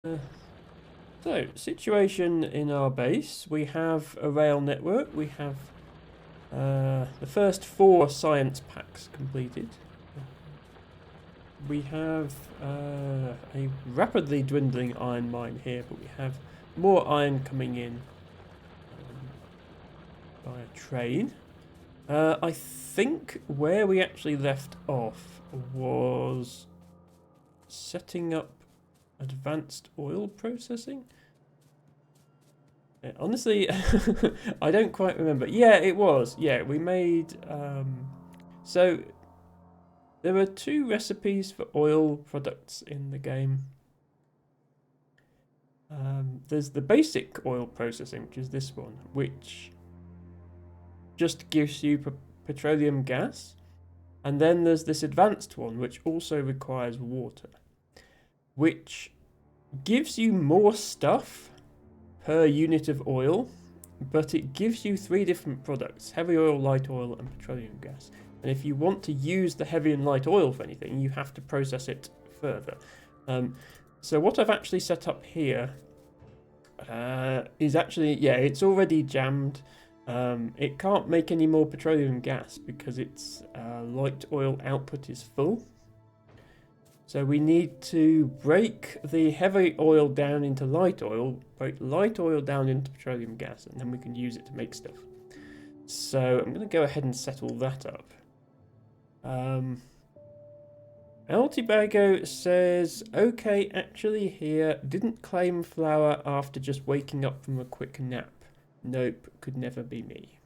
So, situation in our base. We have a rail network. We have the first 4 science packs completed. We have a rapidly dwindling iron mine here, but we have more iron coming in by a train. I think where we actually left off was setting up advanced oil processing. Honestly, I don't quite remember. Yeah, it was. Yeah, we made. So there are 2 recipes for oil products in the game. There's the basic oil processing, which is this one, which just gives you petroleum gas. And then there's this advanced one, which also requires water, which gives you more stuff per unit of oil, but it gives you 3 different products: heavy oil, light oil, and petroleum gas. And if you want to use the heavy and light oil for anything, you have to process it further. So what I've actually set up here is actually, yeah, it's already jammed. It can't make any more petroleum gas because its light oil output is full. So we need to break the heavy oil down into light oil, break light oil down into petroleum gas, and then we can use it to make stuff. So I'm going to go ahead and set all that up. Altibago says, okay, actually here, didn't claim flour after just waking up from a quick nap. Nope, could never be me.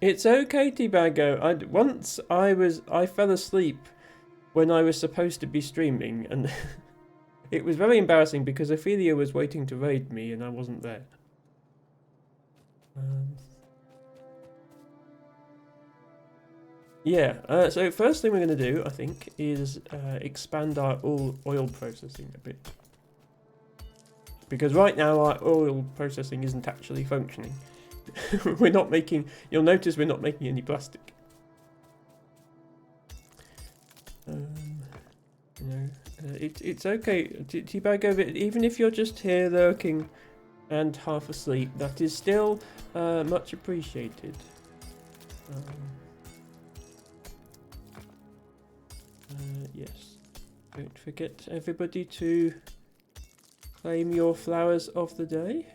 It's okay, Tibago. I fell asleep when I was supposed to be streaming, and it was very embarrassing because Ophelia was waiting to raid me and I wasn't there. Yeah, so first thing we're going to do, I think, is expand our oil processing a bit. Because right now our oil processing isn't actually functioning. We're not making, you'll notice we're not making any plastic. It's okay, T-Bag, even if you're just here lurking and half asleep, that is still much appreciated. Yes. Don't forget, everybody, to claim your flowers of the day.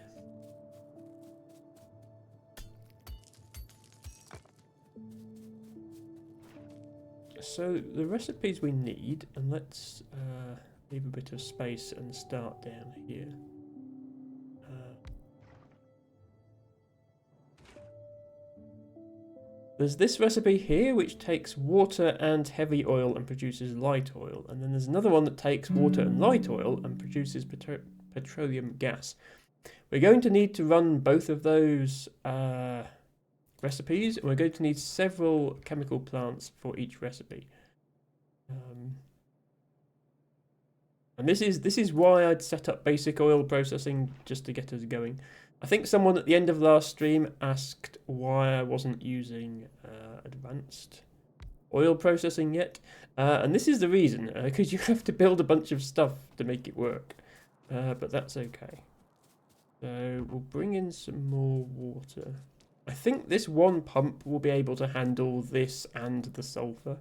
So the recipes we need, and let's leave a bit of space and start down here. There's this recipe here which takes water and heavy oil and produces light oil, and then there's another one that takes water and light oil and produces petroleum gas. We're going to need to run both of those recipes, and we're going to need several chemical plants for each recipe. And this is why I'd set up basic oil processing, just to get us going. I think someone at the end of last stream asked why I wasn't using advanced oil processing yet. And this is the reason, because you have to build a bunch of stuff to make it work. But that's okay. So we'll bring in some more water. I think this one pump will be able to handle this and the sulfur.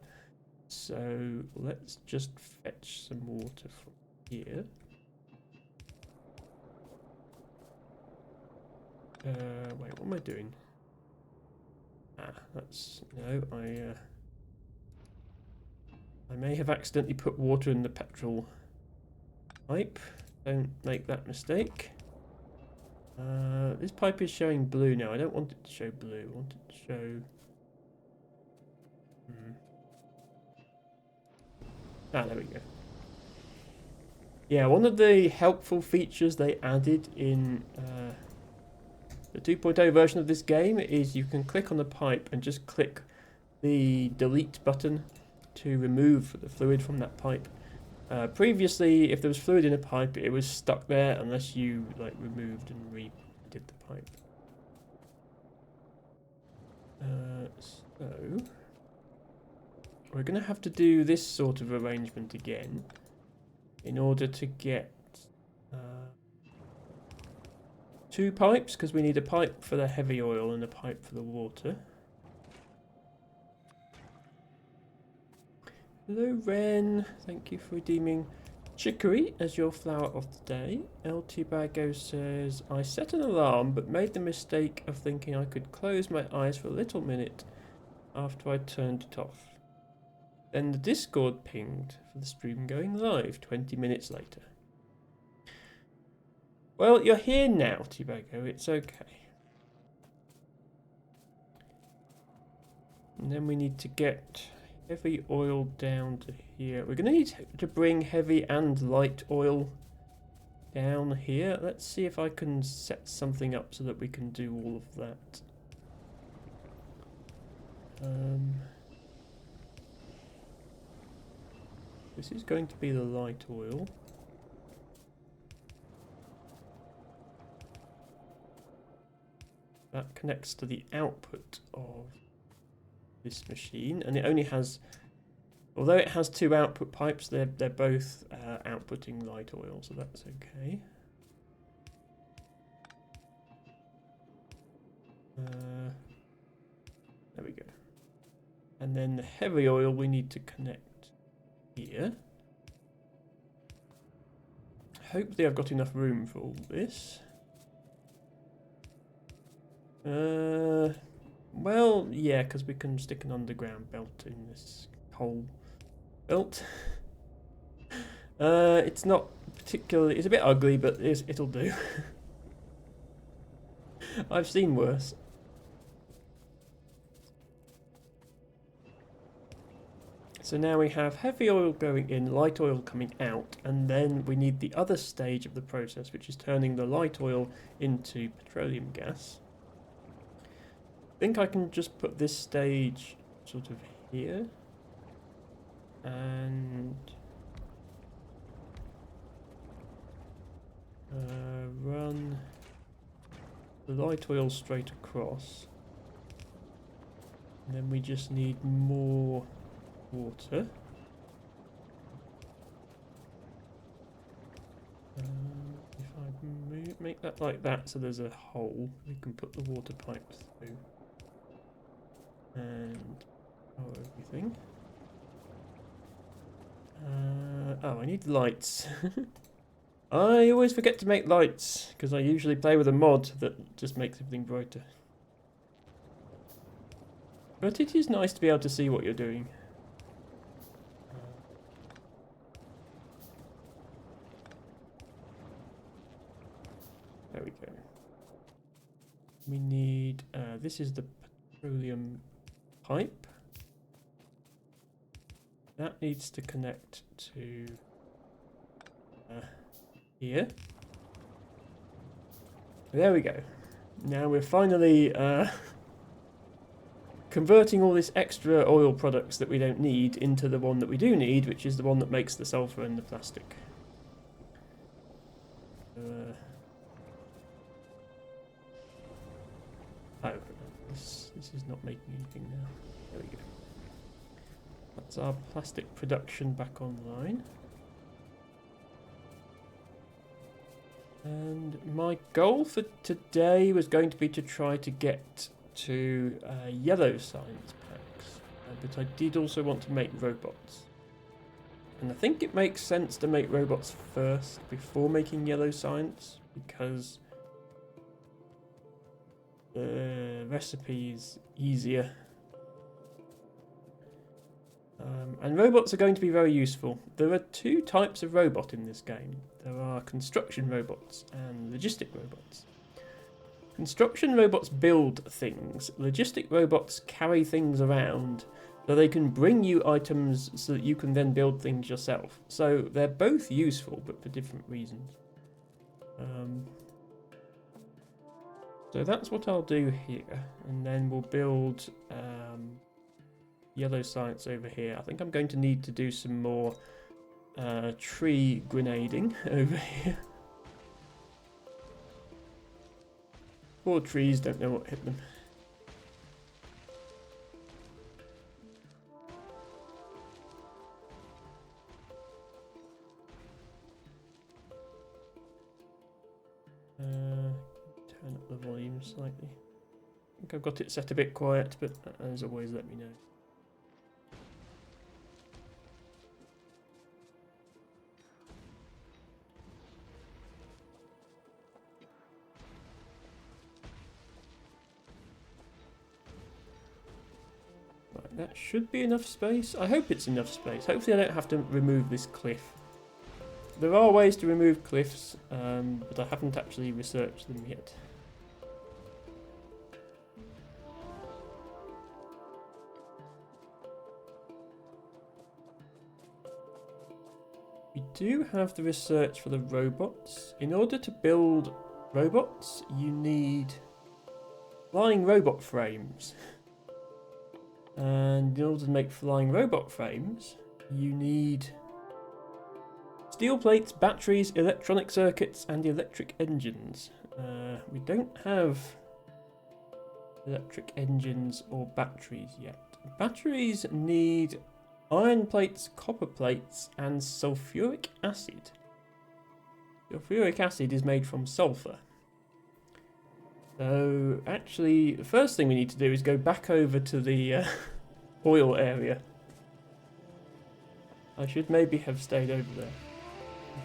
So let's just fetch some water from here. Wait, what am I doing? That's no. I may have accidentally put water in the petrol pipe. Don't make that mistake. This pipe is showing blue now. I don't want it to show blue. I want it to show. There we go. Yeah, one of the helpful features they added in the 2.0 version of this game is you can click on the pipe and just click the delete button to remove the fluid from that pipe. Previously, if there was fluid in a pipe, it was stuck there unless you removed and redid the pipe. So we're going to have to do this sort of arrangement again in order to get 2 pipes because we need a pipe for the heavy oil and a pipe for the water. Hello Ren, thank you for redeeming chicory as your flower of the day. LT Bago says, I set an alarm but made the mistake of thinking I could close my eyes for a little minute after I turned it off. Then the Discord pinged for the stream going live 20 minutes later. Well, you're here now, T-Bago, it's okay. And then we need to get heavy oil down to here. We're going to need to bring heavy and light oil down here. Let's see if I can set something up so that we can do all of that. This is going to be the light oil. That connects to the output of this machine, and it only has, although it has 2 output pipes, they're both outputting light oil, so that's okay. There we go. And then the heavy oil we need to connect here. Hopefully I've got enough room for all this. Well, yeah, because we can stick an underground belt in this coal belt. It's not particularly, it's a bit ugly, but it'll do. I've seen worse. So now we have heavy oil going in, light oil coming out, and then we need the other stage of the process, which is turning the light oil into petroleum gas. I think I can just put this stage sort of here, and run the light oil straight across, and then we just need more water. If I make that like that, so there's a hole, we can put the water pipe through and power everything. Oh, I need lights. I always forget to make lights because I usually play with a mod that just makes everything brighter. But it is nice to be able to see what you're doing. There we go. We need, this is the petroleum pipe. That needs to connect to here. There we go. Now we're finally converting all this extra oil products that we don't need into the one that we do need, which is the one that makes the sulfur and the plastic. Oh, this is not making anything now. There we go. That's our plastic production back online. And my goal for today was going to be to try to get to yellow science packs, but I did also want to make robots. And I think it makes sense to make robots first before making yellow science, because the recipe is easier. And robots are going to be very useful. There are 2 types of robot in this game. There are construction robots and logistic robots. Construction robots build things. Logistic robots carry things around so they can bring you items so that you can then build things yourself. So they're both useful, but for different reasons. So that's what I'll do here, and then we'll build yellow science over here. I think I'm going to need to do some more tree grenading over here. Poor trees don't know what hit them. turn up the volume slightly. I think I've got it set a bit quiet, but as always, let me know. Right, that should be enough space. I hope it's enough space. Hopefully I don't have to remove this cliff. There are ways to remove cliffs, but I haven't actually researched them yet. We do have the research for the robots. In order to build robots, you need flying robot frames. And in order to make flying robot frames, you need steel plates, batteries, electronic circuits, and electric engines. We don't have electric engines or batteries yet. Batteries need iron plates, copper plates, and sulfuric acid. Sulfuric acid is made from sulfur. So, actually, the first thing we need to do is go back over to the oil area. I should maybe have stayed over there,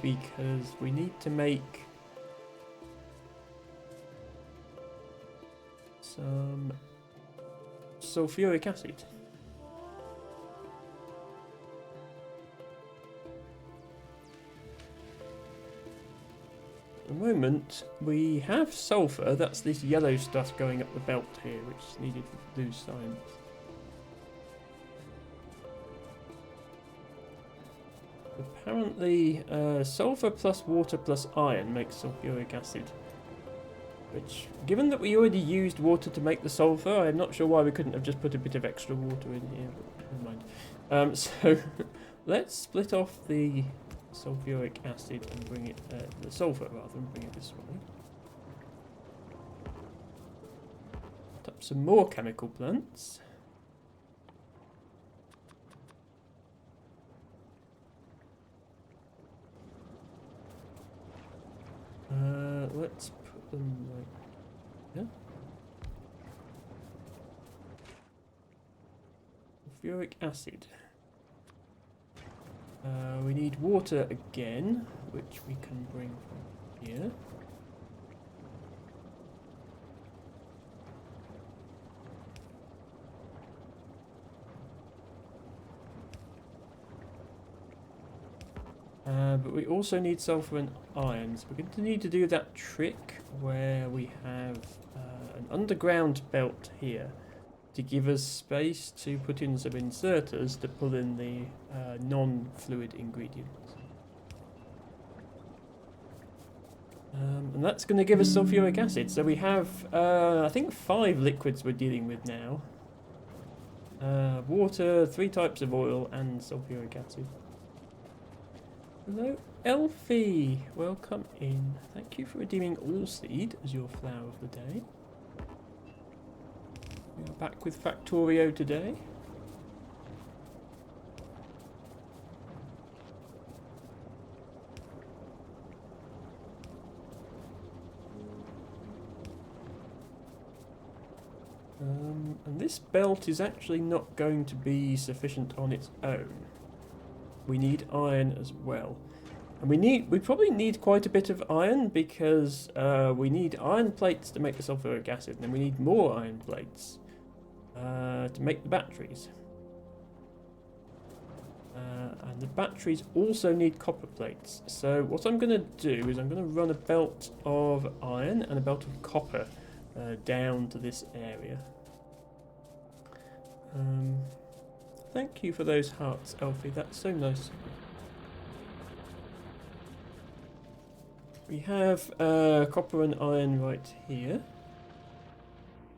because we need to make some sulfuric acid. At the moment, we have sulfur, that's this yellow stuff going up the belt here, which is needed for blue science. Apparently, sulfur plus water plus iron makes sulfuric acid. Which, given that we already used water to make the sulfur, I'm not sure why we couldn't have just put a bit of extra water in here, but never mind. So, let's split off the sulfuric acid and bring it, the sulfur rather, and bring it this way. Put up some more chemical plants. Let's put them like here. Sulfuric acid. We need water again, which we can bring from here. But we also need sulfur and iron, so we're going to need to do that trick where we have an underground belt here to give us space to put in some inserters to pull in the non-fluid ingredients. And that's going to give us sulfuric acid. So we have, I think, 5 liquids we're dealing with now. Water, 3 types of oil, and sulfuric acid. Hello, Elfie. Welcome in. Thank you for redeeming Allseed as your flower of the day. We are back with Factorio today. And this belt is actually not going to be sufficient on its own. We need iron as well. And we probably need quite a bit of iron because we need iron plates to make the sulfuric acid, and then we need more iron plates to make the batteries. And the batteries also need copper plates. So what I'm going to do is I'm going to run a belt of iron and a belt of copper down to this area. Thank you for those hearts, Elfie. That's so nice. We have copper and iron right here.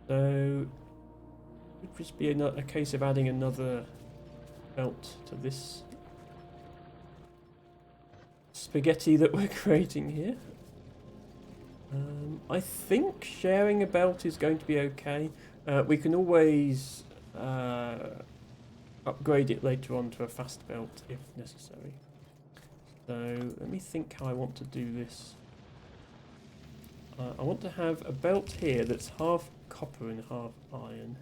So it would just be a case of adding another belt to this spaghetti that we're creating here. I think sharing a belt is going to be okay. We can always upgrade it later on to a fast belt if necessary. So let me think how I want to do this. I want to have a belt here that's half copper and half iron.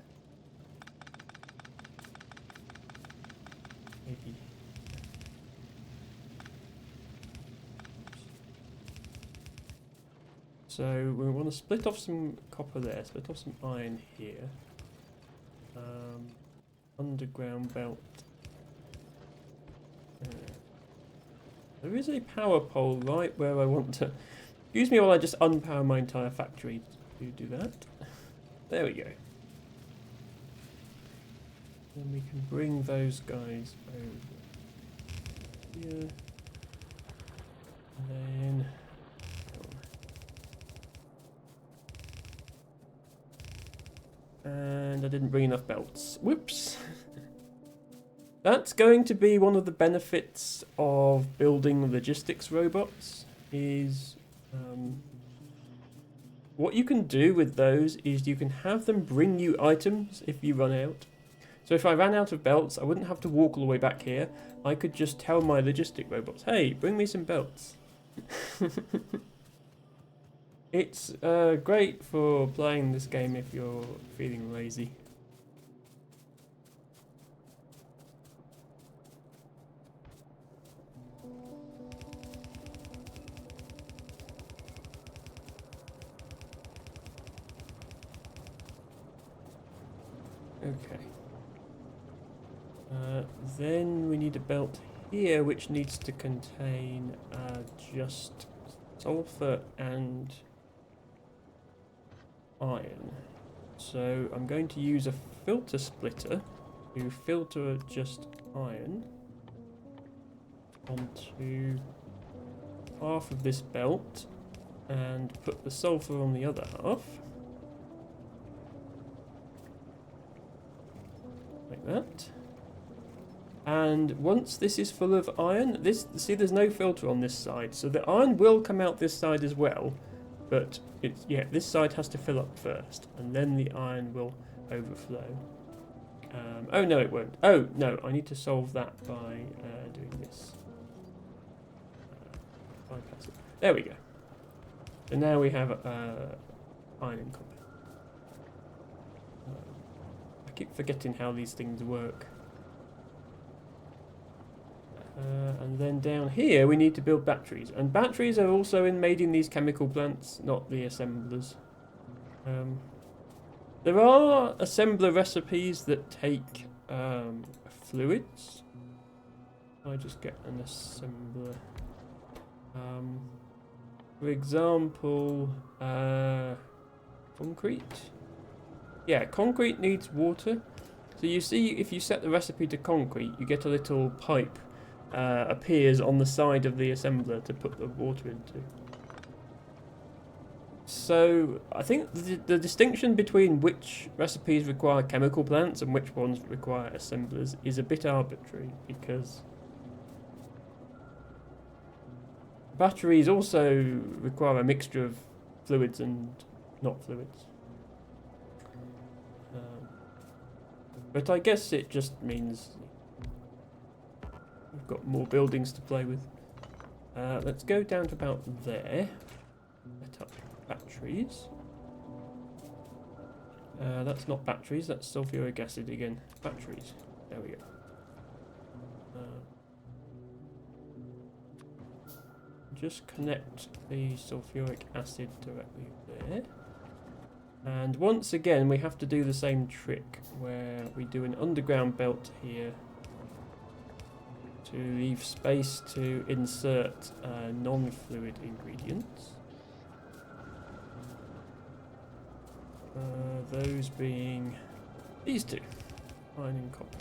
Maybe. So we want to split off some copper there, split off some iron here. Underground belt. There is a power pole right where I want to... Excuse me while I just unpower my entire factory to do that. There we go. Then we can bring those guys over here. And then... And I didn't bring enough belts. Whoops! That's going to be one of the benefits of building logistics robots, is what you can do with those is you can have them bring you items if you run out. So if I ran out of belts, I wouldn't have to walk all the way back here. I could just tell my logistic robots, hey, bring me some belts. It's great for playing this game if you're feeling lazy. Okay. Then we need a belt here which needs to contain just sulfur and iron. So I'm going to use a filter splitter to filter just iron onto half of this belt and put the sulfur on the other half. Like that. And once this is full of iron, see there's no filter on this side, so the iron will come out this side as well, but this side has to fill up first, and then the iron will overflow. Oh no, it won't. Oh no, I need to solve that by doing this. Bypass it. There we go. So now we have iron and copper. I keep forgetting how these things work. And then down here we need to build batteries, and batteries are also made in these chemical plants, not the assemblers. There are assembler recipes that take fluids. I just get an assembler. For example, concrete. Yeah, concrete needs water. So you see, if you set the recipe to concrete, you get a little pipe appears on the side of the assembler to put the water into. So I think the distinction between which recipes require chemical plants and which ones require assemblers is a bit arbitrary, because batteries also require a mixture of fluids and not fluids. But I guess it just means we've got more buildings to play with. Let's go down to about there. Set up batteries. That's not batteries, that's sulfuric acid again. Batteries. There we go. Just connect the sulfuric acid directly there. And once again, we have to do the same trick where we do an underground belt here to leave space to insert non-fluid ingredients. Those being these two, iron and copper.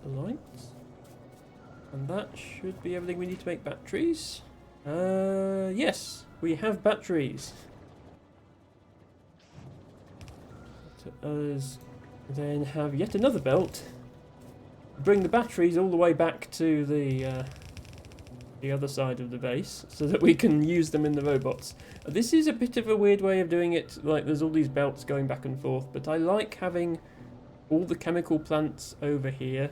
The lights. And that should be everything we need to make batteries. Yes, we have batteries. Let us then have yet another belt. Bring the batteries all the way back to the other side of the base so that we can use them in the robots. This is a bit of a weird way of doing it, like there's all these belts going back and forth, but I like having all the chemical plants over here,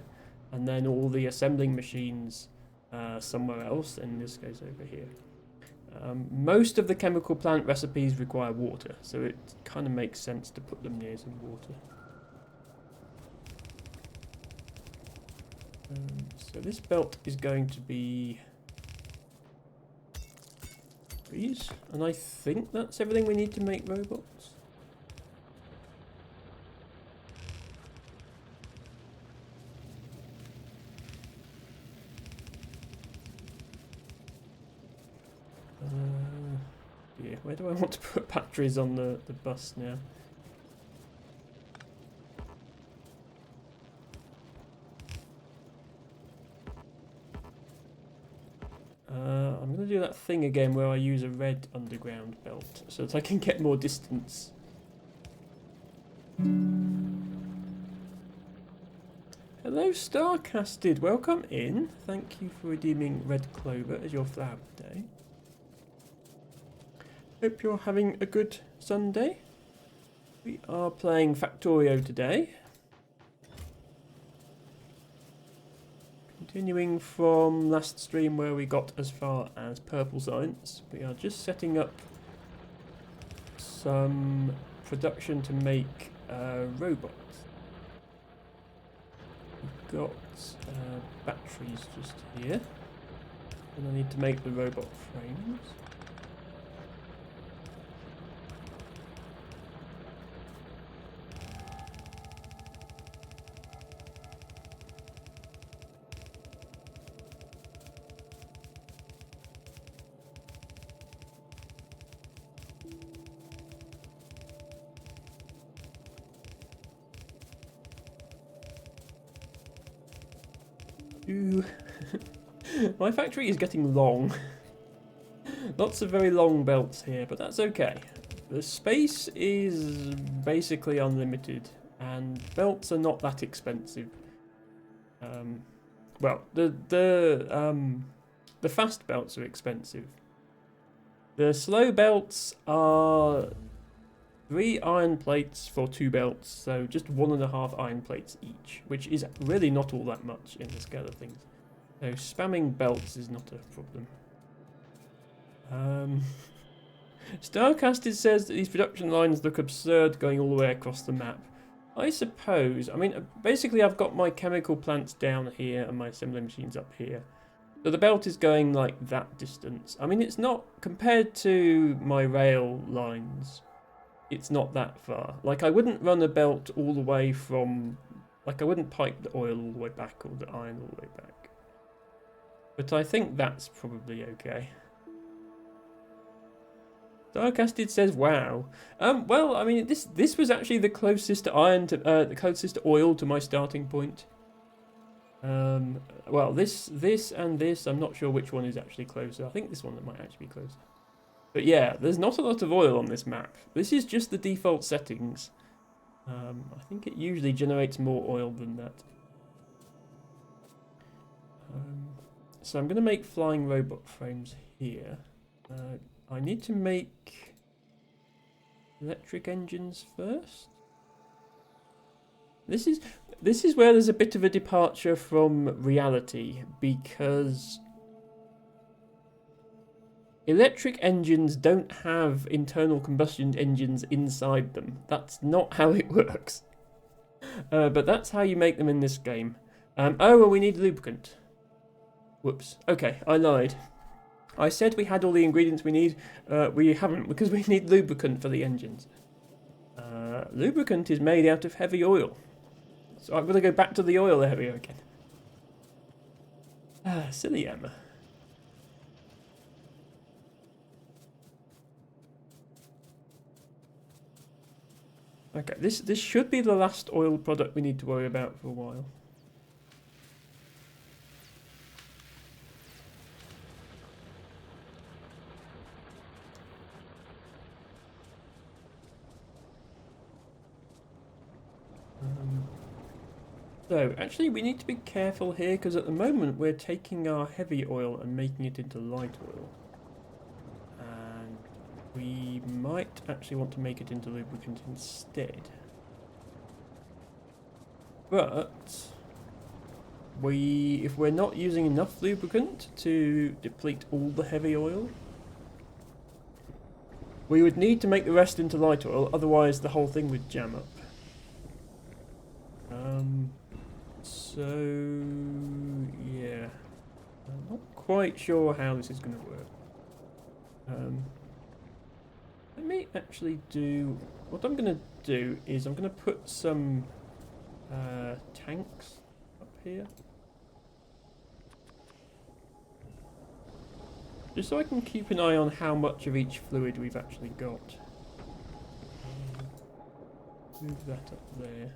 and then all the assembling machines somewhere else, in this case over here. Most of the chemical plant recipes require water, so it kind of makes sense to put them near some water. So this belt is going to be trees, and I think that's everything we need to make robots. Yeah, where do I want to put batteries on the bus now? I'm going to do that thing again where I use a red underground belt so that I can get more distance. Hello Starcasted, welcome in. Thank you for redeeming Red Clover as your flower day. Hope you're having a good Sunday. We are playing Factorio today. Continuing from last stream where we got as far as Purple Science, we are just setting up some production to make robots. We've got batteries just here, and I need to make the robot frames. My factory is getting long. Lots of very long belts here, but that's okay. The space is basically unlimited, and belts are not that expensive. Well, the fast belts are expensive. The slow belts are 3 iron plates for 2 belts, so just 1.5 iron plates each, which is really not all that much in the scale of things. So spamming belts is not a problem. Starcasted says that these production lines look absurd going all the way across the map. I suppose. I mean, basically I've got my chemical plants down here and my assembly machines up here. So the belt is going like that distance. I mean, it's not, compared to my rail lines, it's not that far. Like, I wouldn't run a belt all the way from, like, I wouldn't pipe the oil all the way back or the iron all the way back. But I think that's probably okay. Darkasted says, "Wow." Well, I mean, this was actually the closest to iron to the closest to oil to my starting point. Well, this and this, I'm not sure which one is actually closer. I think this one that might actually be closer. But yeah, there's not a lot of oil on this map. This is just the default settings. I think it usually generates more oil than that. So I'm going to make flying robot frames here. I need to make electric engines first. This is where there's a bit of a departure from reality, because electric engines don't have internal combustion engines inside them. That's not how it works. But that's how you make them in this game. Oh, well, we need lubricant. Whoops. Okay, I lied. I said we had all the ingredients we need. We haven't, because we need lubricant for the engines. Lubricant is made out of heavy oil. So I'm going to go back to the oil area again. Silly Emma. Okay, this should be the last oil product we need to worry about for a while. So, actually we need to be careful here, because at the moment we're taking our heavy oil and making it into light oil. And we might actually want to make it into lubricant instead. But if we're not using enough lubricant to deplete all the heavy oil, we would need to make the rest into light oil, otherwise the whole thing would jam up. So yeah, I'm not quite sure how this is going to work. Let me actually do, what I'm going to do is I'm going to put some tanks up here. Just so I can keep an eye on how much of each fluid we've actually got. Move that up there.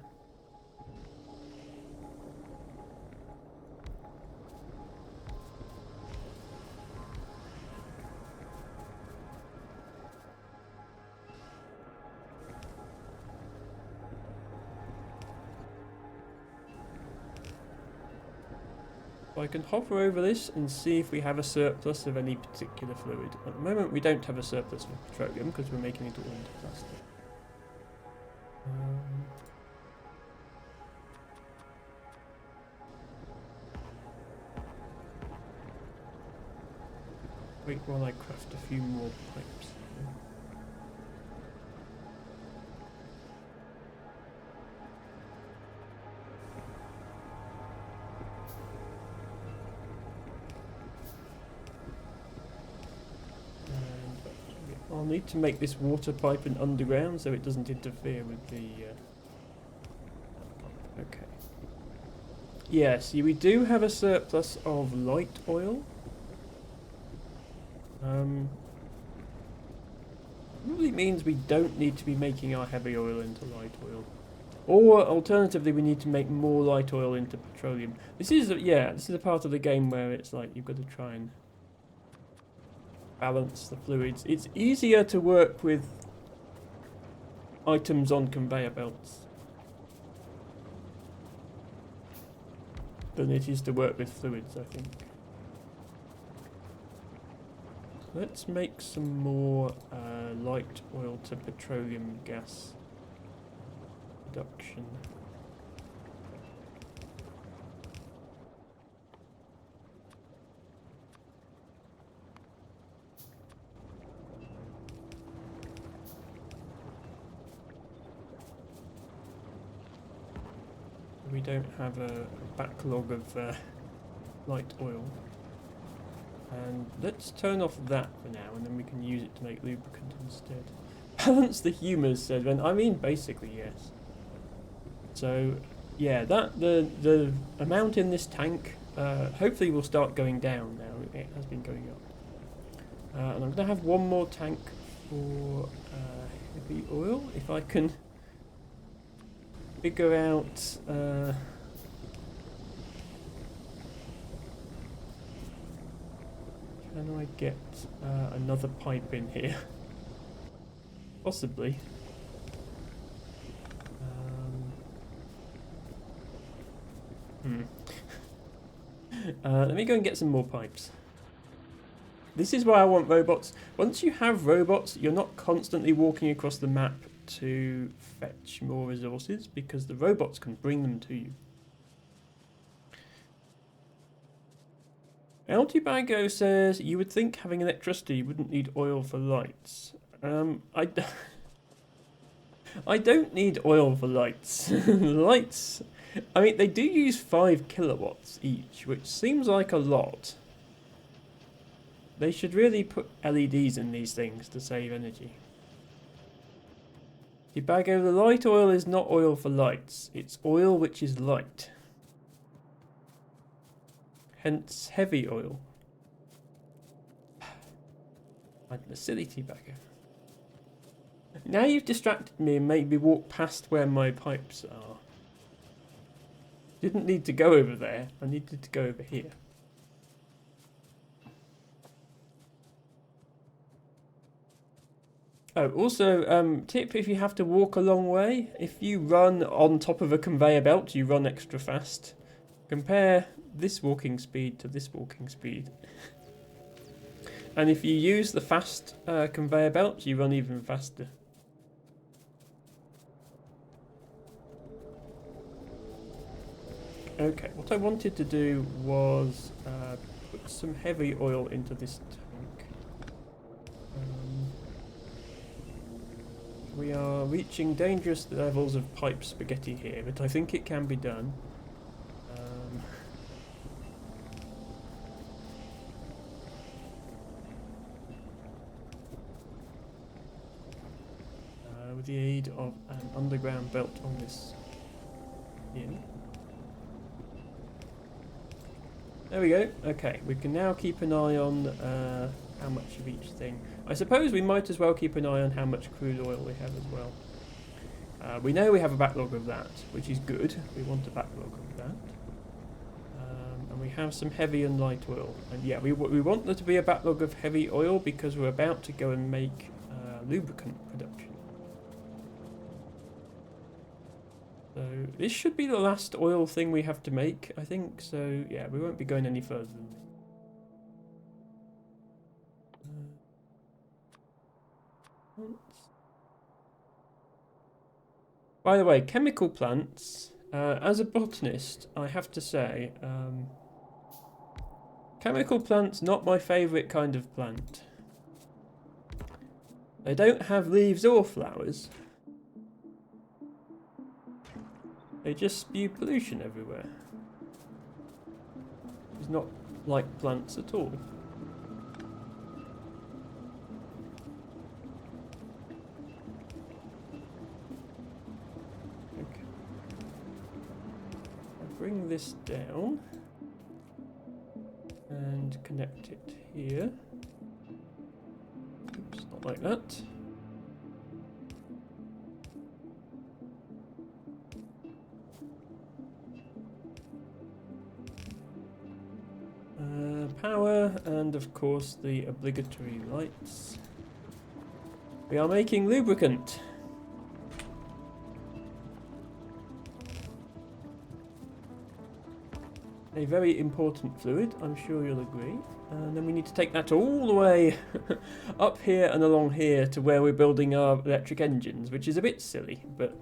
I can hover over this and see if we have a surplus of any particular fluid. At the moment we don't have a surplus of petroleum because we're making it all into plastic. Wait while I craft a few more pipes. I'll need to make this water pipe an underground so it doesn't interfere with the okay. Yeah, see, we do have a surplus of light oil. Probably means we don't need to be making our heavy oil into light oil. Or alternatively, we need to make more light oil into petroleum. This is a part of the game where it's like you've got to try and balance the fluids. It's easier to work with items on conveyor belts than it is to work with fluids, I think. Let's make some more light oil to petroleum gas reduction. We don't have a backlog of light oil. And let's turn off that for now, and then we can use it to make lubricant instead. Balance the humours, said Ben. I mean, basically, yes. So, yeah, the amount in this tank hopefully will start going down now. It has been going up. And I'm going to have one more tank for heavy oil, if I can figure out... can I get another pipe in here? Possibly. Let me go and get some more pipes. This is why I want robots. Once you have robots, you're not constantly walking across the map to fetch more resources, because the robots can bring them to you. Altibago says, you would think having electricity wouldn't need oil for lights. I don't need oil for lights. Lights, I mean, they do use 5 kilowatts each, which seems like a lot. They should really put LEDs in these things to save energy. Altibago, the light oil is not oil for lights. It's oil which is light. Hence heavy oil. I'm a silly Altibago. Now you've distracted me and made me walk past where my pipes are. Didn't need to go over there. I needed to go over here. Oh, also, tip, if you have to walk a long way, if you run on top of a conveyor belt, you run extra fast. Compare this walking speed to this walking speed. And if you use the fast conveyor belt, you run even faster. Okay, what I wanted to do was put some heavy oil into this tank. We are reaching dangerous levels of pipe spaghetti here, but I think it can be done. With the aid of an underground belt on this here. There we go. Okay, we can now keep an eye on how much of each thing. I suppose we might as well keep an eye on how much crude oil we have as well. We know we have a backlog of that, which is good. We want a backlog of that. And we have some heavy and light oil. And yeah, we want there to be a backlog of heavy oil because we're about to go and make lubricant production. So this should be the last oil thing we have to make, I think. So yeah, we won't be going any further than this. By the way, chemical plants, as a botanist, I have to say, chemical plants not my favourite kind of plant. They don't have leaves or flowers. They just spew pollution everywhere. It's not like plants at all. Okay. I'll bring this down and connect it here. Oops, not like that. Power, and of course the obligatory lights. We are making lubricant. A very important fluid, I'm sure you'll agree. And then we need to take that all the way up here and along here to where we're building our electric engines, which is a bit silly, but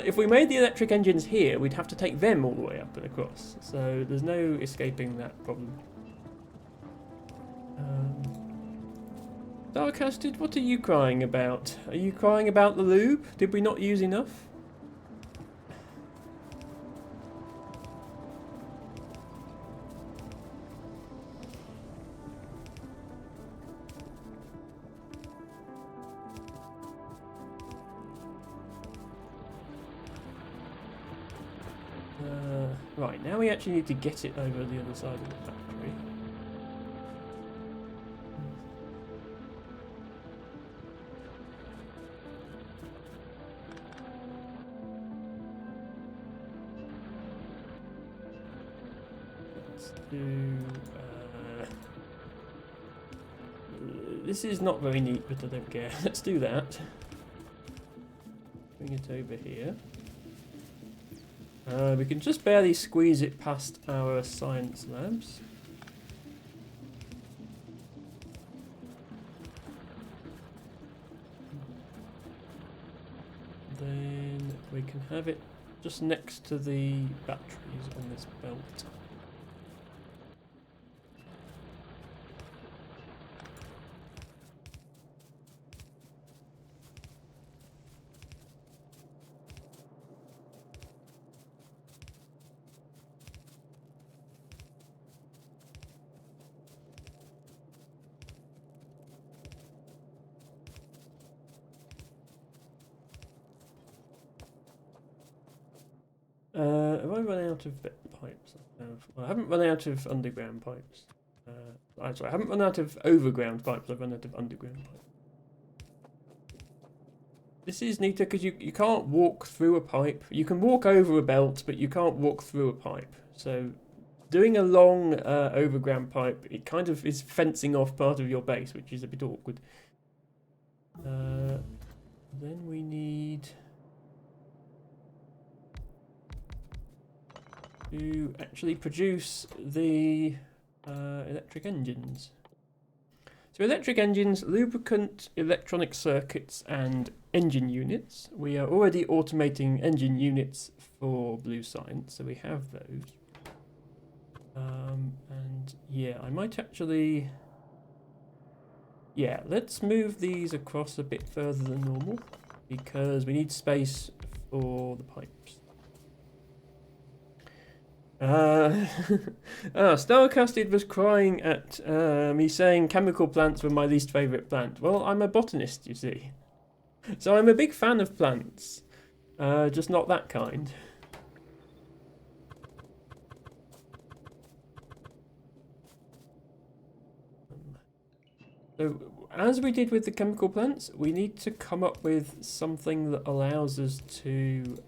if we made the electric engines here, we'd have to take them all the way up and across. So there's no escaping that problem. Darkcasted, what are you crying about? Are you crying about the lube? Did we not use enough? Right, now we actually need to get it over the other side of the factory. Let's do... this is not very neat, but I don't care. Let's do that. Bring it over here. We can just barely squeeze it past our science labs. Then we can have it just next to the batteries on this belt. Have I run out of pipes? Well, I haven't run out of underground pipes. Sorry, I haven't run out of overground pipes, I've run out of underground pipes. This is neater because you can't walk through a pipe. You can walk over a belt, but you can't walk through a pipe. So doing a long overground pipe, it kind of is fencing off part of your base, which is a bit awkward. Then we need... to actually produce the electric engines. So electric engines, lubricant, electronic circuits, and engine units. We are already automating engine units for Blue Science, so we have those. And yeah, I might actually... Yeah, let's move these across a bit further than normal, because we need space for the pipes. Starcasted was crying at me saying chemical plants were my least favourite plant. Well, I'm a botanist, you see. So I'm a big fan of plants. Just not that kind. So, as we did with the chemical plants, we need to come up with something that allows us to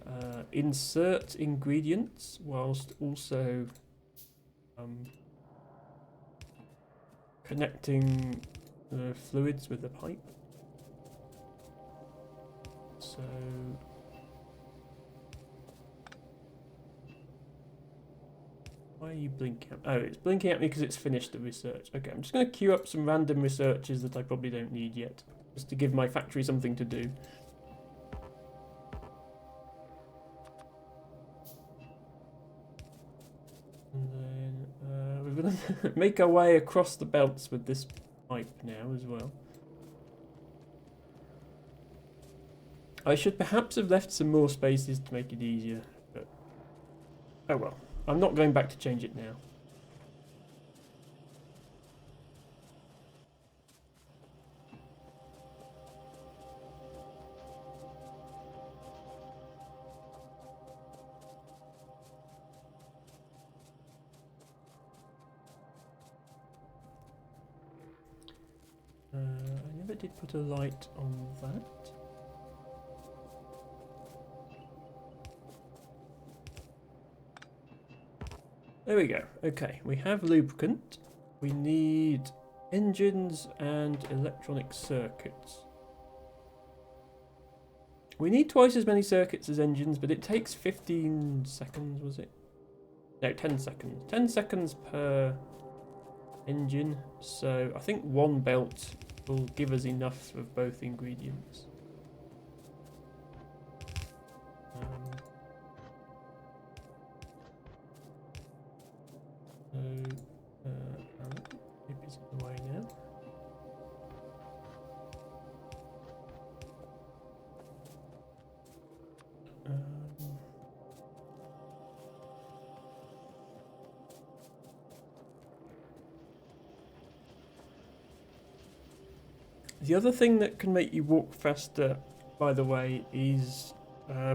insert ingredients whilst also connecting the fluids with the pipe. So... Why are you blinking? Oh, it's blinking at me because it's finished the research. Okay, I'm just going to queue up some random researches that I probably don't need yet, just to give my factory something to do. And then we're going to make our way across the belts with this pipe now as well. I should perhaps have left some more spaces to make it easier, but oh well. I'm not going back to change it now. I never did put a light on that. There we go. Okay, we have lubricant. We need engines and electronic circuits. We need twice as many circuits as engines, but it takes 15 seconds, was it? No, 10 seconds. 10 seconds per engine. So I think one belt will give us enough of both ingredients. Maybe it's in the way now. The other thing that can make you walk faster, by the way, is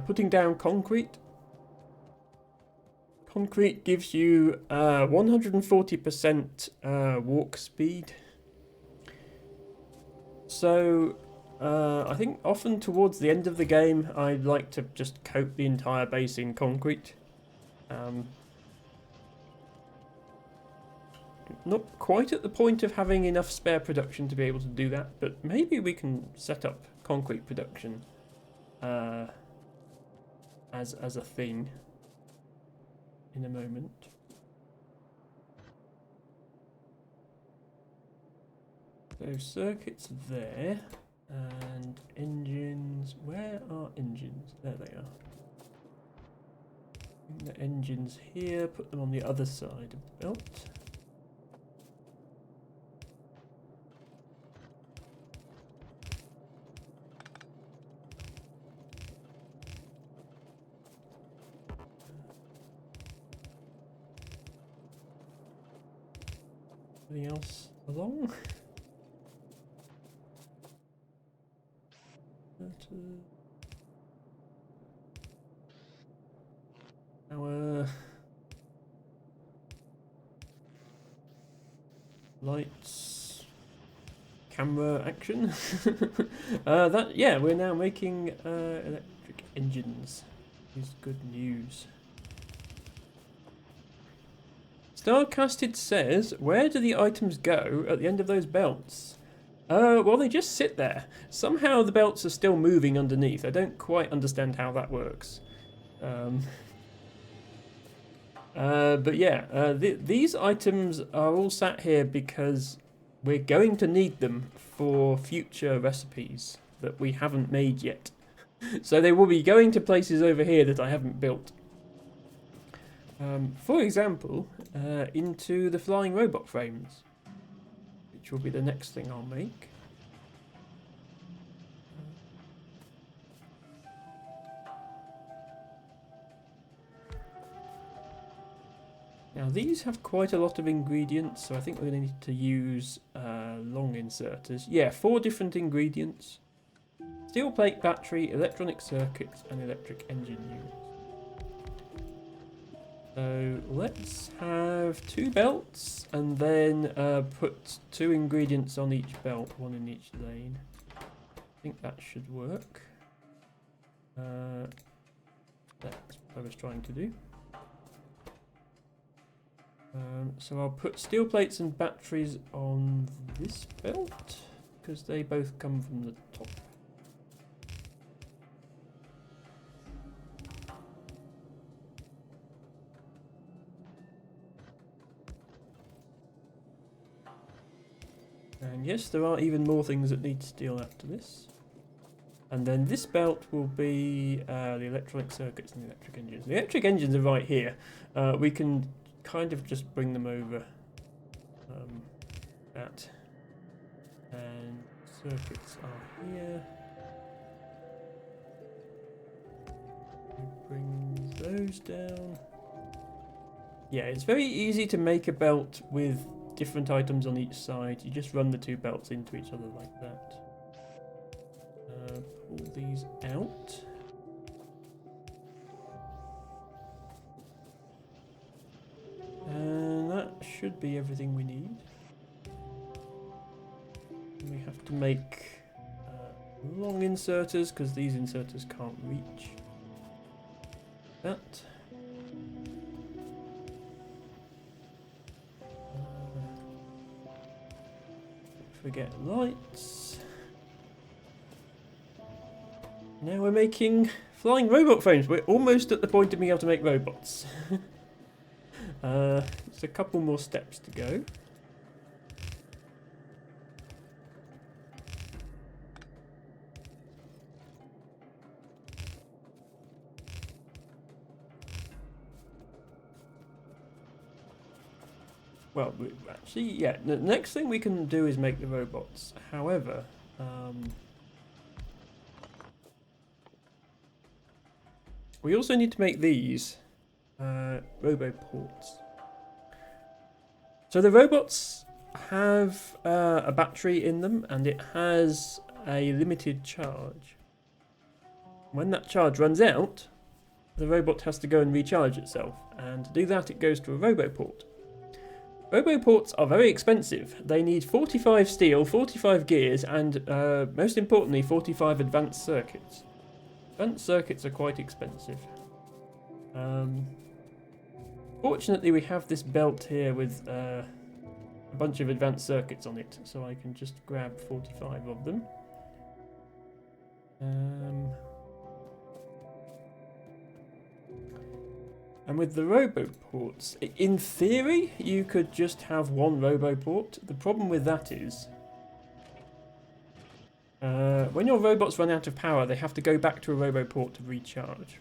putting down concrete. Concrete gives you 140% walk speed. So I think often towards the end of the game, I'd like to just coat the entire base in concrete. Not quite at the point of having enough spare production to be able to do that, but maybe we can set up concrete production as a thing in a moment. So circuits there, and engines. Where are engines? There they are. Bring the engines here, put them on the other side of the belt. Anything else along? Our lights, camera, action. Yeah, we're now making electric engines. Is good news. Starcasted says, where do the items go at the end of those belts? Well, they just sit there. Somehow the belts are still moving underneath. I don't quite understand how that works. But yeah, these items are all sat here because we're going to need them for future recipes. that we haven't made yet. So they will be going to places over here that I haven't built. For example, into the flying robot frames, which will be the next thing I'll make. Now these have quite a lot of ingredients, so I think we're going to need to use long inserters. Yeah, 4 different ingredients. Steel plate battery, electronic circuits, and electric engine units. So let's have 2 belts, and then put 2 ingredients on each belt, 1 in each lane. I think that should work. That's what I was trying to do. So I'll put steel plates and batteries on this belt, because they both come from the top. And yes, there are even more things that need steel after this. And then this belt will be the electronic circuits and the electric engines. The electric engines are right here. We can kind of just bring them over that. And circuits are here. Bring those down. Yeah, it's very easy to make a belt with different items on each side. You just run the 2 belts into each other like that. Pull these out. And that should be everything we need. And we have to make long inserters, because these inserters can't reach that. Forget lights. Now we're making flying robot frames. We're almost at the point of being able to make robots. There's a couple more steps to go. Well, actually, yeah, the next thing we can do is make the robots. However, we also need to make these roboports. So the robots have a battery in them, and it has a limited charge. When that charge runs out, the robot has to go and recharge itself, and to do that it goes to a roboport. Roboports are very expensive. They need 45 steel, 45 gears, and most importantly 45 advanced circuits. Advanced circuits are quite expensive. Fortunately we have this belt here with a bunch of advanced circuits on it, so I can just grab 45 of them. And with the roboports, in theory, you could just have 1 roboport. The problem with that is, when your robots run out of power, they have to go back to a roboport to recharge.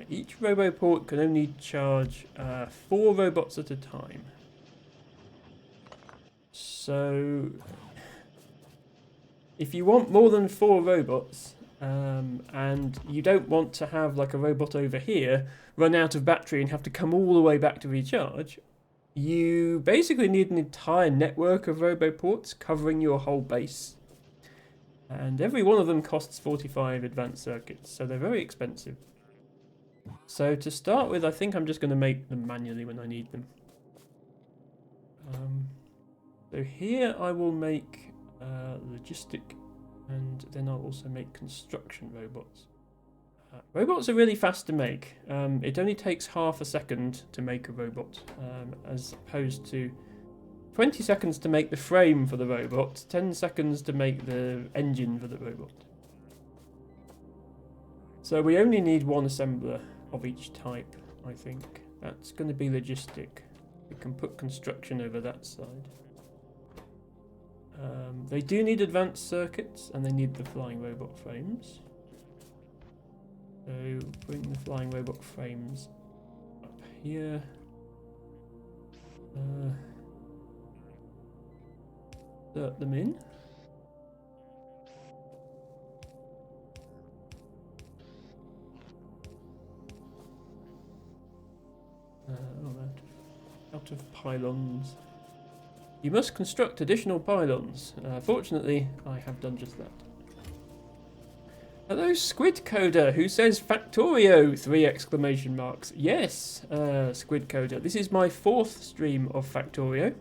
Each roboport can only charge 4 robots at a time. So, if you want more than 4 robots, and you don't want to have like a robot over here run out of battery and have to come all the way back to recharge, you basically need an entire network of roboports covering your whole base. And every one of them costs 45 advanced circuits, so they're very expensive. So to start with, I think I'm just going to make them manually when I need them. So here I will make logistic, and then I'll also make construction robots. Robots are really fast to make. It only takes half a second to make a robot, as opposed to 20 seconds to make the frame for the robot, 10 seconds to make the engine for the robot. So we only need 1 assembler of each type, I think. That's going to be logistic. We can put construction over that side. They do need advanced circuits, and they need the flying robot frames. So bring the flying robot frames up here. Insert them in. Out of pylons. You must construct additional pylons. Fortunately, I have done just that. Hello, Squid Coder, who says Factorio! 3 exclamation marks. Yes, Squid Coder. This is my 4th stream of Factorio.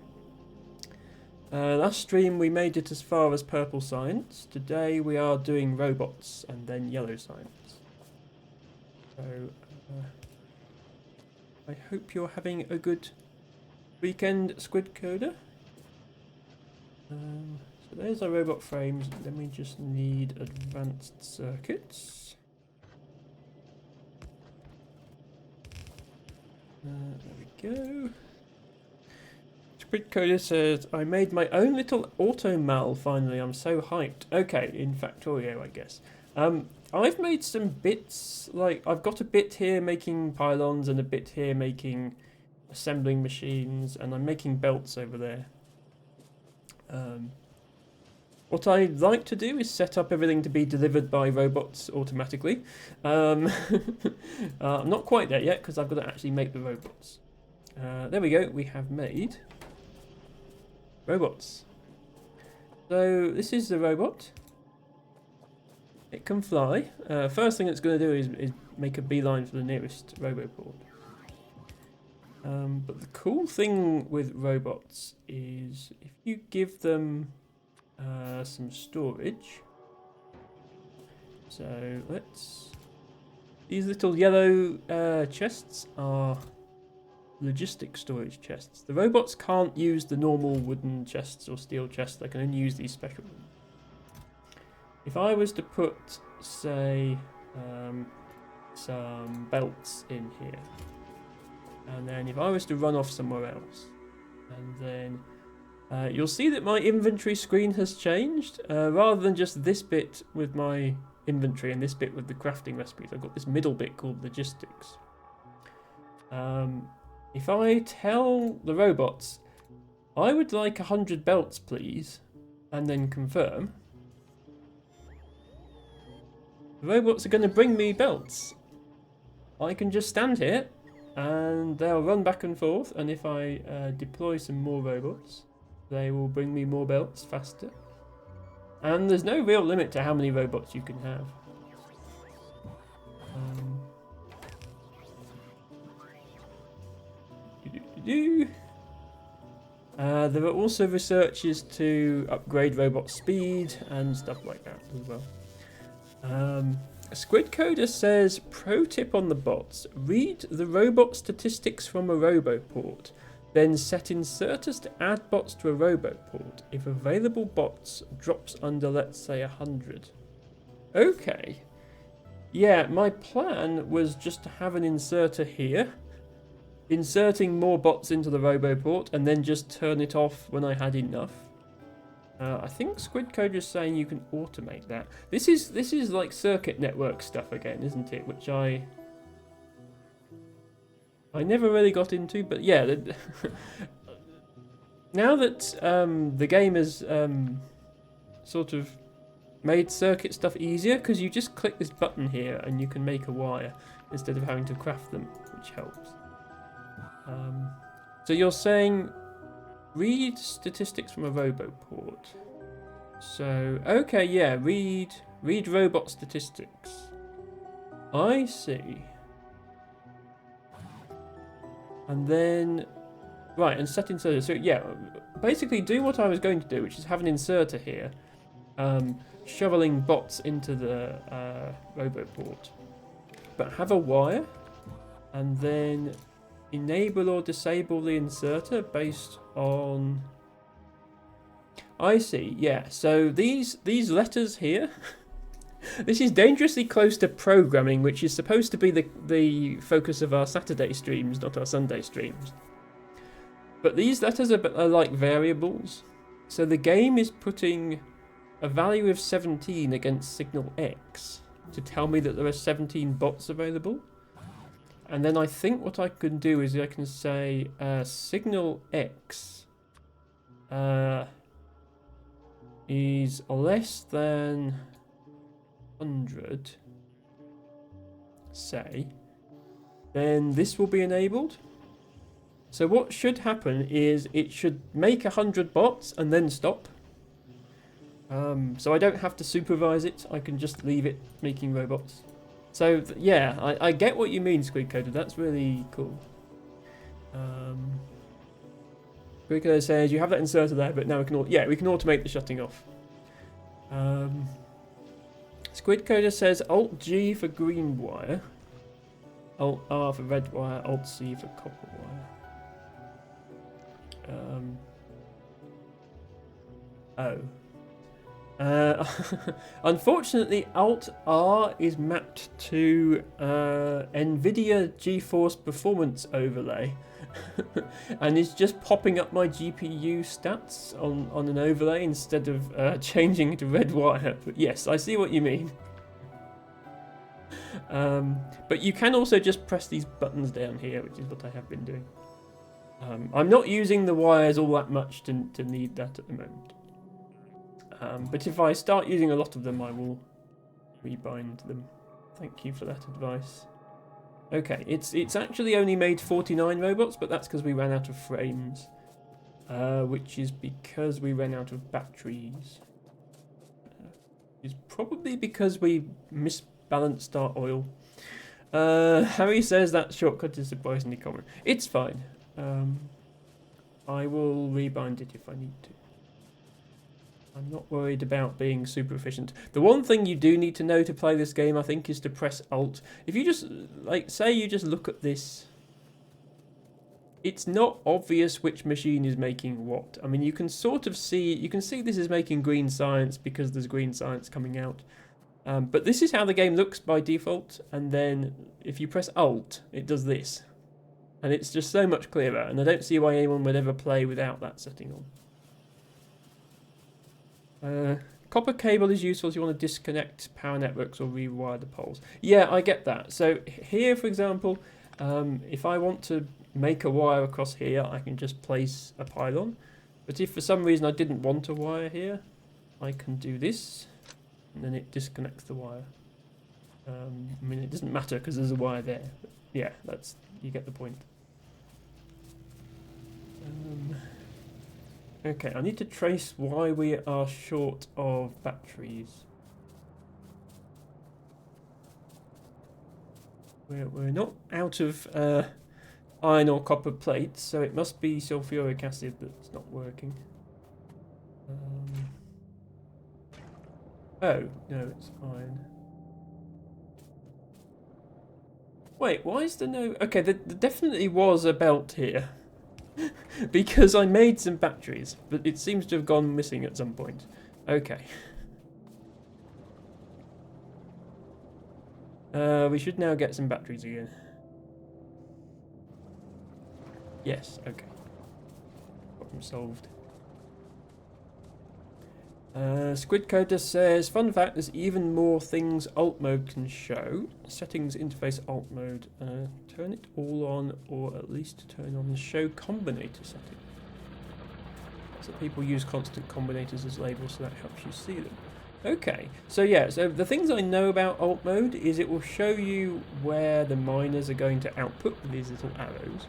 Last stream we made it as far as purple science. Today we are doing robots and then yellow science. So, I hope you're having a good weekend, Squid Coder. So there's our robot frames. Then we just need advanced circuits. There we go. Squid Coder says, I made my own little automal finally. I'm so hyped. Okay, in Factorio, I guess. I've made some bits, like I've got a bit here making pylons and a bit here making assembling machines, and I'm making belts over there. What I'd like to do is set up everything to be delivered by robots automatically. I'm not quite there yet because I've got to actually make the robots. There we go, we have made robots. So this is the robot. It can fly. First thing it's going to do is make a beeline for the nearest roboport. But the cool thing with robots is if you give them some storage. So these little yellow chests are logistic storage chests. The robots can't use the normal wooden chests or steel chests. They can only use these special ones. If I was to put, say, some belts in here, and then if I was to run off somewhere else, and then you'll see that my inventory screen has changed. Rather than just this bit with my inventory and this bit with the crafting recipes, I've got this middle bit called logistics. If I tell the robots, I would like 100 belts, please, and then confirm, the robots are going to bring me belts. I can just stand here and they'll run back and forth, and if I deploy some more robots, they will bring me more belts faster. And there's no real limit to how many robots you can have. There are also researches to upgrade robot speed and stuff like that as well. Squid Coder says, pro tip on the bots, read the robot statistics from a roboport, then set inserters to add bots to a roboport if available bots drops under, let's say, 100. Okay. Yeah, my plan was just to have an inserter here, inserting more bots into the roboport, and then just turn it off when I had enough. I think Squid Coder is saying you can automate that. This is like circuit network stuff again, isn't it? Which I never really got into, but yeah. Now that the game has sort of made circuit stuff easier, because you just click this button here and you can make a wire instead of having to craft them, which helps. So you're saying read statistics from a roboport. So, okay, yeah, read robot statistics. I see. And then, right, and set inserter. So yeah, basically do what I was going to do, which is have an inserter here, shoveling bots into the roboport. But have a wire, and then enable or disable the inserter based on... I see, yeah. So these letters here, this is dangerously close to programming, which is supposed to be the focus of our Saturday streams, not our Sunday streams. But these letters are like variables. So the game is putting a value of 17 against signal X to tell me that there are 17 bots available. And then I think what I can do is I can say signal X is less than 100, say, then this will be enabled. So what should happen is it should make 100 bots and then stop. So I don't have to supervise it, I can just leave it making robots. So yeah, I get what you mean, Squidcoder, that's really cool. Squidcoder says you have that inserter there, but now we can automate the shutting off. Squidcoder says Alt G for green wire, Alt R for red wire, Alt C for copper wire. Unfortunately, Alt R is mapped to NVIDIA GeForce Performance Overlay, and is just popping up my GPU stats on an overlay instead of changing to red wire. But yes, I see what you mean. But you can also just press these buttons down here, which is what I have been doing. I'm not using the wires all that much to need that at the moment. But if I start using a lot of them, I will rebind them. Thank you for that advice. Okay, it's actually only made 49 robots, but that's because we ran out of frames. Which is because we ran out of batteries. It's probably because we misbalanced our oil. Harry says that shortcut is surprisingly common. It's fine. I will rebind it if I need to. I'm not worried about being super efficient. The one thing you do need to know to play this game, I think, is to press Alt. If you just, like, say you just look at this, it's not obvious which machine is making what. I mean, you can sort of see, you can see this is making green science because there's green science coming out. But this is how the game looks by default, and then if you press Alt, it does this. And it's just so much clearer, and I don't see why anyone would ever play without that setting on. Copper cable is useful if you want to disconnect power networks or rewire the poles. Yeah, I get that. So here, for example, if I want to make a wire across here, I can just place a pylon. But if for some reason I didn't want a wire here, I can do this, and then it disconnects the wire. I mean, it doesn't matter because there's a wire there. But yeah, you get the point. Okay, I need to trace why we are short of batteries. We're not out of iron or copper plates, so it must be sulfuric acid that's not working. Oh, no, it's iron. Wait, why is there no... Okay, there definitely was a belt here. Because I made some batteries, but it seems to have gone missing at some point. Okay. We should now get some batteries again. Yes, okay. Problem solved. Squidcoder says, fun fact, there's even more things alt mode can show. Settings, interface, alt mode. Turn it all on, or at least turn on the show combinator setting. So people use constant combinators as labels, so that helps you see them. Okay, so yeah, so the things I know about alt mode is it will show you where the miners are going to output with these little arrows,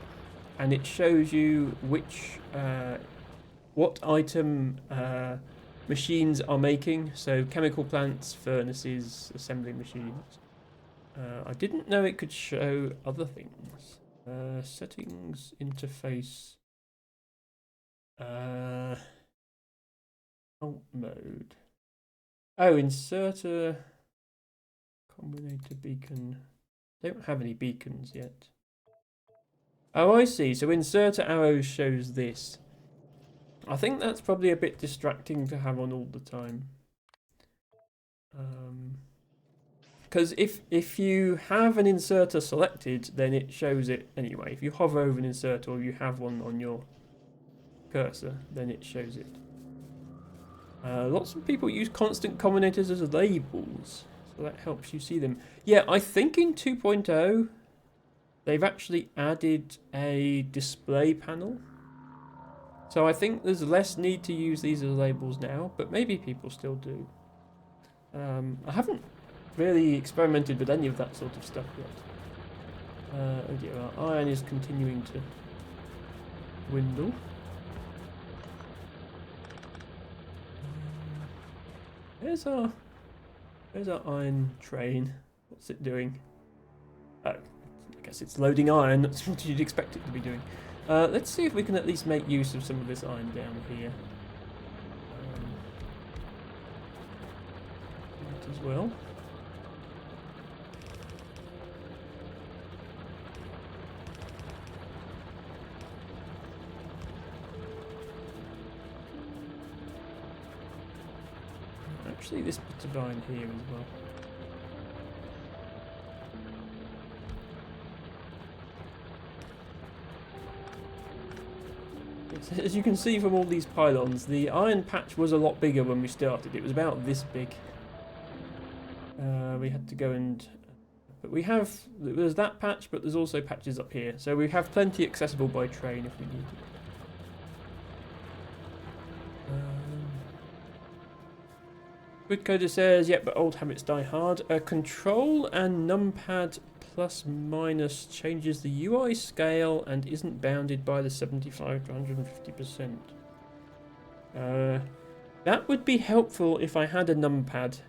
and it shows you which, what item machines are making, so chemical plants, furnaces, assembly machines. I didn't know it could show other things. Settings, interface, alt mode. Oh, inserter, combinator beacon. Don't have any beacons yet. Oh, I see. So inserter arrows shows this. I think that's probably a bit distracting to have on all the time. Because if you have an inserter selected, then it shows it anyway. If you hover over an inserter or you have one on your cursor, then it shows it. Lots of people use constant combinators as labels, so that helps you see them. Yeah, I think in 2.0 they've actually added a display panel. So I think there's less need to use these as labels now, but maybe people still do. I haven't really experimented with any of that sort of stuff yet. Oh dear, our iron is continuing to dwindle. There's our iron train. What's it doing? Oh, I guess it's loading iron. That's what you'd expect it to be doing. Let's see if we can at least make use of some of this iron down here. As well. Actually, this bit of iron here as well. As you can see from all these pylons, the iron patch was a lot bigger when we started. It was about this big. We had to go and... But we have... There's that patch, but there's also patches up here. So we have plenty accessible by train if we need it. Quidcoder says, yep, but old habits die hard. Control and numpad plus minus changes the UI scale and isn't bounded by the 75 to 150%. That would be helpful if I had a numpad.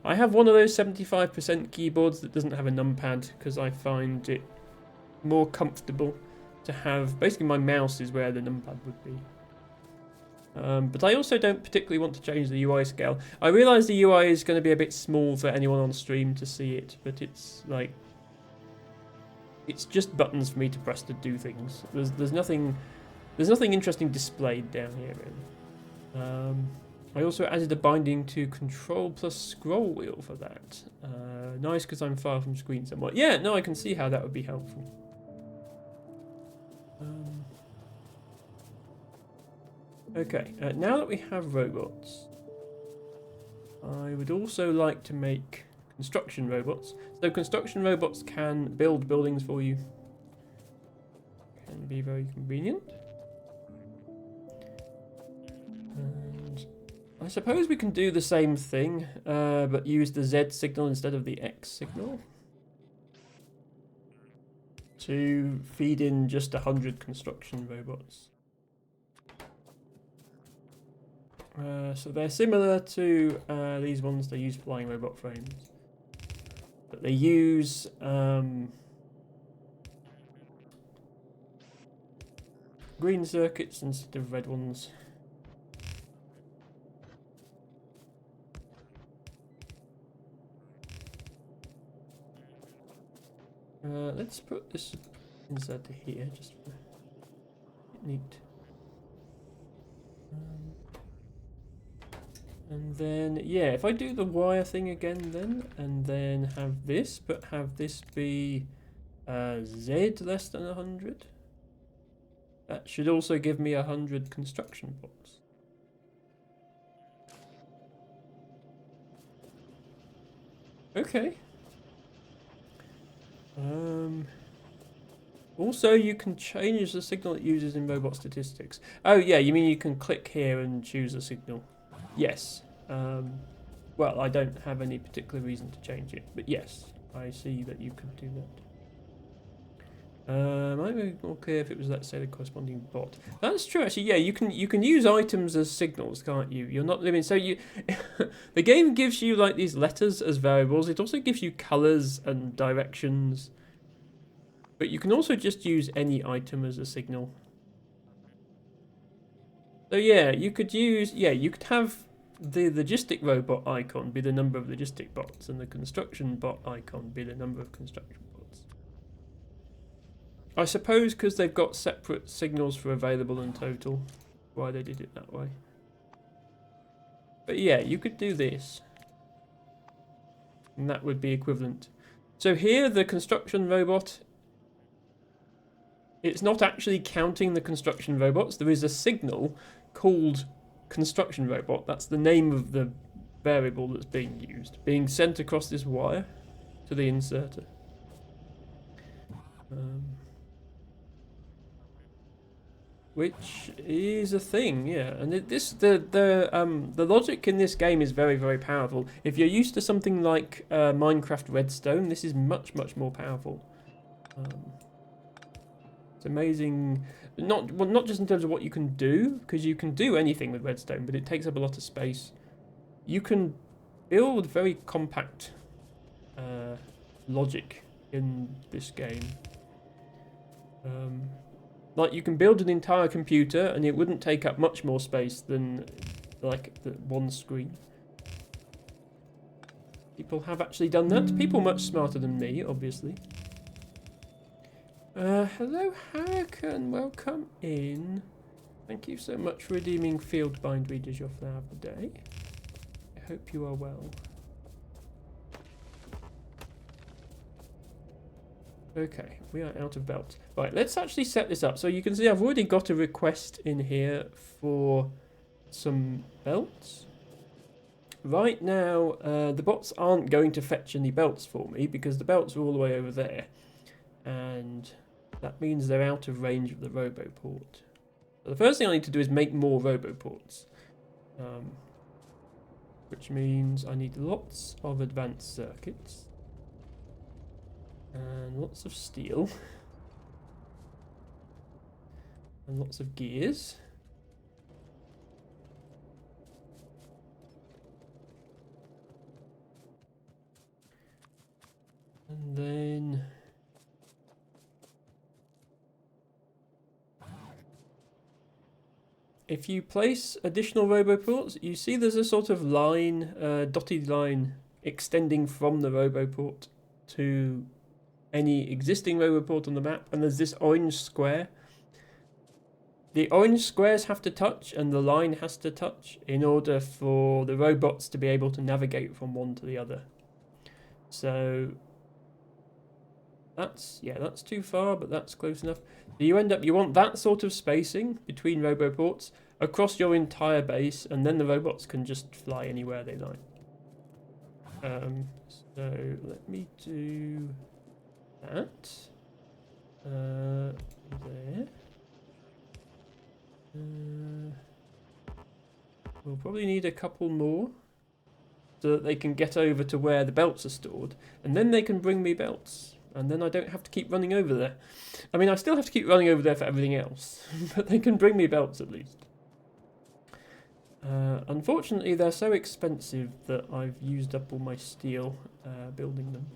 I have one of those 75% keyboards that doesn't have a numpad because I find it more comfortable to have... Basically my mouse is where the numpad would be. But I also don't particularly want to change the UI scale. I realise the UI is going to be a bit small for anyone on stream to see it, but it's like... It's just buttons for me to press to do things. There's nothing interesting displayed down here really. I also added a binding to control plus scroll wheel for that. Nice because I'm far from screen somewhat. Yeah, no, I can see how that would be helpful. Okay, now that we have robots, I would also like to make construction robots. So construction robots can build buildings for you. Can be very convenient. And I suppose we can do the same thing, but use the Z signal instead of the X signal to feed in just 100 construction robots. So they're similar to these ones. They use flying robot frames, but they use green circuits instead of red ones. Let's put this inside to here, just for neat. And then, yeah, if I do the wire thing again then, and then have this, but have this be Z less than 100, that should also give me 100 construction bots. Okay. Also, you can change the signal it uses in robot statistics. Oh yeah, you mean you can click here and choose a signal? Yes. Well, I don't have any particular reason to change it, but yes, I see that you could do that. Might be more clear if it was, let's say, the corresponding bot. That's true, actually. Yeah, you can use items as signals, can't you? You're not living. So you, the game gives you like these letters as variables. It also gives you colors and directions. But you can also just use any item as a signal. So yeah, you could use, you could have the logistic robot icon be the number of logistic bots, and the construction bot icon be the number of construction bots. I suppose because they've got separate signals for available and total, why they did it that way. But yeah, you could do this, and that would be equivalent. So here, the construction robot, it's not actually counting the construction robots. There is a signal called construction robot. That's the name of the variable that's being used, being sent across this wire to the inserter. Which is a thing, yeah. And the logic in this game is very, very powerful. If you're used to something like Minecraft Redstone, this is much, much more powerful. It's amazing. Not just in terms of what you can do, because you can do anything with Redstone, but it takes up a lot of space. You can build very compact logic in this game. Like, you can build an entire computer and it wouldn't take up much more space than, like, the one screen. People have actually done that. People much smarter than me, obviously. Hello, Hurricane. Welcome in. Thank you so much for redeeming Field Bindweed as your flower of the day. I hope you are well. Okay, we are out of belts. Right, let's actually set this up. So you can see I've already got a request in here for some belts. Right now, the bots aren't going to fetch any belts for me because the belts are all the way over there. And that means they're out of range of the Roboport. So the first thing I need to do is make more Roboports. Which means I need lots of advanced circuits. And lots of steel. And lots of gears. And then if you place additional Roboports, you see there's a sort of line, dotted line, extending from the Roboport to any existing Roboport on the map, and there's this orange square. The orange squares have to touch and the line has to touch in order for the robots to be able to navigate from one to the other. So that's too far, but that's close enough. So you want that sort of spacing between Roboports across your entire base, and then the robots can just fly anywhere they like. So let me do that. There. We'll probably need a couple more so that they can get over to where the belts are stored, and then they can bring me belts, and then I don't have to keep running over there. I mean, I still have to keep running over there for everything else, but they can bring me belts at least. Unfortunately, they're so expensive that I've used up all my steel building them.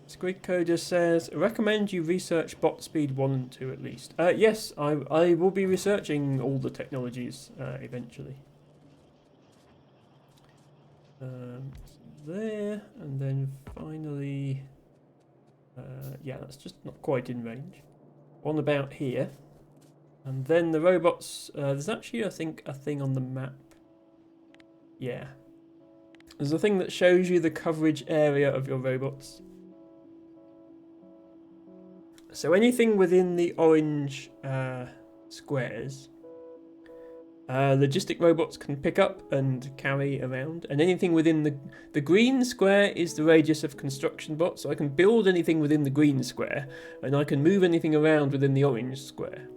Squidcoder says, recommend you research bot speed 1 and 2 at least. Yes, I will be researching all the technologies eventually. There, and then finally, yeah, that's just not quite in range. One about here, and then the robots. There's actually, I think, a thing on the map. Yeah. There's a thing that shows you the coverage area of your robots. So anything within the orange squares, logistic robots can pick up and carry around. And anything within the green square is the radius of construction bots. So I can build anything within the green square, and I can move anything around within the orange square.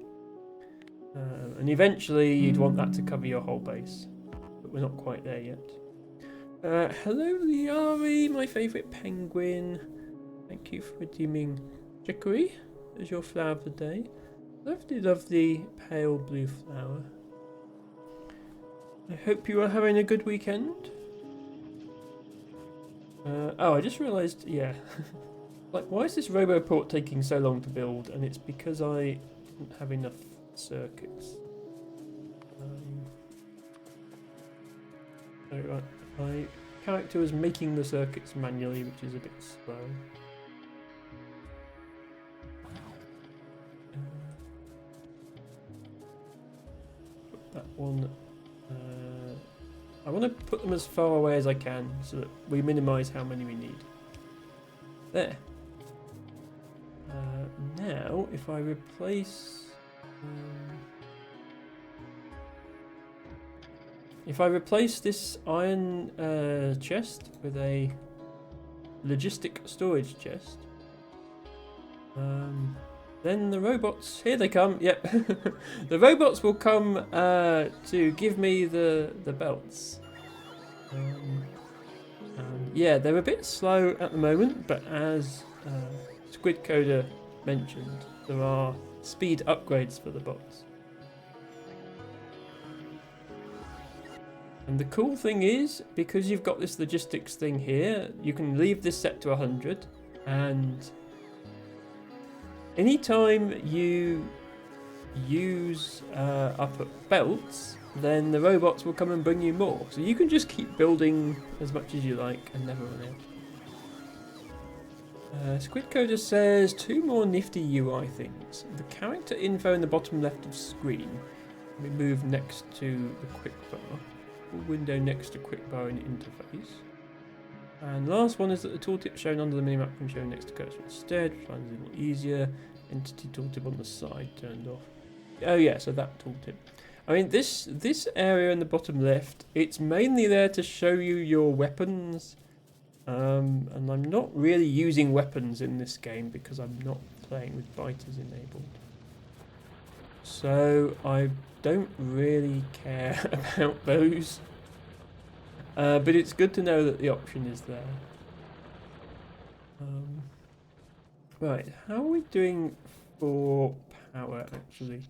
And eventually you'd want that to cover your whole base. But we're not quite there yet. Hello Liari, my favourite penguin. Thank you for redeeming Chicory as your flower of the day. Lovely, lovely pale blue flower. I hope you are having a good weekend. Oh, I just realised, yeah. Like, why is this Roboport taking so long to build? And it's because I didn't have enough circuits. So, right. My character was making the circuits manually, which is a bit slow. Put that one. I want to put them as far away as I can so that we minimise how many we need. There. Now, if I replace... if I replace this iron chest with a logistic storage chest, then the robots, here they come, yep. The robots will come to give me the belts. Yeah, they're a bit slow at the moment, but as Squid Coder mentioned, there are speed upgrades for the bots. And the cool thing is, because you've got this logistics thing here, you can leave this set to 100, and anytime you use up at belts, then the robots will come and bring you more. So you can just keep building as much as you like and never run out. Squid Coder says 2 more nifty UI things. The character info in the bottom left of screen. We move next to the quick bar. Window next to quick bar in interface. And the last one is that the tooltip shown under the minimap can show next to cursor instead, which finds it a little easier. Entity tooltip on the side turned off. Oh yeah, so that tooltip. I mean, this area in the bottom left, it's mainly there to show you your weapons. And I'm not really using weapons in this game because I'm not playing with biters enabled. So I don't really care about those. But it's good to know that the option is there. Right, how are we doing for power actually?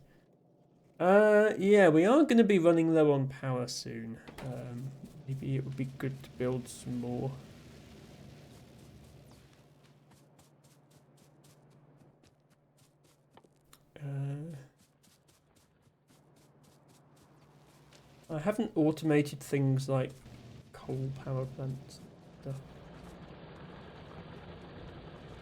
Yeah, we are going to be running low on power soon. Maybe it would be good to build some more. I haven't automated things like coal power plants stuff.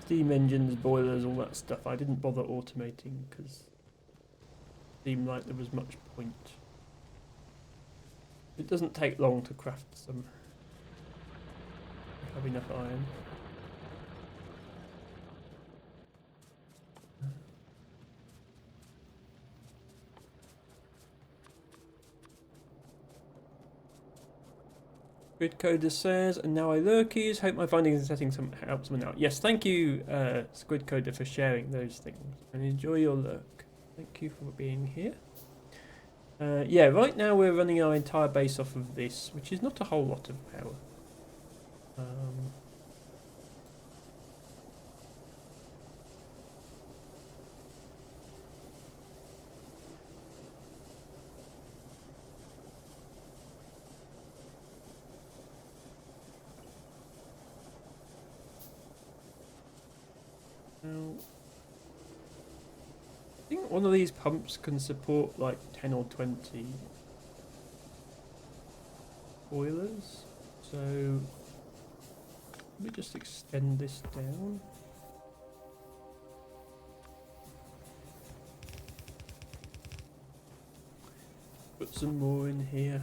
Steam engines, boilers, all that stuff. I didn't bother automating because it seemed like there was much point. It doesn't take long to craft some. I have enough iron. Grid Coder says, and now I lurkies. Hope my findings and settings help someone out. Yes, thank you, Squid Coder, for sharing those things. And enjoy your lurk. Thank you for being here. Yeah, right now we're running our entire base off of this, which is not a whole lot of power. Now, I think one of these pumps can support like 10 or 20 boilers. So let me just extend this down. Put some more in here.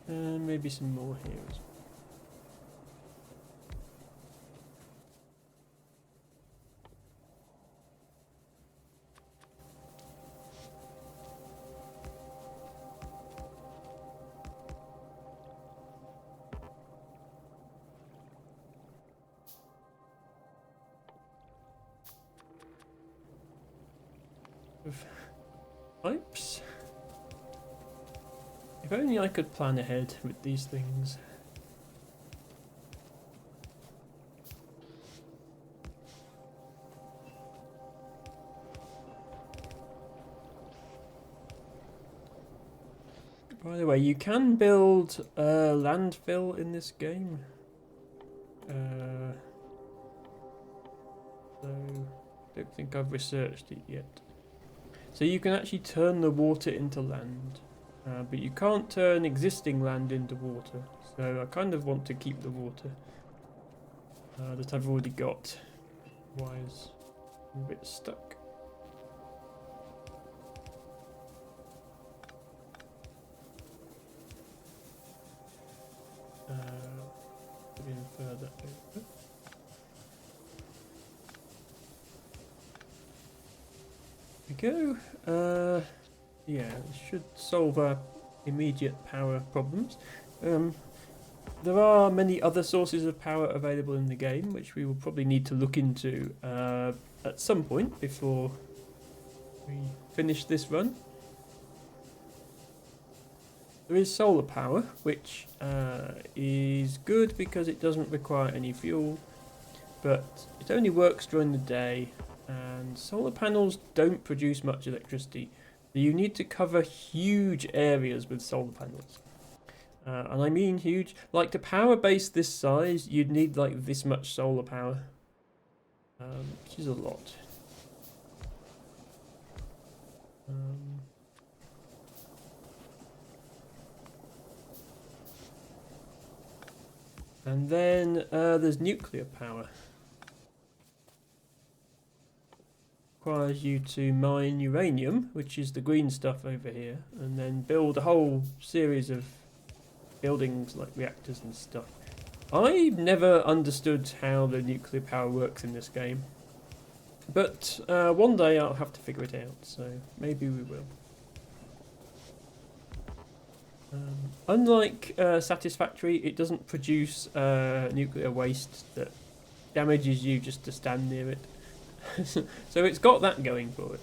And maybe some more here as well. Pipes. If only I could plan ahead with these things. By the way, you can build a landfill in this game. So, don't think I've researched it yet. So you can actually turn the water into land. But you can't turn existing land into water, so I kind of want to keep the water that I've already got. Otherwise, I'm a bit stuck. Put in further over. There we go. Yeah, this should solve our immediate power problems. There are many other sources of power available in the game, which we will probably need to look into at some point before we finish this run. There is solar power, which is good because it doesn't require any fuel, but it only works during the day, and solar panels don't produce much electricity. You need to cover huge areas with solar panels. And I mean huge. Like, to power a base this size, you'd need like this much solar power, which is a lot. And then there's nuclear power. Requires you to mine uranium, which is the green stuff over here, and then build a whole series of buildings like reactors and stuff. I've never understood how the nuclear power works in this game, but one day I'll have to figure it out, so maybe we will. Unlike Satisfactory, it doesn't produce nuclear waste that damages you just to stand near it. So it's got that going for it.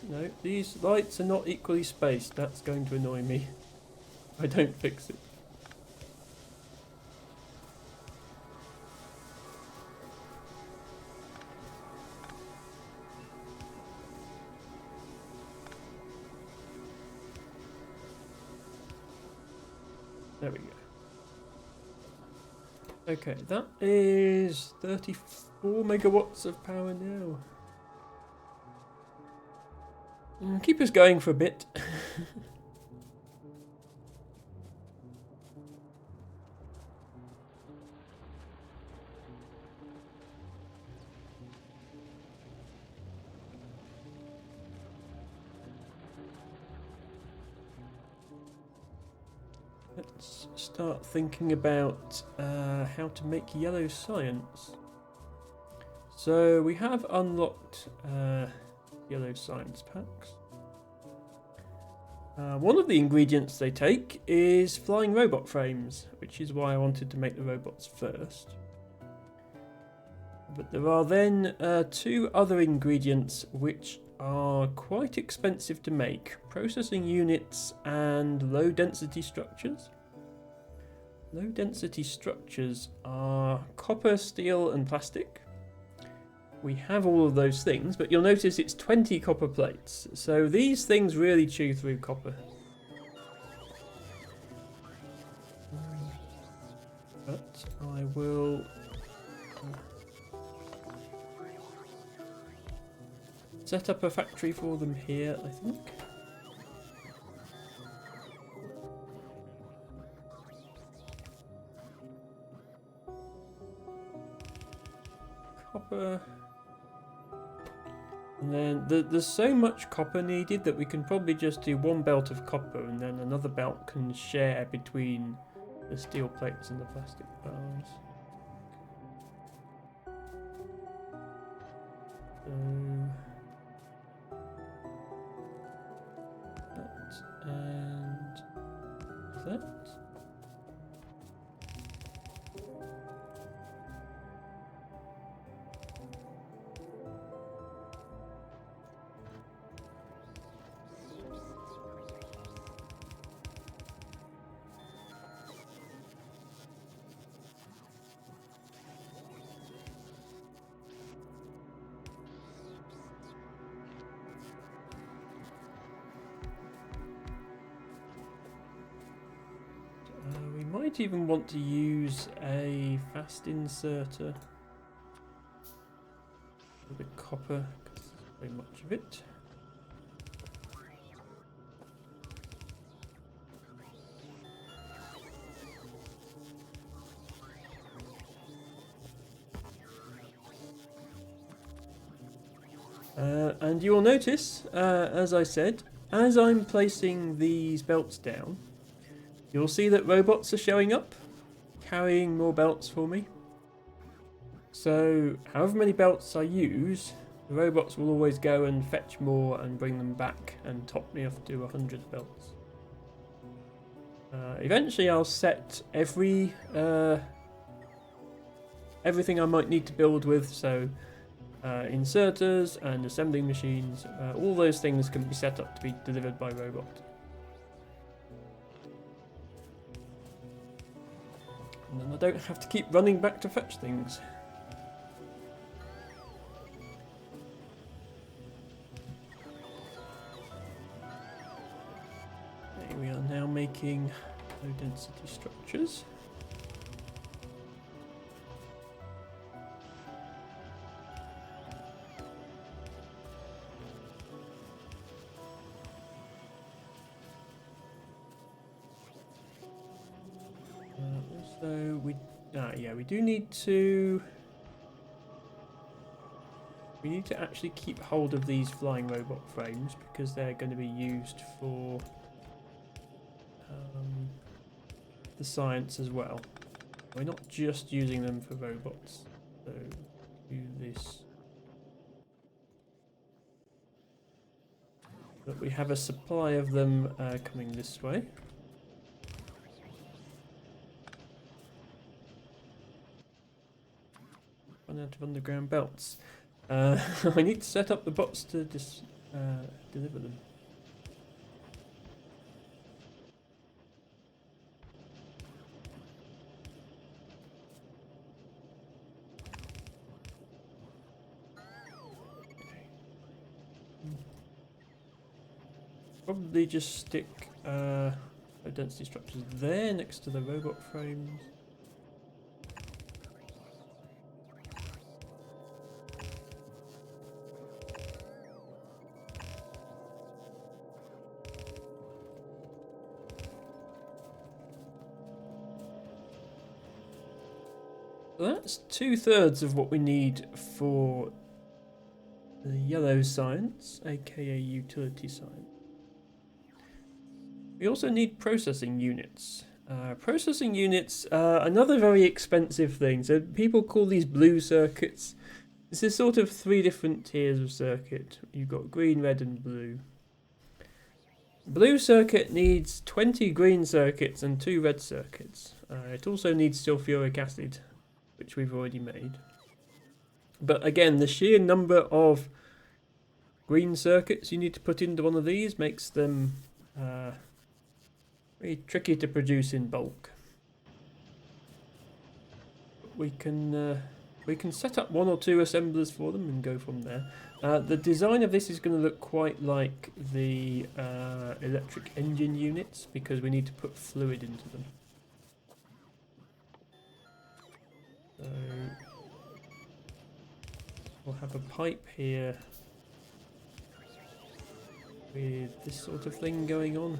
No, these lights are not equally spaced. That's going to annoy me. I don't fix it. There we go. Okay, that is 34 megawatts of power now. Keep us going for a bit. Let's start thinking about how to make yellow science. So we have unlocked yellow science packs. One of the ingredients they take is flying robot frames, which is why I wanted to make the robots first. But there are then two other ingredients which are quite expensive to make: processing units and low density structures. Low density structures are copper, steel and plastic. We have all of those things, but you'll notice it's 20 copper plates, so these things really chew through copper. But I will set up a factory for them here, I think. Copper. And then there's so much copper needed that we can probably just do one belt of copper, and then another belt can share between the steel plates and the plastic bars. That and that. might even want to use a fast inserter for the copper, because there's very much of it. And you will notice, as I said, as I'm placing these belts down, you'll see that robots are showing up, carrying more belts for me. So, however many belts I use, the robots will always go and fetch more and bring them back and top me off to 100 belts. Eventually I'll set everything I might need to build with, so inserters and assembling machines, all those things can be set up to be delivered by robot. And then I don't have to keep running back to fetch things. Okay, we are now making low density structures. Also, we do need to. We need to actually keep hold of these flying robot frames because they're going to be used for the science as well. We're not just using them for robots. So do this. But we have a supply of them coming this way. Run out of underground belts. I need to set up the bots to deliver them. Probably just stick low density structures there next to the robot frames. So that's 2/3 of what we need for the yellow science, aka utility science. We also need processing units. Processing units are another very expensive thing. So people call these blue circuits. This is sort of 3 different tiers of circuit. You've got green, red and blue. Blue circuit needs 20 green circuits and 2 red circuits. It also needs sulfuric acid, which we've already made. But again, the sheer number of green circuits you need to put into one of these makes them very tricky to produce in bulk. We can set up 1 or 2 assemblers for them and go from there. The design of this is going to look quite like the electric engine units because we need to put fluid into them. So we'll have a pipe here with this sort of thing going on.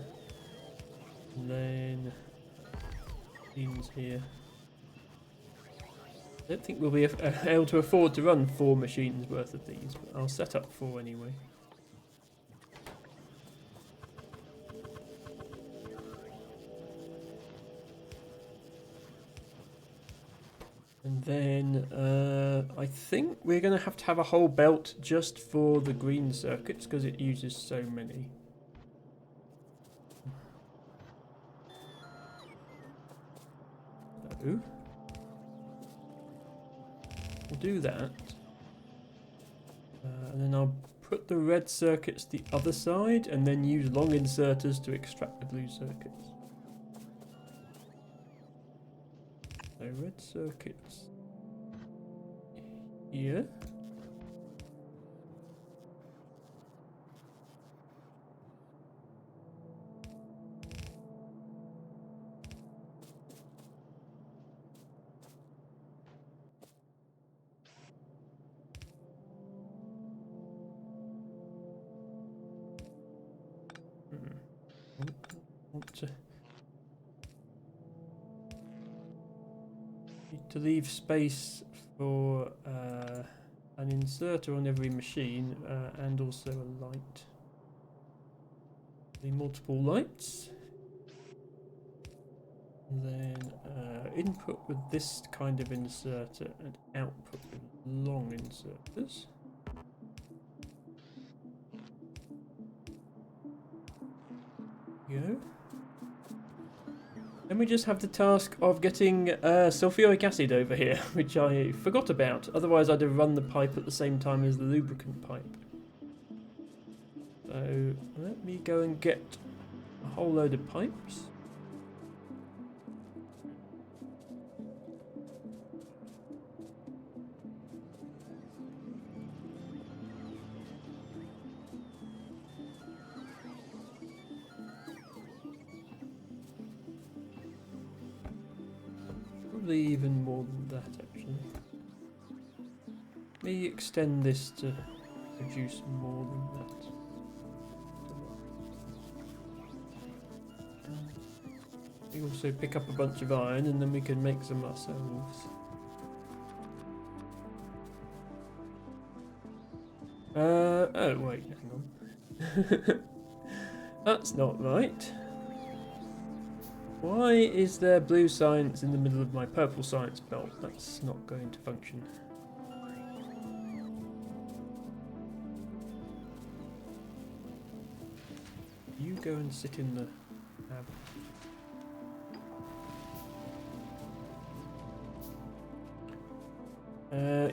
And then machines here. I don't think we'll be able to afford to run 4 machines worth of these, but I'll set up 4 anyway. And then I think we're going to have a whole belt just for the green circuits because it uses so many. So we'll do that. And then I'll put the red circuits the other side and then use long inserters to extract the blue circuits. So red circuits here. want to need to leave space for an inserter on every machine and also a light. The multiple lights. And then input with this kind of inserter and output with long inserters. Go. Then we just have the task of getting sulfuric acid over here, which I forgot about. Otherwise I'd have run the pipe at the same time as the lubricant pipe. So let me go and get a whole load of pipes. Probably even more than that, actually. Let me extend this to produce more than that. We also pick up a bunch of iron and then we can make some ourselves. Oh wait, hang on. That's not right. Why is there blue science in the middle of my purple science belt? That's not going to function. You go and sit in the lab.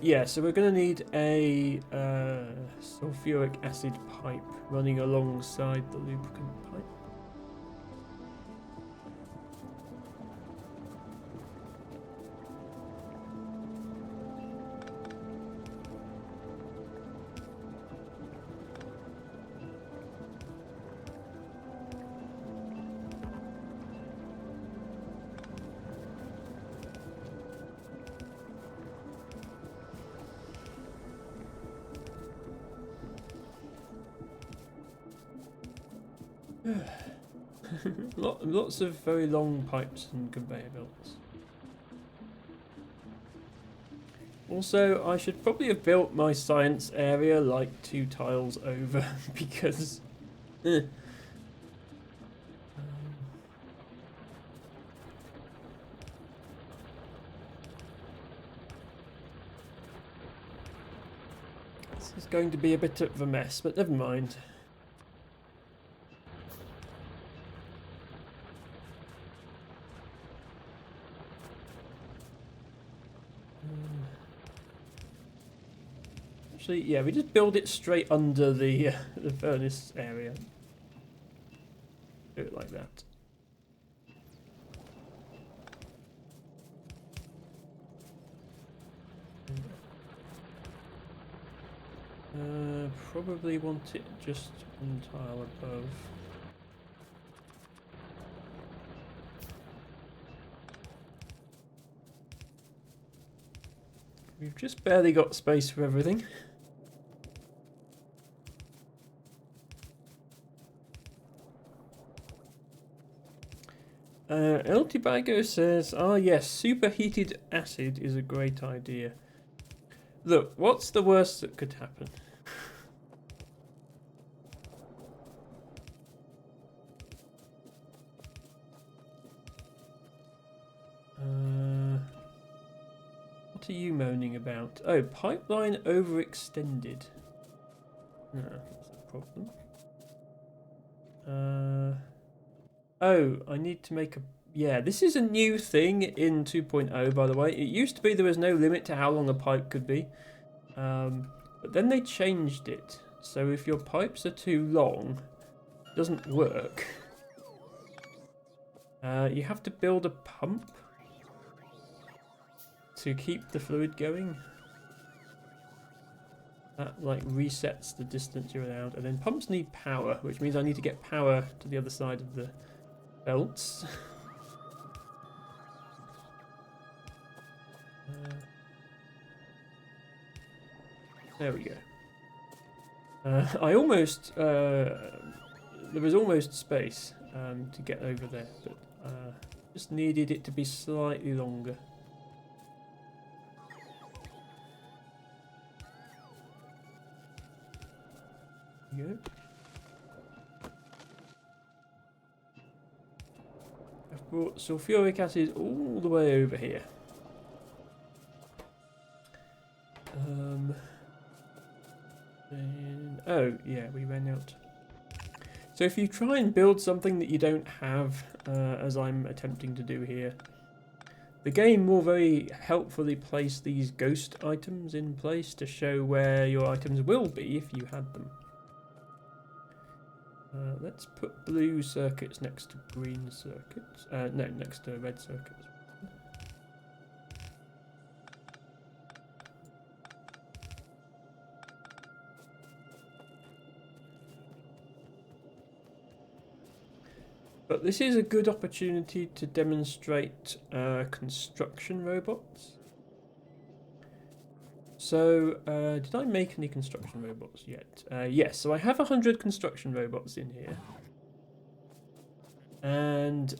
Yeah, so we're going to need a sulfuric acid pipe running alongside the lubricant pipe. Lots of very long pipes and conveyor belts. Also, I should probably have built my science area like 2 tiles over because this is going to be a bit of a mess, but never mind. Actually, yeah, we just build it straight under the furnace area. Do it like that. Probably want it just 1 tile above. We've just barely got space for everything. El Tibago says, "Ah yes, superheated acid is a great idea." Look, what's the worst that could happen? What are you moaning about? Oh, pipeline overextended. No, that's a problem. Oh, I need to make a... Yeah, this is a new thing in 2.0, by the way. It used to be there was no limit to how long a pipe could be. But then they changed it. So if your pipes are too long, it doesn't work. You have to build a pump to keep the fluid going. That like resets the distance you're allowed. And then pumps need power, which means I need to get power to the other side of the belts. There we go. I almost... there was almost space. to get over there, but just needed it to be slightly longer. There you go. I've brought sulfuric acid all the way over here. Oh, yeah, we ran out. So if you try and build something that you don't have, as I'm attempting to do here, the game will very helpfully place these ghost items in place to show where your items will be if you had them. Let's put blue circuits next to green circuits. No, next to red circuits. But this is a good opportunity to demonstrate construction robots. So, did I make any construction robots yet? Yes, so I have 100 construction robots in here. And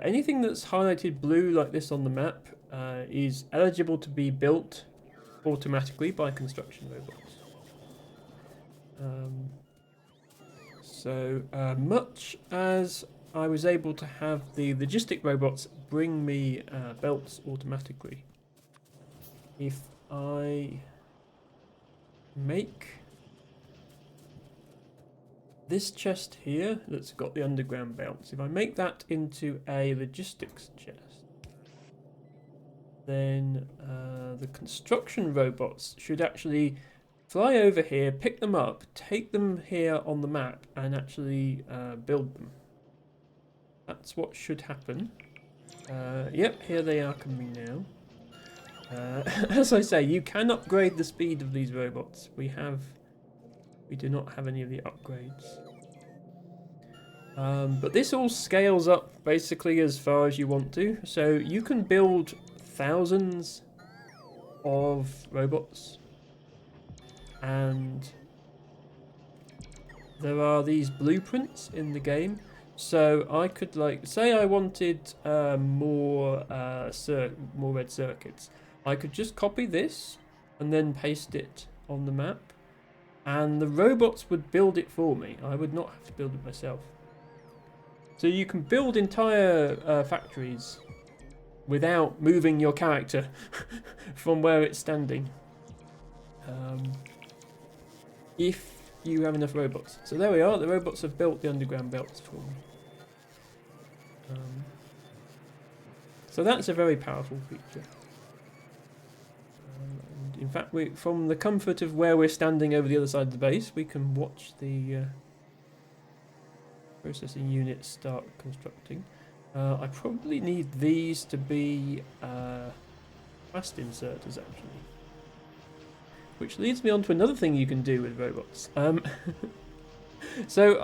anything that's highlighted blue like this on the map is eligible to be built automatically by construction robots. So, much as I was able to have the logistic robots bring me belts automatically, if I make this chest here that's got the underground belts, if I make that into a logistics chest, then the construction robots should actually fly over here, pick them up, take them here on the map, and actually build them. That's what should happen. Yep, here they are coming now. As I say, you can upgrade the speed of these robots. We do not have any of the upgrades. But this all scales up basically as far as you want to. So you can build thousands of robots. And there are these blueprints in the game. So I could, like, say I wanted more red circuits. I could just copy this and then paste it on the map, and the robots would build it for me. I would not have to build it myself. So you can build entire factories without moving your character from where it's standing. If you have enough robots. So there we are, the robots have built the underground belts for me. So that's a very powerful feature. And in fact, from the comfort of where we're standing over the other side of the base, we can watch the processing unit start constructing. I probably need these to be fast inserters, actually. Which leads me on to another thing you can do with robots. So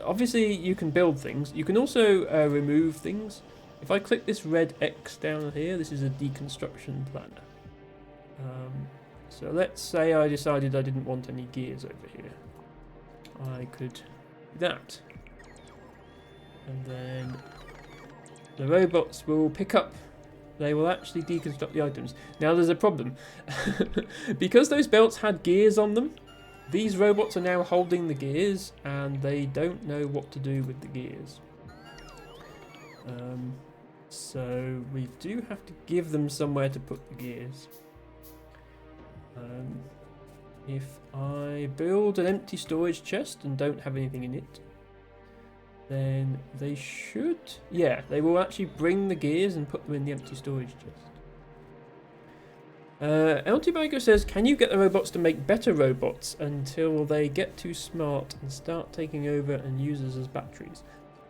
obviously you can build things. You can also remove things. If I click this red X down here, this is a deconstruction planner. So let's say I decided I didn't want any gears over here. I could do that. And then the robots will pick up. They will actually deconstruct the items. Now there's a problem. Because those belts had gears on them, these robots are now holding the gears and they don't know what to do with the gears. So we do have to give them somewhere to put the gears. If I build an empty storage chest and don't have anything in it, then they should... Yeah, they will actually bring the gears and put them in the empty storage chest. El Tibago says, can you get the robots to make better robots until they get too smart and start taking over and use us as batteries?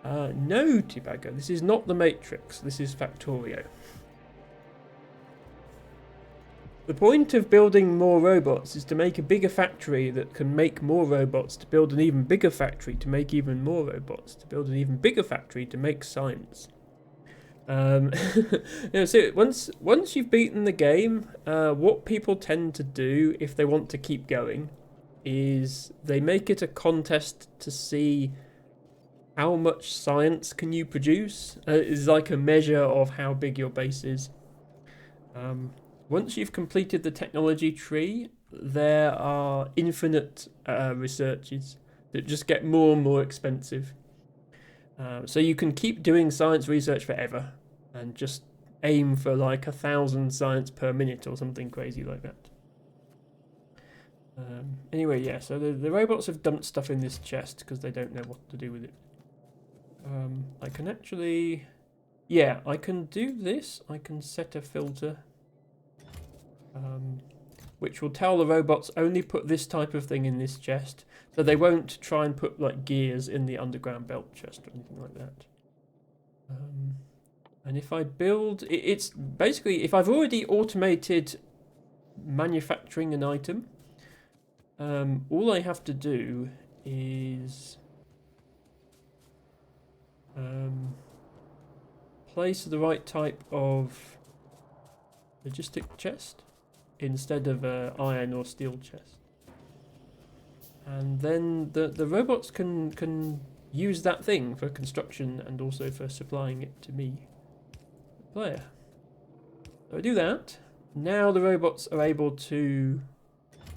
No, Tibago, this is not the Matrix, this is Factorio. The point of building more robots is to make a bigger factory that can make more robots, to build an even bigger factory to make even more robots, to build an even bigger factory to make science. So once you've beaten the game, what people tend to do if they want to keep going is they make it a contest to see how much science can you produce. Is like a measure of how big your base is. Once you've completed the technology tree, there are infinite researches that just get more and more expensive. So you can keep doing science research forever and just aim for like 1,000 science per minute or something crazy like that. Anyway, yeah, so the robots have dumped stuff in this chest because they don't know what to do with it. I can actually... Yeah, I can do this. I can set a filter, which will tell the robots only put this type of thing in this chest, so they won't try and put like gears in the underground belt chest or anything like that. And if I build... It's basically, if I've already automated manufacturing an item, all I have to do is place the right type of logistic chest instead of an iron or steel chest. And then the robots can use that thing for construction and also for supplying it to me, the player. So I do that. Now the robots are able to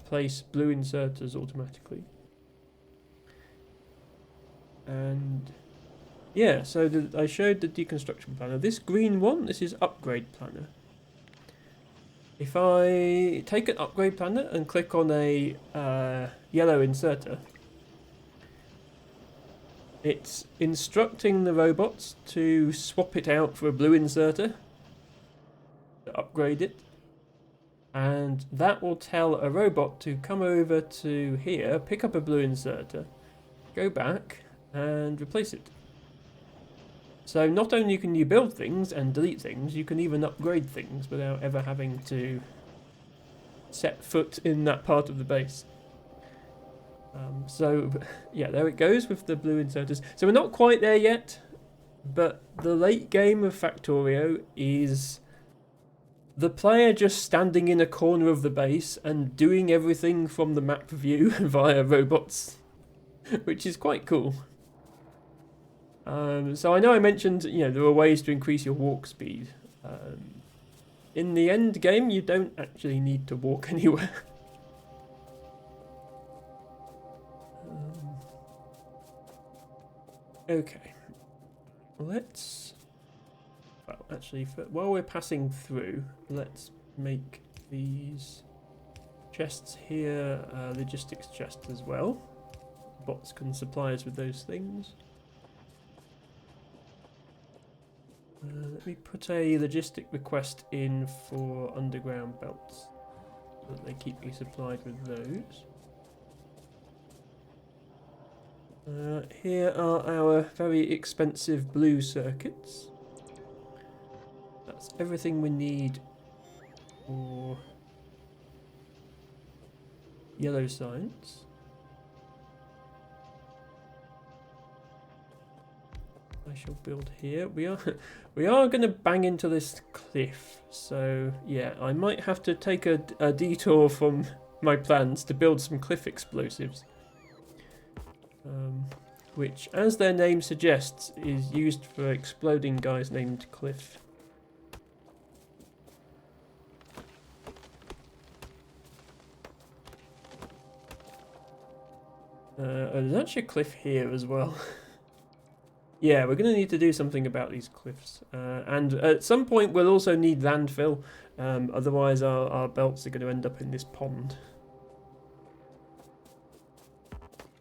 place blue inserters automatically. And yeah, so I showed the deconstruction planner. This green one, this is upgrade planner. If I take an upgrade planner and click on a yellow inserter, it's instructing the robots to swap it out for a blue inserter, to upgrade it, and that will tell a robot to come over to here, pick up a blue inserter, go back and replace it. So not only can you build things and delete things, you can even upgrade things without ever having to set foot in that part of the base. So yeah, there it goes with the blue inserters. So we're not quite there yet, but the late game of Factorio is the player just standing in a corner of the base and doing everything from the map view via robots, which is quite cool. So I know I mentioned, there are ways to increase your walk speed. In the end game, you don't actually need to walk anywhere. Okay, let's... Well, actually, while we're passing through, let's make these chests here logistics chests as well. Bots can supply us with those things. Let me put a logistic request in for underground belts, so that they keep me supplied with those. Here are our very expensive blue circuits. That's everything we need for yellow science. I shall build here. We are going to bang into this cliff, so yeah, I might have to take a detour from my plans to build some cliff explosives, which, as their name suggests, is used for exploding guys named Cliff. There's actually a cliff here as well. Yeah, we're going to need to do something about these cliffs. And at some point we'll also need landfill, otherwise our belts are going to end up in this pond.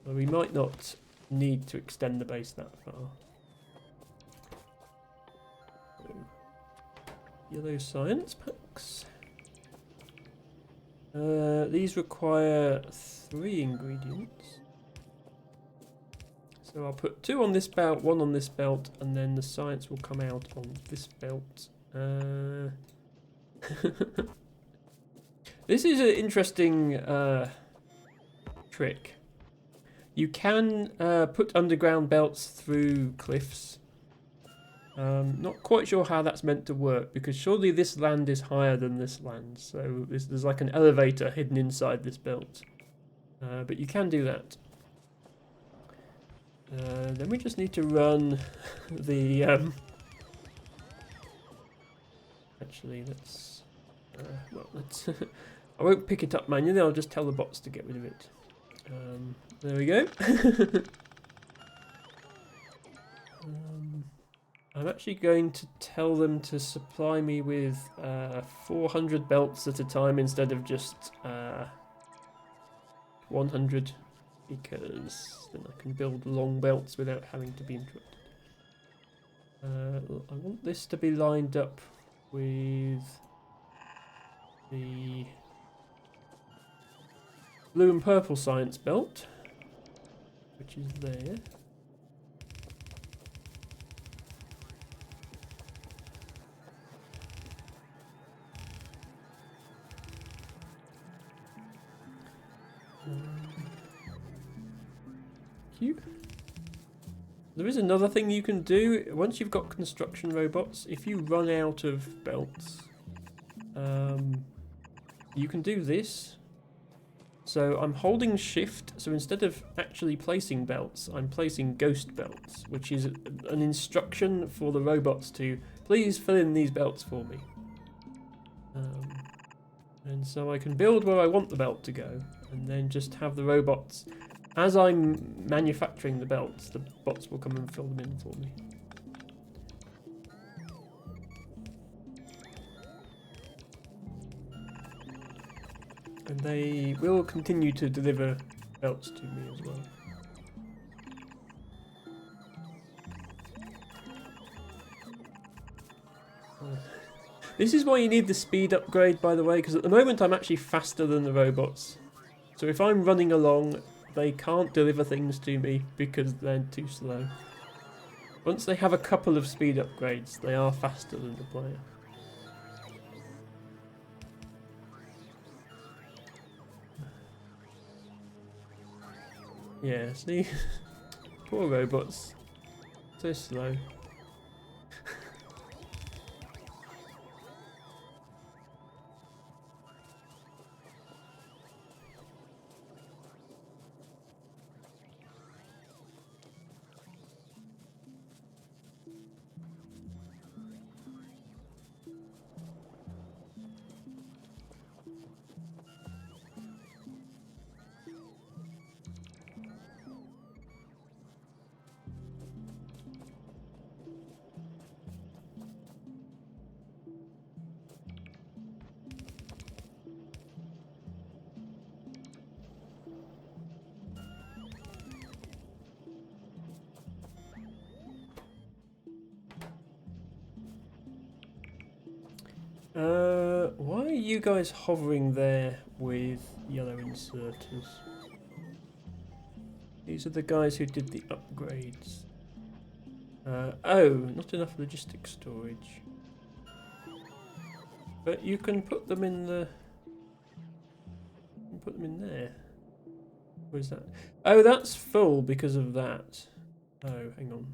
Well, we might not need to extend the base that far. So, yellow science packs. These require 3 ingredients. So I'll put 2 on this belt, 1 on this belt, and then the science will come out on this belt. This is an interesting trick. You can put underground belts through cliffs. Not quite sure how that's meant to work, because surely this land is higher than this land, so there's like an elevator hidden inside this belt. But you can do that. Then we just need to run the... Actually, let's... well, let's... I won't pick it up manually, I'll just tell the bots to get rid of it. There we go. I'm actually going to tell them to supply me with 400 belts at a time instead of just 100, because then I can build long belts without having to be interrupted. I want this to be lined up with the blue and purple science belt, which is there. There is another thing you can do. Once you've got construction robots, if you run out of belts, you can do this. So I'm holding shift, so instead of actually placing belts, I'm placing ghost belts, which is an instruction for the robots to please fill in these belts for me. And so I can build where I want the belt to go, and then just have the robots. As I'm manufacturing the belts, the bots will come and fill them in for me. And they will continue to deliver belts to me as well. This is why you need the speed upgrade, by the way, because at the moment I'm actually faster than the robots. So if I'm running along, they can't deliver things to me because they're too slow. Once they have a couple of speed upgrades, they are faster than the player. Yeah, see? Poor robots. So slow. Why are you guys hovering there with yellow inserters? These are the guys who did the upgrades. Oh, not enough logistic storage. But you can put them in the... You can put them in there. Where's that? Oh, that's full because of that. Oh, hang on.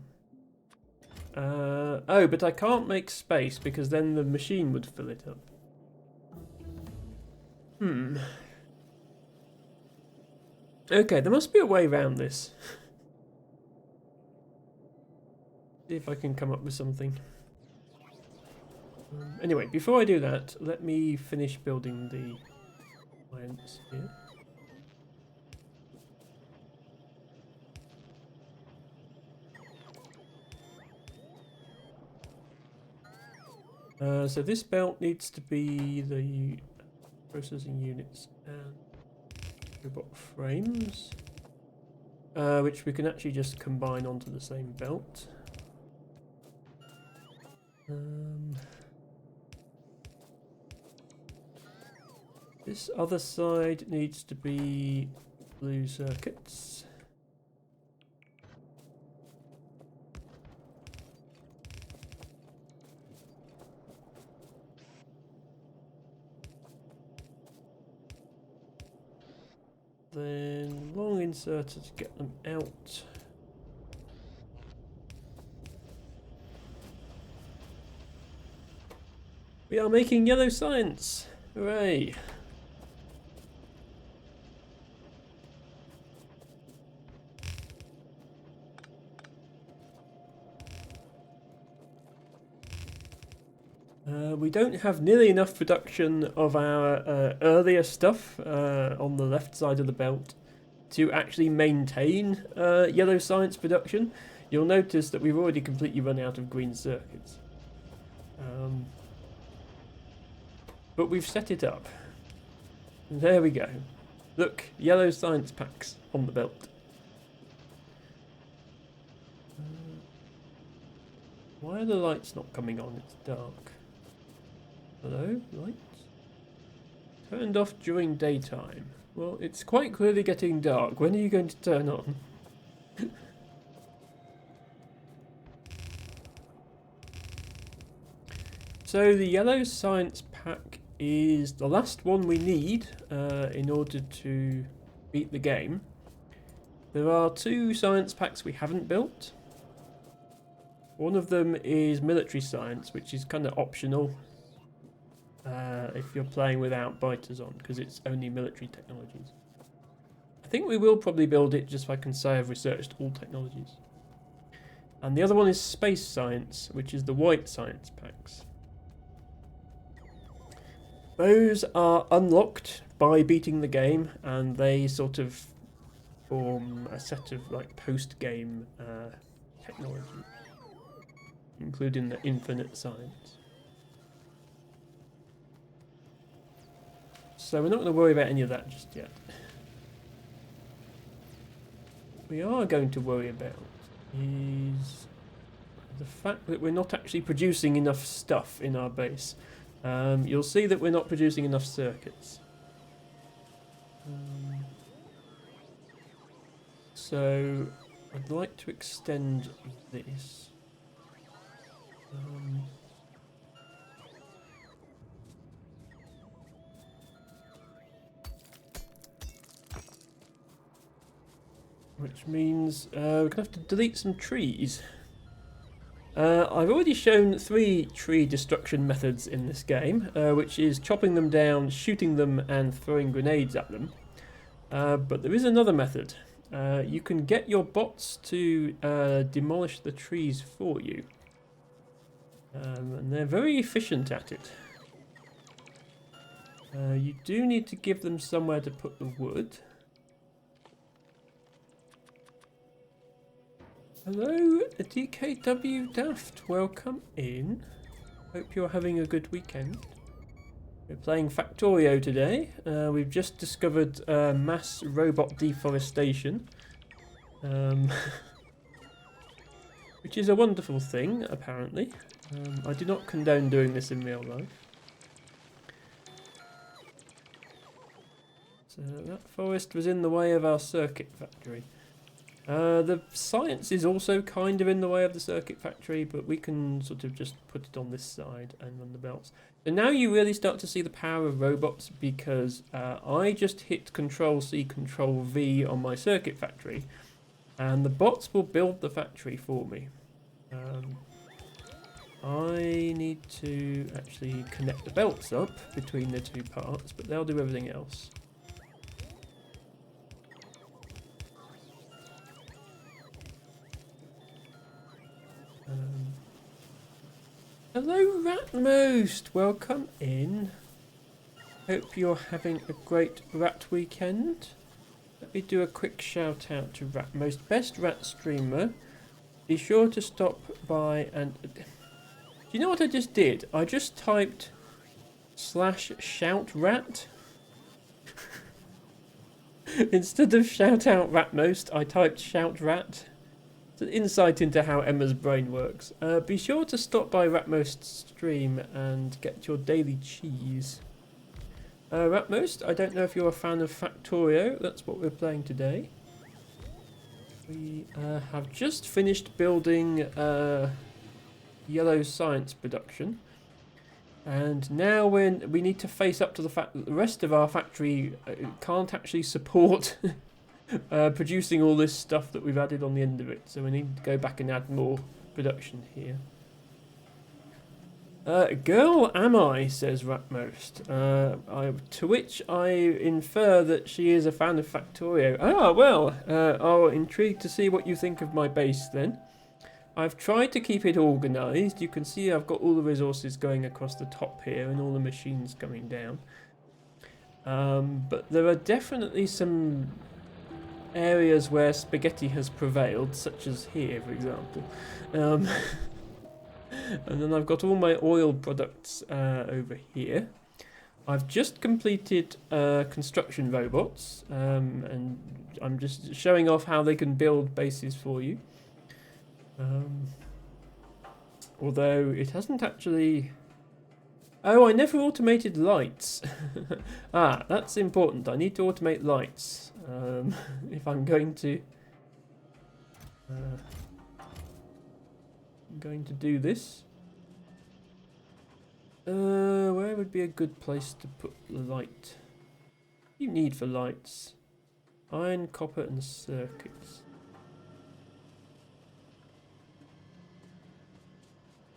Oh, but I can't make space because then the machine would fill it up. Okay, there must be a way around this. See if I can come up with something. Anyway, before I do that, let me finish building the alliance here. So this belt needs to be the processing units and robot frames, which we can actually just combine onto the same belt. This other side needs to be blue circuits. Then long inserter to get them out. We are making yellow science! Hooray! We don't have nearly enough production of our earlier stuff on the left side of the belt to actually maintain yellow science production. You'll notice that we've already completely run out of green circuits. But we've set it up. There we go. Look, yellow science packs on the belt. Why are the lights not coming on? It's dark. Hello, lights? Turned off during daytime. Well, it's quite clearly getting dark. When are you going to turn on? So the yellow science pack is the last one we need in order to beat the game. There are 2 science packs we haven't built. One of them is military science, which is kind of optional if you're playing without biters on, because it's only military technologies. I think we will probably build it just so I can say I've researched all technologies. And the other one is space science, which is the white science packs. Those are unlocked by beating the game, and they sort of form a set of like post-game technology, including the infinite science. So we're not going to worry about any of that just yet. What we are going to worry about is the fact that we're not actually producing enough stuff in our base. You'll see that we're not producing enough circuits. So I'd like to extend this. Which means we're going to have to delete some trees. I've already shown 3 tree destruction methods in this game, which is chopping them down, shooting them, and throwing grenades at them. But there is another method. You can get your bots to demolish the trees for you. And they're very efficient at it. You do need to give them somewhere to put the wood. Hello, DKW Daft, welcome in. Hope you're having a good weekend. We're playing Factorio today. We've just discovered mass robot deforestation, which is a wonderful thing, apparently. I do not condone doing this in real life. So that forest was in the way of our circuit factory. The science is also kind of in the way of the circuit factory, but we can sort of just put it on this side and run the belts. So now you really start to see the power of robots, because I just hit Control-C, Control-V on my circuit factory, and the bots will build the factory for me. I need to actually connect the belts up between the 2 parts, but they'll do everything else. Hello Ratmost, welcome in. Hope you're having a great rat weekend. Let me do a quick shout out to Ratmost, best rat streamer. Be sure to stop by and... Do you know what I just did? I just typed /shoutrat. Instead of shout out Ratmost, I typed shoutrat. It's an insight into how Emma's brain works. Be sure to stop by Ratmost's stream and get your daily cheese. Ratmost, I don't know if you're a fan of Factorio. That's what we're playing today. We have just finished building yellow science production. And now we need to face up to the fact that the rest of our factory can't actually support producing all this stuff that we've added on the end of it, so we need to go back and add more production here. Girl am I, says Ratmost, to which I infer that she is a fan of Factorio. Ah, well, I'm intrigued to see what you think of my base then. I've tried to keep it organised. You can see I've got all the resources going across the top here and all the machines coming down. But there are definitely some areas where spaghetti has prevailed, such as here, for example. And then I've got all my oil products over here. I've just completed construction robots, and I'm just showing off how they can build bases for you. Although it hasn't actually... Oh, I never automated lights. Ah, that's important. I need to automate lights if I'm going to do this. Where would be a good place to put the light? What do you need for lights? Iron, copper, and circuits.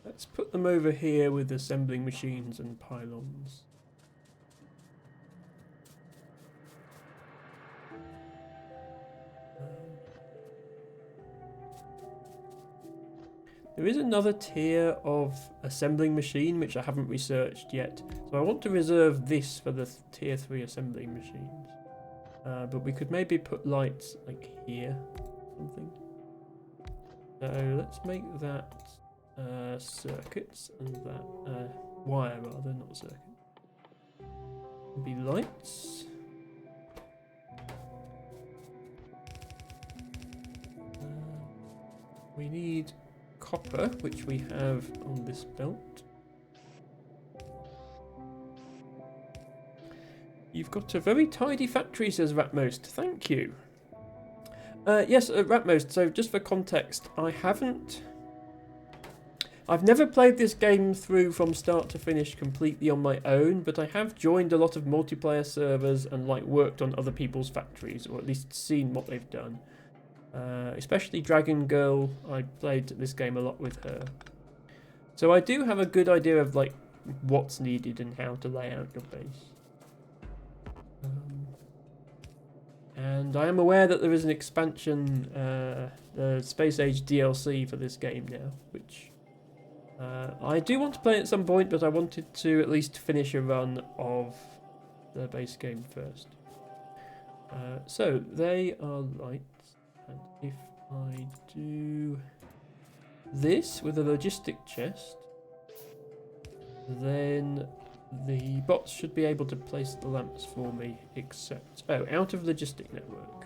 Let's put them over here with assembling machines and pylons. There is another tier of assembling machine which I haven't researched yet, so I want to reserve this for the tier 3 assembling machines. But we could maybe put lights like here, something. So let's make that circuits, and that wire rather, not circuit. Be lights. We need copper, which we have on this belt. You've got a very tidy factory, says Ratmost. Thank you. Yes, Ratmost, so just for context, I've never played this game through from start to finish completely on my own, but I have joined a lot of multiplayer servers and worked on other people's factories, or at least seen what they've done. Especially Dragon Girl, I played this game a lot with her. So I do have a good idea of what's needed and how to lay out your base. And I am aware that there is an expansion, the Space Age DLC for this game now, which I do want to play at some point, but I wanted to at least finish a run of the base game first. So they are lights. And if I do this with a logistic chest, then the bots should be able to place the lamps for me, except... Oh, out of logistic network.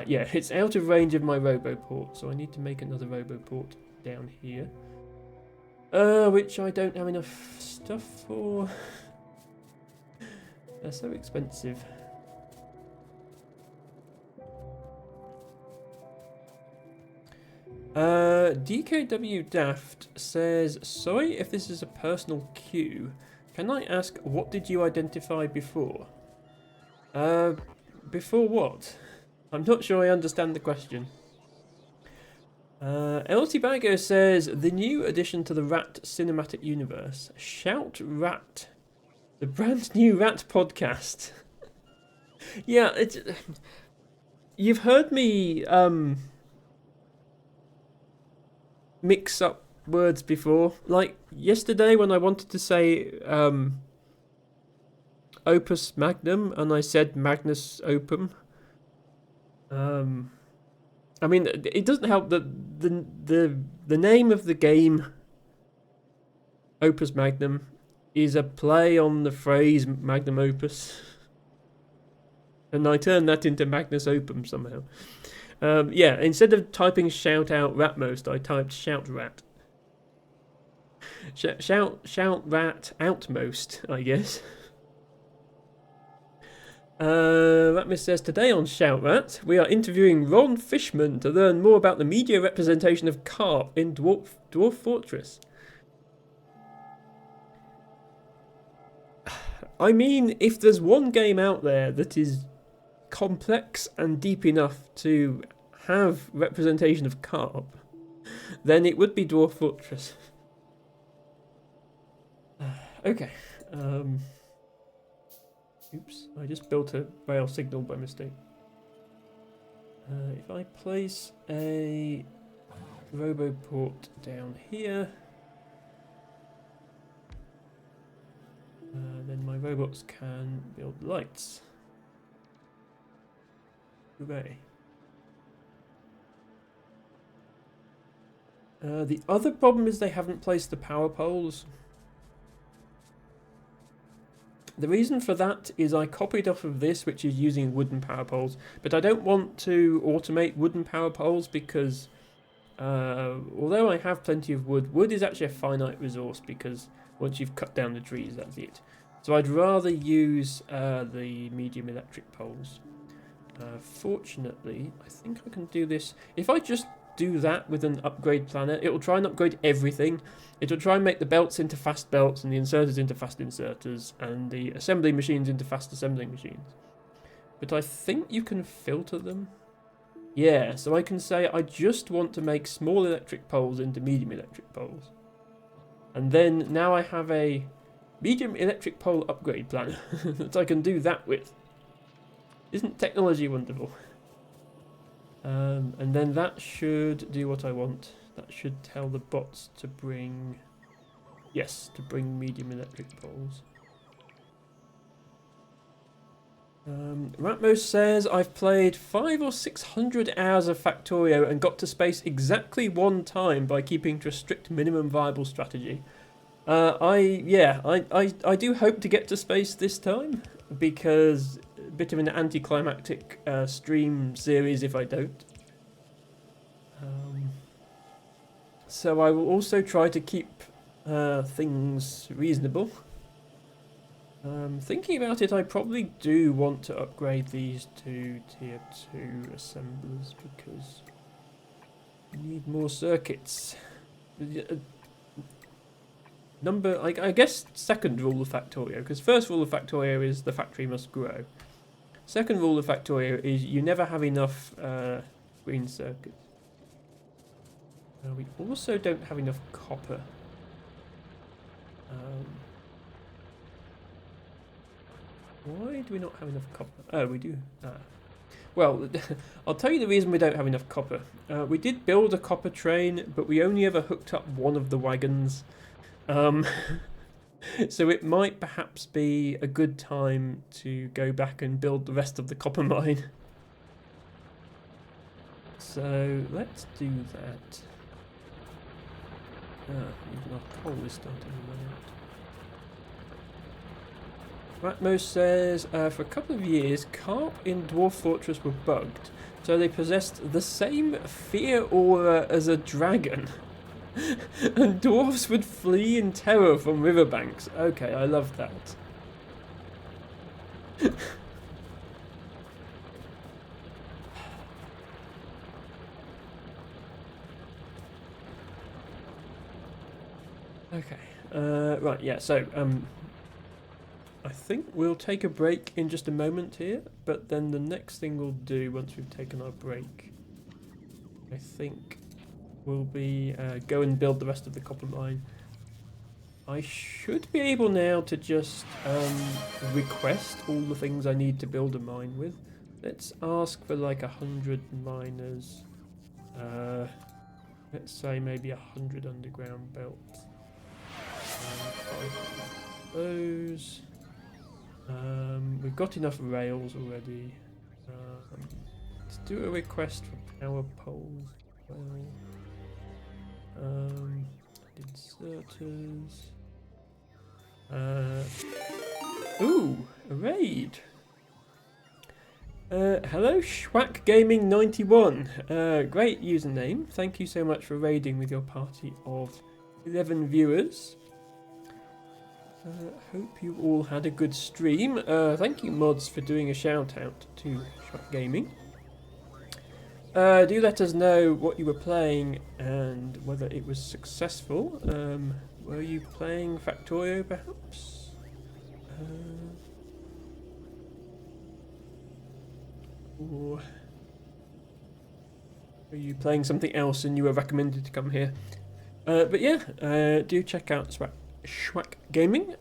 Yeah, it's out of range of my RoboPort, so I need to make another RoboPort down here. Which I don't have enough stuff for. They're so expensive. DKW Daft says, sorry if this is a personal cue. Can I ask, what did you identify before? Before what? I'm not sure I understand the question. LT Baggo says, the new addition to the Rat cinematic universe. Shout Rat. The brand new Rat podcast. Yeah, it's... You've heard me, mix up words before. Like yesterday when I wanted to say Opus Magnum and I said Magnus Opum. I mean, it doesn't help that the name of the game Opus Magnum is a play on the phrase Magnum Opus. And I turned that into Magnus Opum somehow. Yeah, instead of typing shout out Ratmost, I typed shout rat. Shout rat outmost, I guess. Ratmost says, today on Shout Rat, we are interviewing Ron Fishman to learn more about the media representation of carp in Dwarf Fortress. I mean, if there's one game out there that is complex and deep enough to have representation of carp, then it would be Dwarf Fortress. Okay. Oops, I just built a rail signal by mistake. If I place a Roboport down here. Then my robots can build lights. Hooray. The other problem is they haven't placed the power poles. The reason for that is I copied off of this, which is using wooden power poles, but I don't want to automate wooden power poles because although I have plenty of wood, wood is actually a finite resource because once you've cut down the trees, that's it. So I'd rather use the medium electric poles. Fortunately, I think I can do this. If I just do that with an upgrade planner, it will try and upgrade everything. It will try and make the belts into fast belts and the inserters into fast inserters and the assembly machines into fast assembling machines. But I think you can filter them. Yeah, so I can say I just want to make small electric poles into medium electric poles. And then now I have a medium electric pole upgrade planner that I can do that with. Isn't technology wonderful? And then that should do what I want. That should tell the bots to bring... Yes, to bring medium electric poles. Ratmos says, I've played 500 or 600 hours of Factorio and got to space exactly one time by keeping to a strict minimum viable strategy. I do hope to get to space this time, because a bit of an anticlimactic stream series if I don't. So I will also try to keep things reasonable. Thinking about it, I probably do want to upgrade these to tier 2 assemblers because we need more circuits. I guess second rule of Factorio, because first rule of Factorio is the factory must grow. Second rule of Factorio is you never have enough green circuits. We also don't have enough copper. Why do we not have enough copper? Oh, we do. Well, I'll tell you the reason we don't have enough copper. We did build a copper train, but we only ever hooked up one of the wagons. So it might perhaps be a good time to go back and build the rest of the copper mine. So let's do that. Even our coal is starting to run out. Ratmos says, for a couple of years, carp in Dwarf Fortress were bugged, so they possessed the same fear aura as a dragon. And dwarves would flee in terror from riverbanks. Okay, I love that. Okay, right, yeah, so, I think we'll take a break in just a moment here, but then the next thing we'll do once we've taken our break, I think, will be go and build the rest of the copper mine. I should be able now to just request all the things I need to build a mine with. Let's ask for like 100 miners. Let's say maybe 100 underground belts. Those. We've got enough rails already. Let's do a request for power poles. Inserters. Ooh, a raid. Hello, Schwack Gaming 91. Great username. Thank you so much for raiding with your party of 11 viewers. Hope you all had a good stream. Thank you, mods, for doing a shout out to Schwack Gaming. Do let us know what you were playing and whether it was successful. Were you playing Factorio, perhaps? Or were you playing something else and you were recommended to come here? But yeah, do check out Schwack Gaming.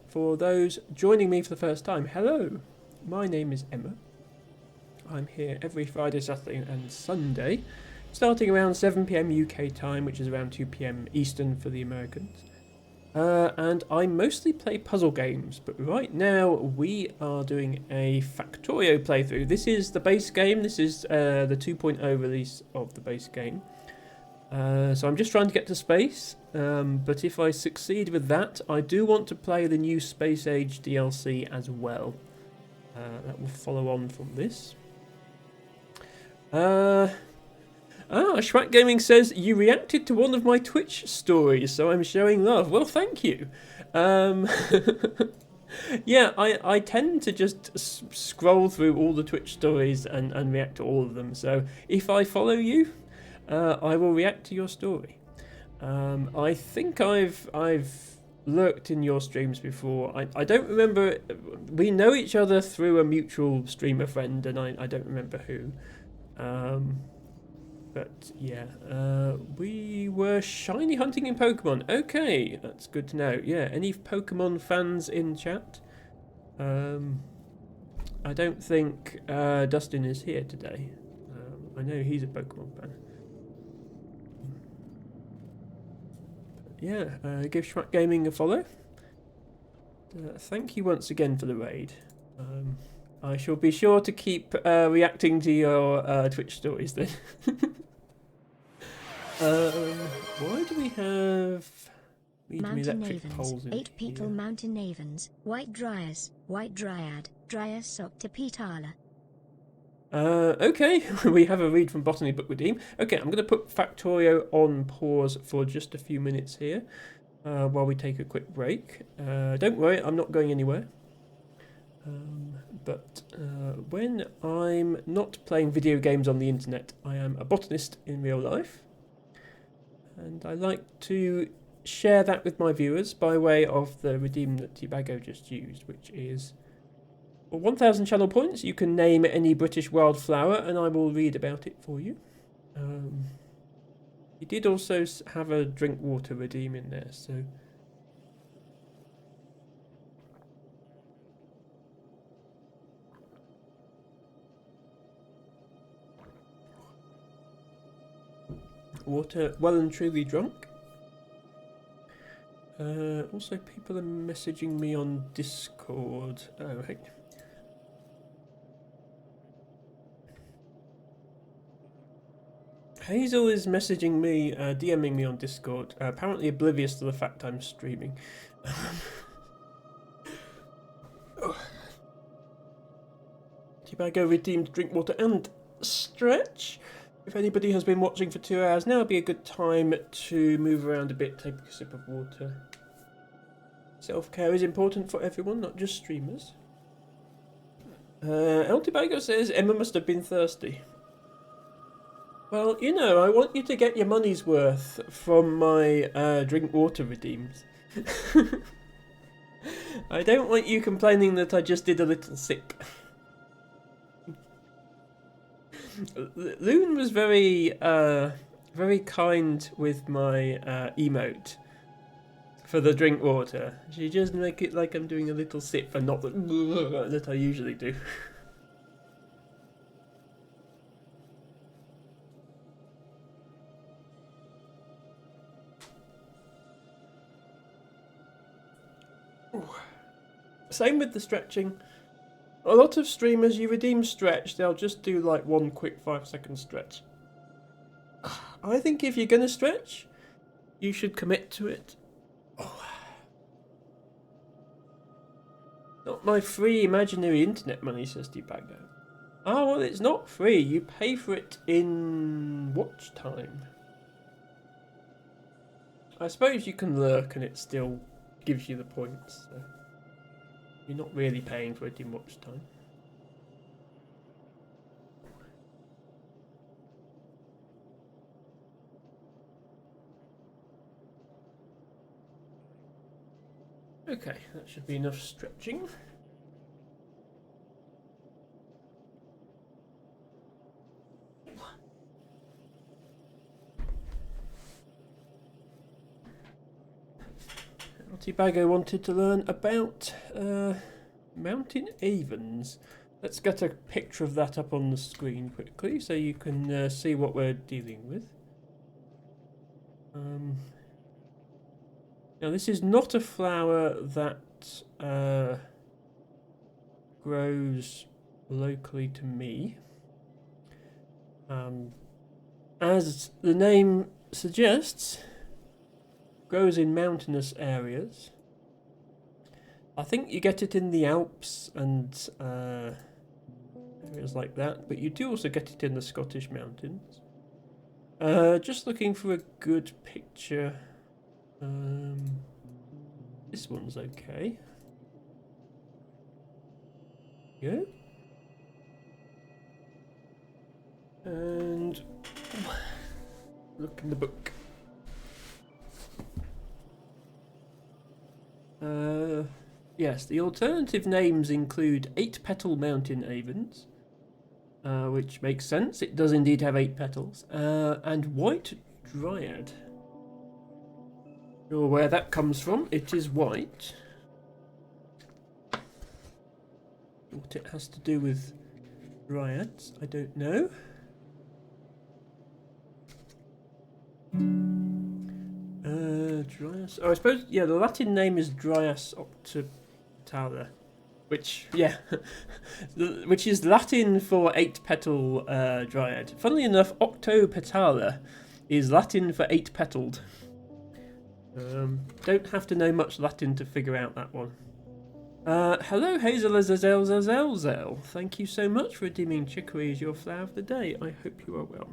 For those joining me for the first time, hello. My name is Emma. I'm here every Friday, Saturday and Sunday starting around 7 PM UK time, which is around 2 PM Eastern for the Americans. And I mostly play puzzle games, but right now we are doing a Factorio playthrough. This is the base game, this is the 2.0 release of the base game. So I'm just trying to get to space, but if I succeed with that, I do want to play the new Space Age DLC as well. That will follow on from this. Schwack Gaming says, you reacted to one of my Twitch stories, so I'm showing love. Well, thank you. Yeah, I tend to just scroll through all the Twitch stories and react to all of them. So if I follow you, I will react to your story. I think I've lurked in your streams before. I don't remember. We know each other through a mutual streamer friend, and I don't remember who. But yeah, we were shiny hunting in Pokemon. Okay, that's good to know. Yeah, any Pokemon fans in chat? I don't think Dustin is here today. I know he's a Pokemon fan. But yeah, give Schwack Gaming a follow. Thank you once again for the raid. I shall be sure to keep reacting to your Twitch stories then. Why do we have Mountain Avens, 8 Petal Mountain Avens, White Dryas, White Dryad, Dryas Soctopetala. Okay, we have a read from Botany Book Redeem. Okay, I'm going to put Factorio on pause for just a few minutes here while we take a quick break. Don't worry, I'm not going anywhere. But when I'm not playing video games on the internet, I am a botanist in real life. And I like to share that with my viewers by way of the redeem that Tibago just used, which is for 1,000 channel points. You can name any British wildflower and I will read about it for you. He did also have a drink water redeem in there, so... Water well and truly drunk. Also, people are messaging me on Discord. Oh, right. Hazel is messaging me, DMing me on Discord, apparently oblivious to the fact I'm streaming. Tibago redeemed drink water and stretch. If anybody has been watching for 2 hours, now would be a good time to move around a bit, take a sip of water. Self-care is important for everyone, not just streamers. El Tibago says Emma must have been thirsty. Well, you know, I want you to get your money's worth from my drink water redeems. I don't want you complaining that I just did a little sip. Loon was very kind with my emote for the drink water. She just make it like I'm doing a little sip and not that I usually do. Same with the stretching. A lot of streamers, you redeem stretch, they'll just do like one quick 5-second stretch. I think if you're gonna stretch, you should commit to it. Oh. Not my free imaginary internet money, says Tibago. Oh, well, it's not free. You pay for it in watch time. I suppose you can lurk and it still gives you the points. So. You're not really paying for it in watch time. Okay, that should be enough stretching. Tibago wanted to learn about Mountain Avens. Let's get a picture of that up on the screen quickly so you can see what we're dealing with. Now this is not a flower that grows locally to me. As the name suggests, grows in mountainous areas. I think you get it in the Alps and areas like that, but you do also get it in the Scottish mountains. Just looking for a good picture. This one's okay. Good. And look in the book. Yes, the alternative names include 8-petal mountain avens, which makes sense. It does indeed have 8 petals. And white dryad. Or where that comes from, it is white. What it has to do with dryads, I don't know. Dryas. Oh, I suppose, yeah, the Latin name is Dryas octopetala, which, yeah, which is Latin for 8-petal dryad. Funnily enough, octopetala is Latin for 8-petaled. Don't have to know much Latin to figure out that one. Hello, Hazel. Thank you so much for redeeming chicory as your flower of the day. I hope you are well.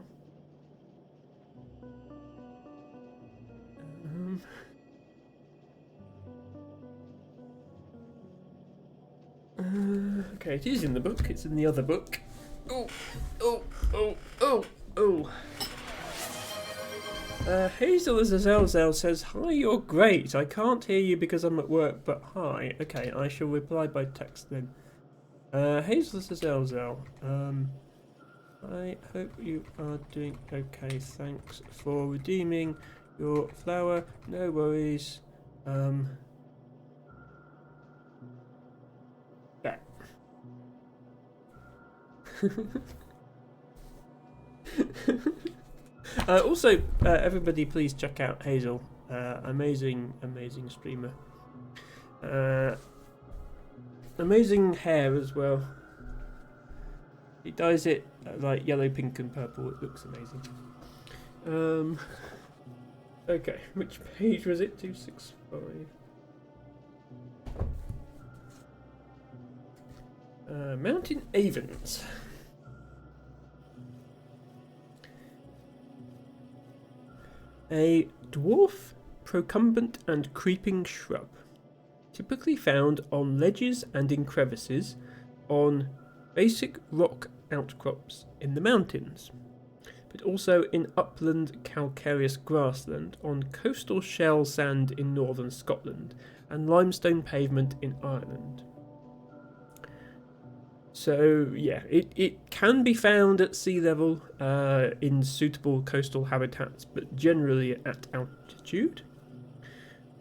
Okay, it is in the book. It's in the other book. Hazel Azazel says, "Hi, you're great. I can't hear you because I'm at work, but hi." Okay, I shall reply by text then. Hazel Azazel, I hope you are doing okay. Thanks for redeeming your flower. No worries. Back. Also, everybody please check out Hazel. Amazing streamer. Amazing hair as well. He dyes it like yellow, pink and purple. It looks amazing. Okay, which page was it? 265. Mountain avens. A dwarf, procumbent and creeping shrub, typically found on ledges and in crevices on basic rock outcrops in the mountains, but also in upland calcareous grassland on coastal shell sand in northern Scotland and limestone pavement in Ireland. So yeah, it can be found at sea level in suitable coastal habitats, but generally at altitude.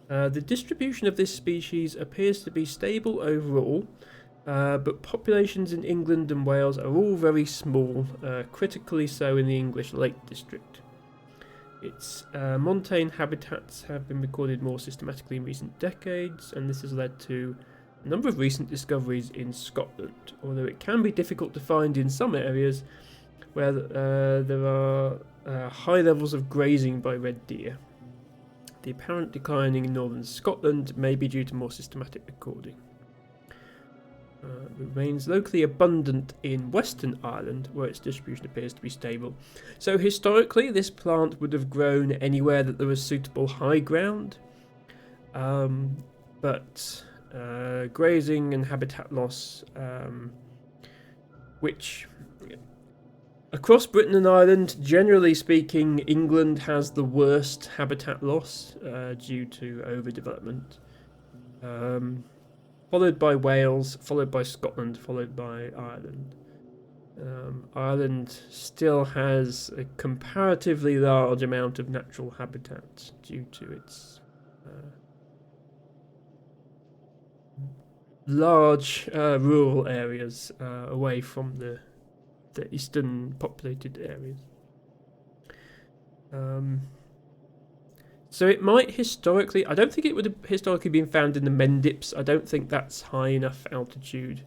The distribution of this species appears to be stable overall, but populations in England and Wales are all very small, critically so in the English Lake District. Its montane habitats have been recorded more systematically in recent decades, and this has led to a number of recent discoveries in Scotland, although it can be difficult to find in some areas where there are high levels of grazing by red deer. The apparent declining in northern Scotland may be due to more systematic recording. It remains locally abundant in Western Ireland, where its distribution appears to be stable. So historically, this plant would have grown anywhere that there was suitable high ground, but grazing and habitat loss, which across Britain and Ireland, generally speaking, England has the worst habitat loss due to overdevelopment, followed by Wales, followed by Scotland, followed by Ireland. Ireland still has a comparatively large amount of natural habitat due to its large rural areas away from the eastern populated areas. So it might historically, I don't think it would have historically been found in the Mendips. I don't think that's high enough altitude.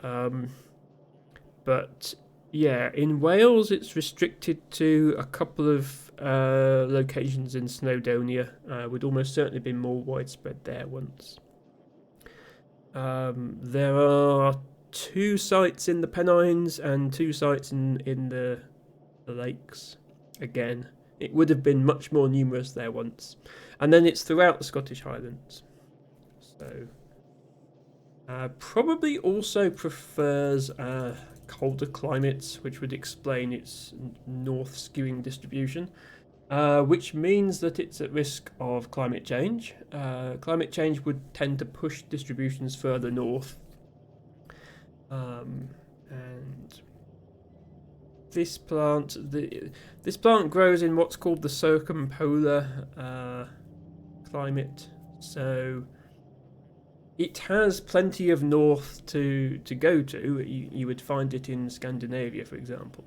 But yeah, in Wales it's restricted to a couple of locations in Snowdonia. Would almost certainly been more widespread there once. There are 2 sites in the Pennines and 2 sites in the lakes. Again, it would have been much more numerous there once. And then it's throughout the Scottish Highlands. So, probably also prefers colder climates, which would explain its north skewing distribution, which means that it's at risk of climate change. Climate change would tend to push distributions further north. And this plant grows in what's called the circumpolar climate, so it has plenty of north to go to. You would find it in Scandinavia, for example,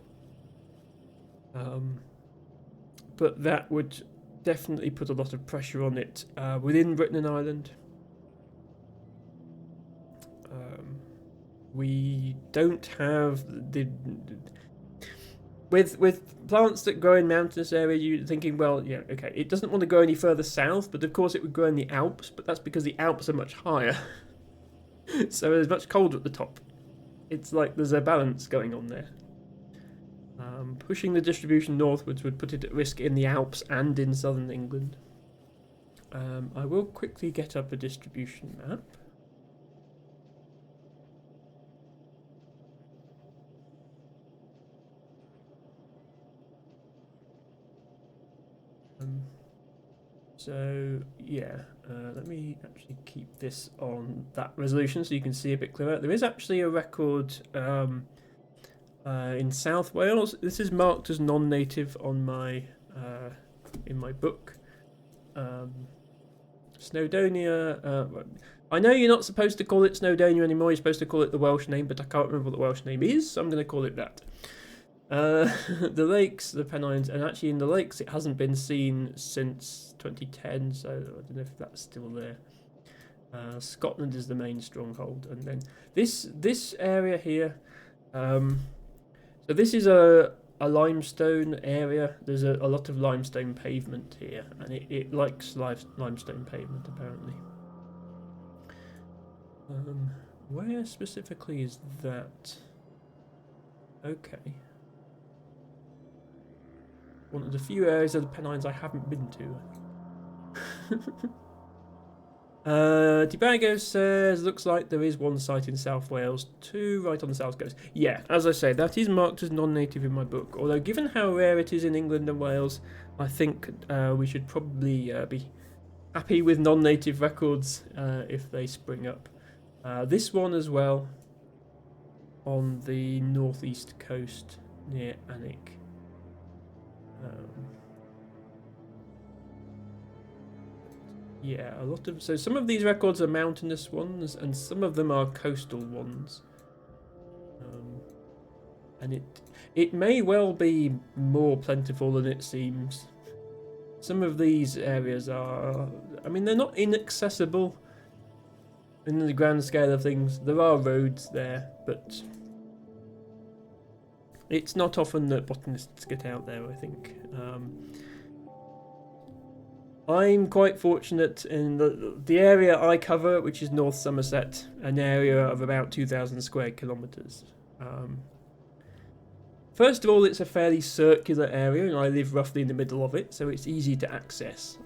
but that would definitely put a lot of pressure on it within Britain and Ireland. We don't have the with plants that grow in mountainous areas, you're thinking, well, yeah, okay, it doesn't want to go any further south, but of course it would grow in the Alps, but that's because the Alps are much higher. So it's much colder at the top. It's like there's a balance going on there. Pushing the distribution northwards would put it at risk in the Alps and in southern England. I will quickly get up a distribution map. So yeah, let me actually keep this on that resolution so you can see a bit clearer. There is actually a record in South Wales. This is marked as non-native on my in my book. Snowdonia. I know you're not supposed to call it Snowdonia anymore. You're supposed to call it the Welsh name, but I can't remember what the Welsh name is, so I'm going to call it that. The lakes, the Pennines, and actually in the lakes it hasn't been seen since 2010, so I don't know if that's still there. Scotland is the main stronghold, and then this area here. So this is a limestone area. There's a lot of limestone pavement here, and it likes limestone pavement apparently. Where specifically is that? Okay. One of the few areas of the Pennines I haven't been to. Debago says, looks like there is 1 site in South Wales, 2 right on the south coast. Yeah, as I say, that is marked as non-native in my book. Although, given how rare it is in England and Wales, I think we should probably be happy with non-native records if they spring up. This one as well, on the northeast coast near Alnwick. Yeah, a lot of... So some of these records are mountainous ones, and some of them are coastal ones. And it may well be more plentiful than it seems. Some of these areas are... I mean, they're not inaccessible in the grand scale of things. There are roads there, but... it's not often that botanists get out there, I think. I'm quite fortunate in the area I cover, which is North Somerset, an area of about 2,000 square kilometres. First of all, it's a fairly circular area, and I live roughly in the middle of it, so it's easy to access.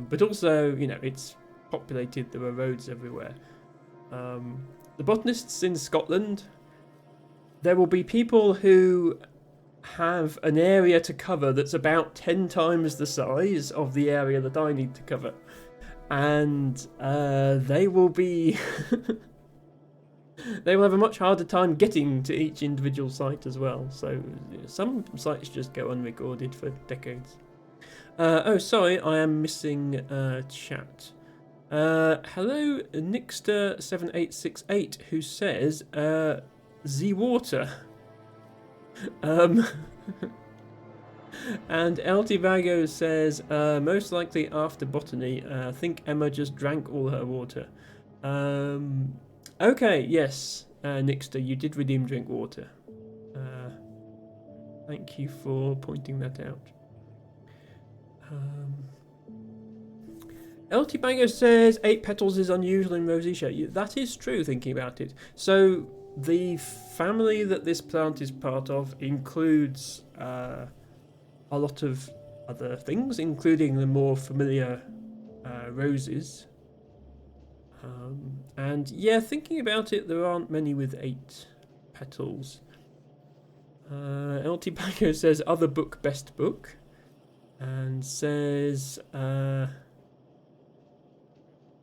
But also, you know, it's populated, there are roads everywhere. The botanists in Scotland, there will be people who have an area to cover that's about 10 times the size of the area that I need to cover. And they will be... they will have a much harder time getting to each individual site as well. So some sites just go unrecorded for decades. Oh, sorry, I am missing chat. Hello, Nixter7868, who says, Z water. And Eltivago says, most likely after botany. I think Emma just drank all her water. Okay, yes, Nixter, you did redeem drink water. Thank you for pointing that out. Eltibago says 8 petals is unusual in rosacea. That is true, thinking about it. So the family that this plant is part of includes a lot of other things, including the more familiar roses. And yeah, thinking about it, there aren't many with 8 petals. Eltibago says other book, best book. And says...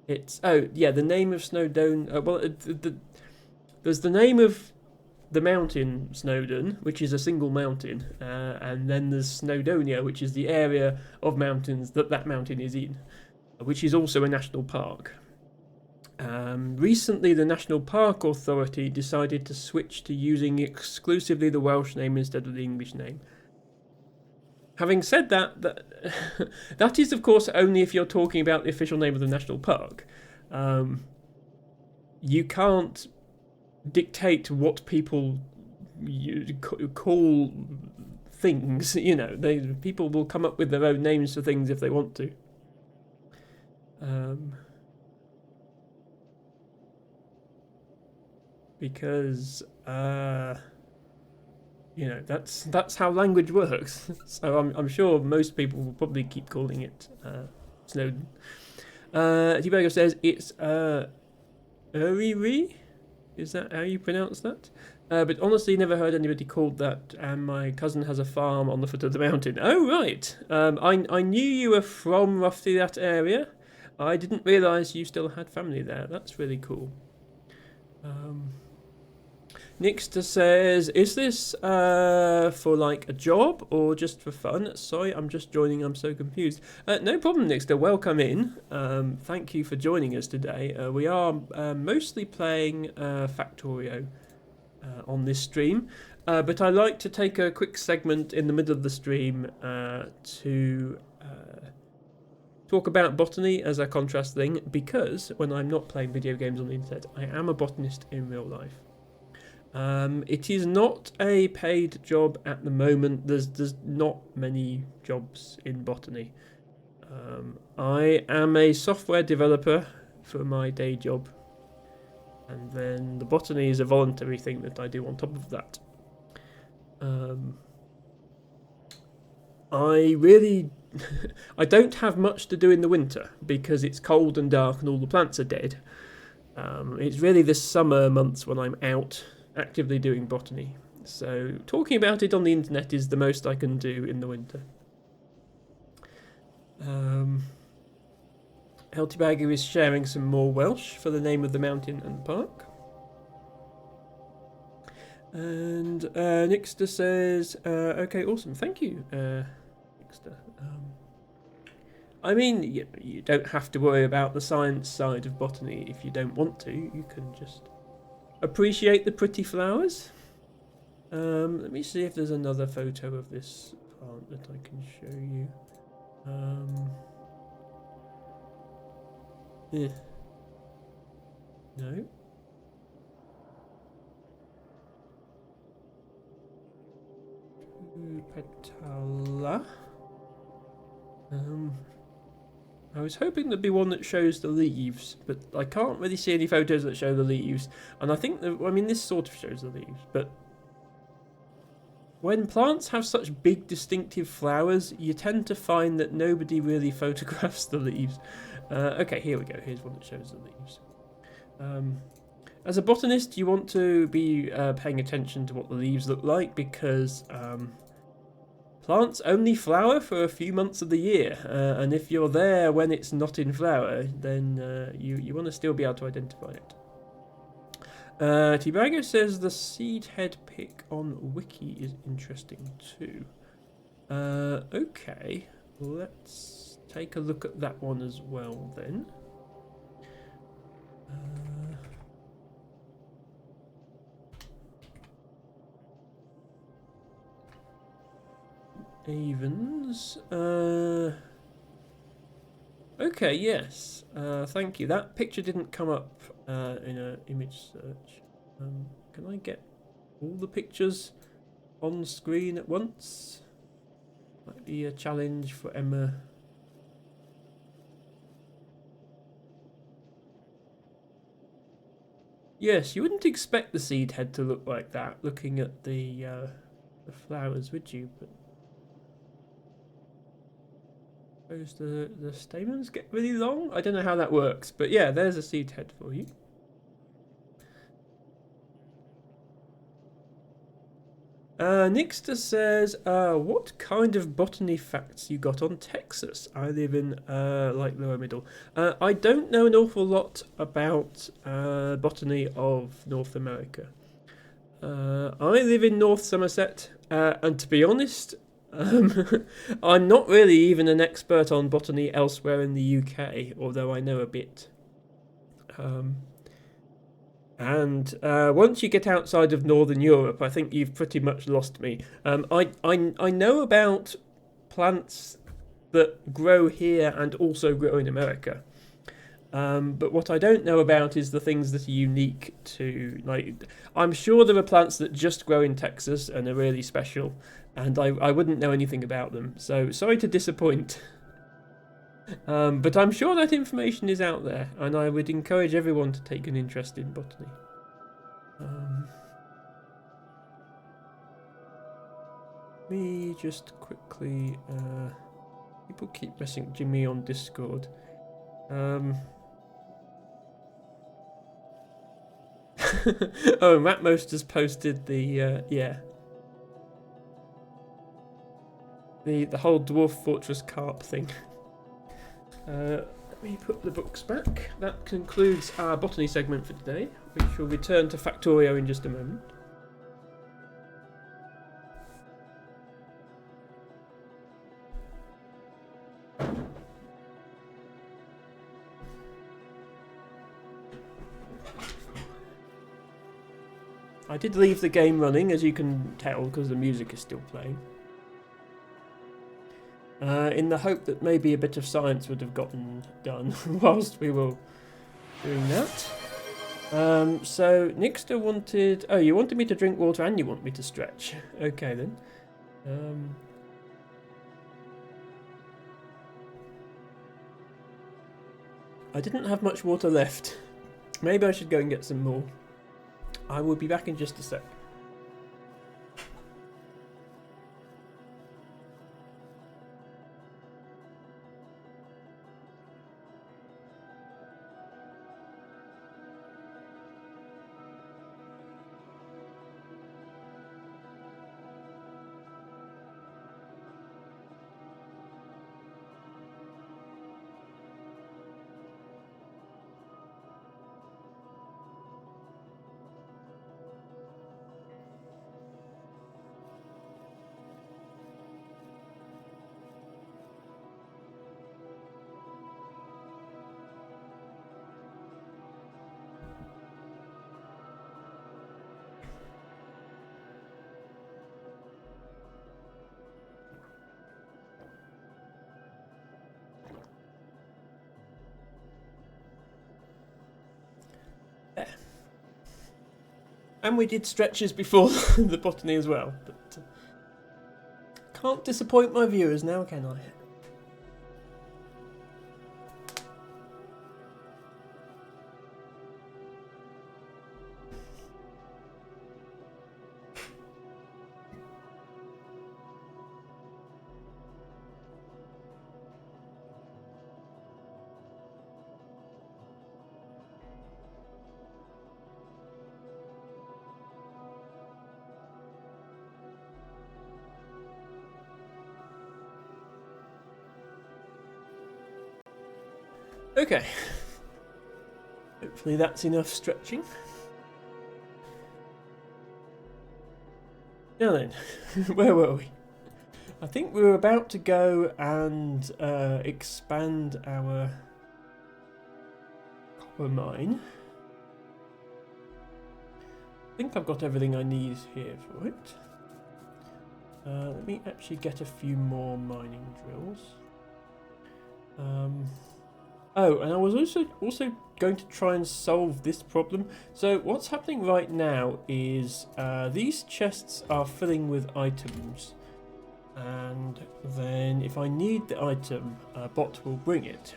it's the name of Snowdon. There's the name of the mountain Snowdon, which is a single mountain, and then there's Snowdonia, which is the area of mountains that mountain is in, which is also a national park. Recently, the National Park Authority decided to switch to using exclusively the Welsh name instead of the English name. Having said that, that is, of course, only if you're talking about the official name of the national park. You can't dictate what people call things. You know, people will come up with their own names for things if they want to. Because... you know, that's how language works. So I'm sure most people will probably keep calling it Snowdon. Tibago says it's Uriri. Is that how you pronounce that? But honestly, never heard anybody called that. And my cousin has a farm on the foot of the mountain. Oh right. I knew you were from roughly that area. I didn't realise you still had family there. That's really cool. Nixter says, is this for like a job or just for fun? Sorry, I'm just joining, I'm so confused. No problem, Nixter, welcome in. Thank you for joining us today. We are mostly playing Factorio on this stream, but I like to take a quick segment in the middle of the stream to talk about botany as a contrast thing, because when I'm not playing video games on the internet, I am a botanist in real life. It is not a paid job at the moment. There's not many jobs in botany. I am a software developer for my day job, and then the botany is a voluntary thing that I do on top of that. I really I don't have much to do in the winter because it's cold and dark and all the plants are dead. It's really the summer months when I'm out actively doing botany. So talking about it on the internet is the most I can do in the winter. Heltibagu is sharing some more Welsh for the name of the mountain and park. And Nixter says, okay, awesome, thank you, Nixter. I mean, you don't have to worry about the science side of botany if you don't want to. You can just appreciate the pretty flowers. Let me see if there's another photo of this plant that I can show you. Yeah. No. Petala. I was hoping there'd be one that shows the leaves, but I can't really see any photos that show the leaves. And I think that, I mean, this sort of shows the leaves, but when plants have such big distinctive flowers, you tend to find that nobody really photographs the leaves. Okay, here we go. Here's one that shows the leaves. As a botanist, you want to be paying attention to what the leaves look like, because plants only flower for a few months of the year, and if you're there when it's not in flower, then you want to still be able to identify it. Tibago says the seed head pick on Wiki is interesting too. Okay, let's take a look at that one as well then. Avens. Okay, yes. Thank you. That picture didn't come up in an image search. Can I get all the pictures on screen at once? Might be a challenge for Emma. Yes, you wouldn't expect the seed head to look like that, looking at the flowers, would you? But suppose the stamens get really long? I don't know how that works, but yeah, there's a seed head for you. Nixter says, what kind of botany facts you got on Texas? I live in, like, lower middle. I don't know an awful lot about botany of North America. I live in North Somerset, and to be honest, I'm not really even an expert on botany elsewhere in the UK, although I know a bit. And once you get outside of Northern Europe, I think you've pretty much lost me. I know about plants that grow here and also grow in America. But what I don't know about is the things that are unique to, like, I'm sure there are plants that just grow in Texas and are really special, and I wouldn't know anything about them. So sorry to disappoint. But I'm sure that information is out there, and I would encourage everyone to take an interest in botany. Let me just quickly... people keep messaging me on Discord. Oh, Matmost has posted the... yeah. The whole Dwarf Fortress carp thing. Let me put the books back. That concludes our botany segment for today, which will return to Factorio in just a moment. I did leave the game running, as you can tell, because the music is still playing. In the hope that maybe a bit of science would have gotten done whilst we were doing that. So, Nixter wanted... Oh, you wanted me to drink water and you want me to stretch. Okay, then. I didn't have much water left. Maybe I should go and get some more. I will be back in just a sec. And we did stretches before the botany as well. But can't disappoint my viewers now, can I? Okay. Hopefully that's enough stretching. Now then, where were we? I think we were about to go and expand our copper mine. think I've got everything I need here for it. Let me actually get a few more mining drills. Oh, and I was also going to try and solve this problem. So what's happening right now is these chests are filling with items, and then if I need the item, a bot will bring it.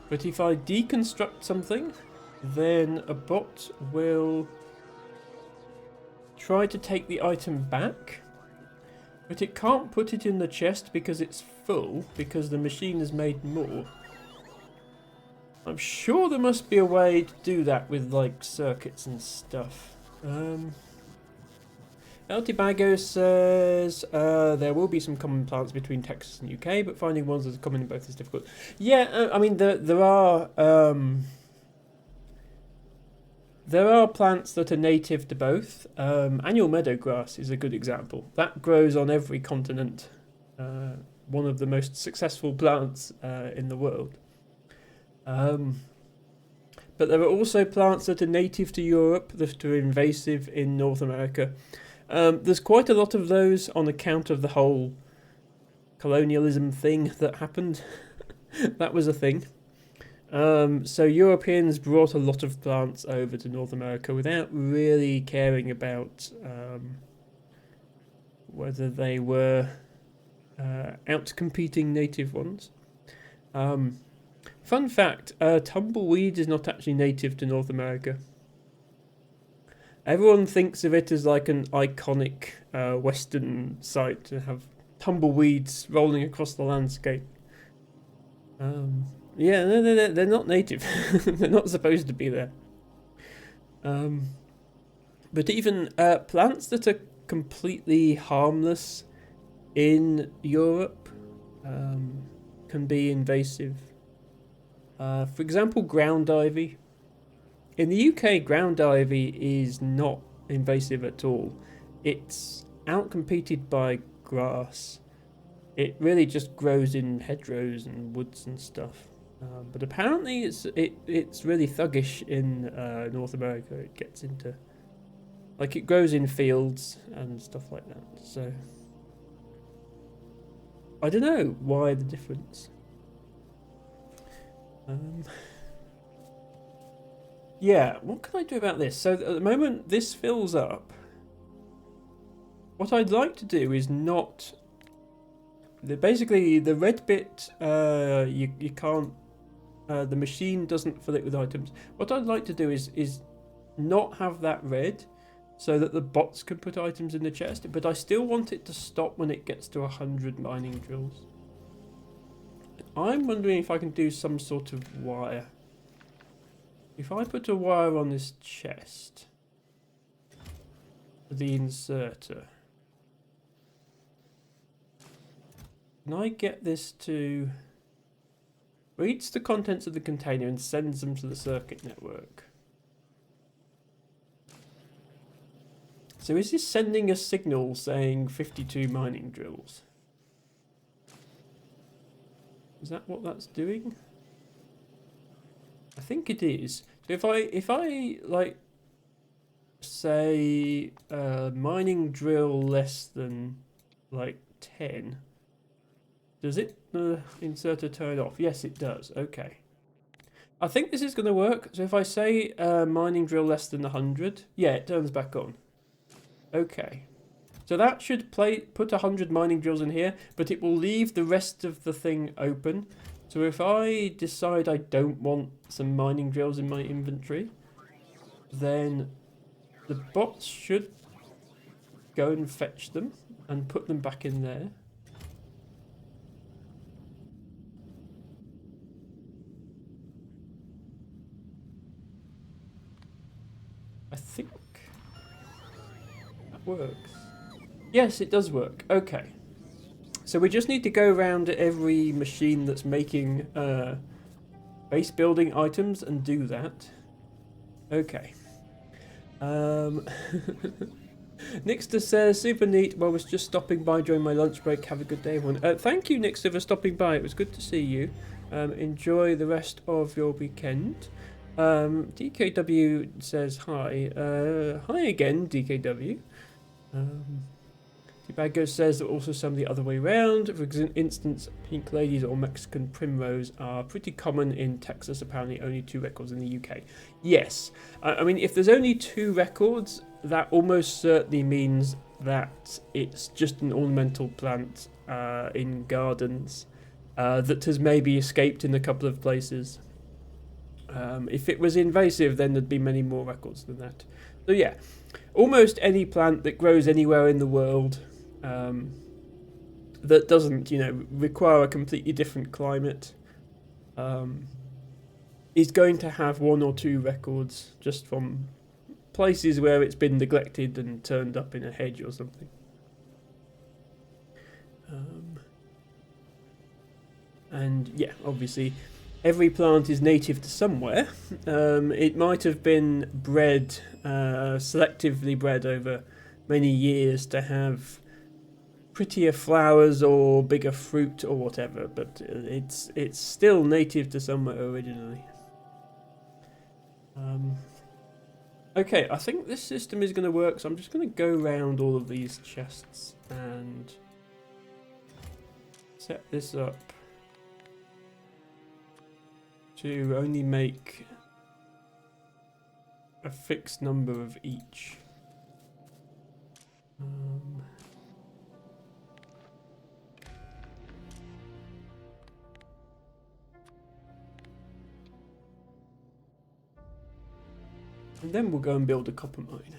But if I deconstruct something, then a bot will try to take the item back, but it can't put it in the chest because it's full, because the machine has made more. I'm sure there must be a way to do that with like circuits and stuff. Altibago says there will be some common plants between Texas and UK, but finding ones that are common in both is difficult. Yeah, I mean there are plants that are native to both. Annual meadow grass is a good example. That grows on every continent. One of the most successful plants in the world. But there are also plants that are native to Europe that are invasive in North America. There's quite a lot of those on account of the whole colonialism thing that happened. That was a thing. So Europeans brought a lot of plants over to North America without really caring about whether they were out-competing native ones. Fun fact, tumbleweed is not actually native to North America. Everyone thinks of it as like an iconic western sight to have tumbleweeds rolling across the landscape. Yeah, no, they're not native. They're not supposed to be there. But even plants that are completely harmless in Europe can be invasive. For example, ground ivy. In the UK, ground ivy is not invasive at all. It's outcompeted by grass. It really just grows in hedgerows and woods and stuff. But apparently it's really thuggish in North America. It gets into... like, it grows in fields and stuff like that. So... I don't know why the difference. Yeah, what can I do about this? So at the moment, this fills up. What I'd like to do is not... basically, the red bit, you can't... the machine doesn't fill it with items. What I'd like to do is not have that red, so that the bots can put items in the chest, but I still want it to stop when it gets to 100 mining drills. I'm wondering if I can do some sort of wire. If I put a wire on this chest, the inserter, can I get this to... reads the contents of the container and sends them to the circuit network. So is this sending a signal saying 52 mining drills? Is that what that's doing? I think it is. So if I like say mining drill less than like 10, does it inserter turn off? Yes, it does. Okay. I think this is going to work. So if I say mining drill less than 100, yeah, it turns back on. Okay. So that should put 100 mining drills in here, but it will leave the rest of the thing open. So if I decide I don't want some mining drills in my inventory, then the bots should go and fetch them and put them back in there. I think that works. Yes, it does work. Okay. So we just need to go around every machine that's making base building items and do that. Okay. Nixter says, super neat. Well, I was just stopping by during my lunch break. Have a good day, everyone. Thank you, Nixter, for stopping by. It was good to see you. Enjoy the rest of your weekend. DKW says hi. Hi again, DKW. Tibago says that also some the other way around. For instance, pink ladies or Mexican primrose are pretty common in Texas. Apparently, only 2 records in the UK. Yes, I mean, if there's only 2 records, that almost certainly means that it's just an ornamental plant in gardens that has maybe escaped in a couple of places. If it was invasive, then there'd be many more records than that. So yeah, almost any plant that grows anywhere in the world that doesn't, require a completely different climate is going to have 1 or 2 records just from places where it's been neglected and turned up in a hedge or something. And yeah, obviously every plant is native to somewhere. It might have been bred, selectively bred over many years to have prettier flowers or bigger fruit or whatever, but it's still native to somewhere originally. Okay, I think this system is going to work, so I'm just going to go around all of these chests and set this up to only make a fixed number of each. And then we'll go and build a copper mine.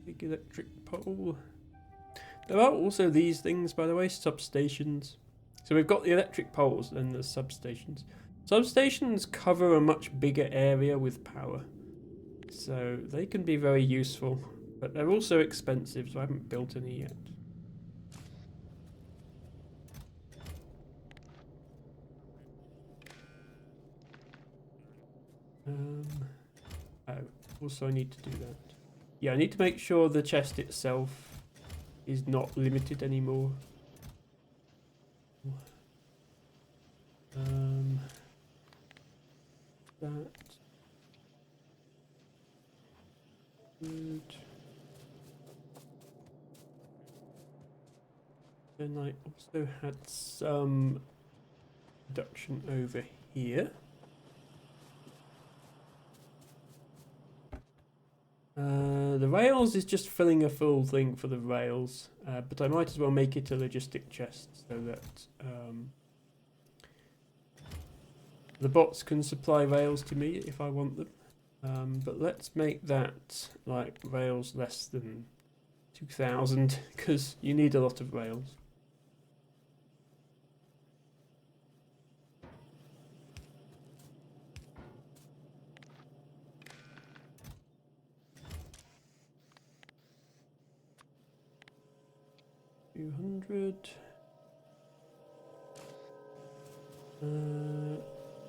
Big electric pole. There are also these things, by the way, substations. So we've got the electric poles and the substations. Substations cover a much bigger area with power, so they can be very useful, but they're also expensive, so I haven't built any yet. Also I need to do that. Yeah, I need to make sure the chest itself is not limited anymore. That. Good. Then I also had some reduction over here. The rails is just filling a full thing for the rails, but I might as well make it a logistic chest so that the bots can supply rails to me if I want them. But let's make that like rails less than 2,000 because you need a lot of rails.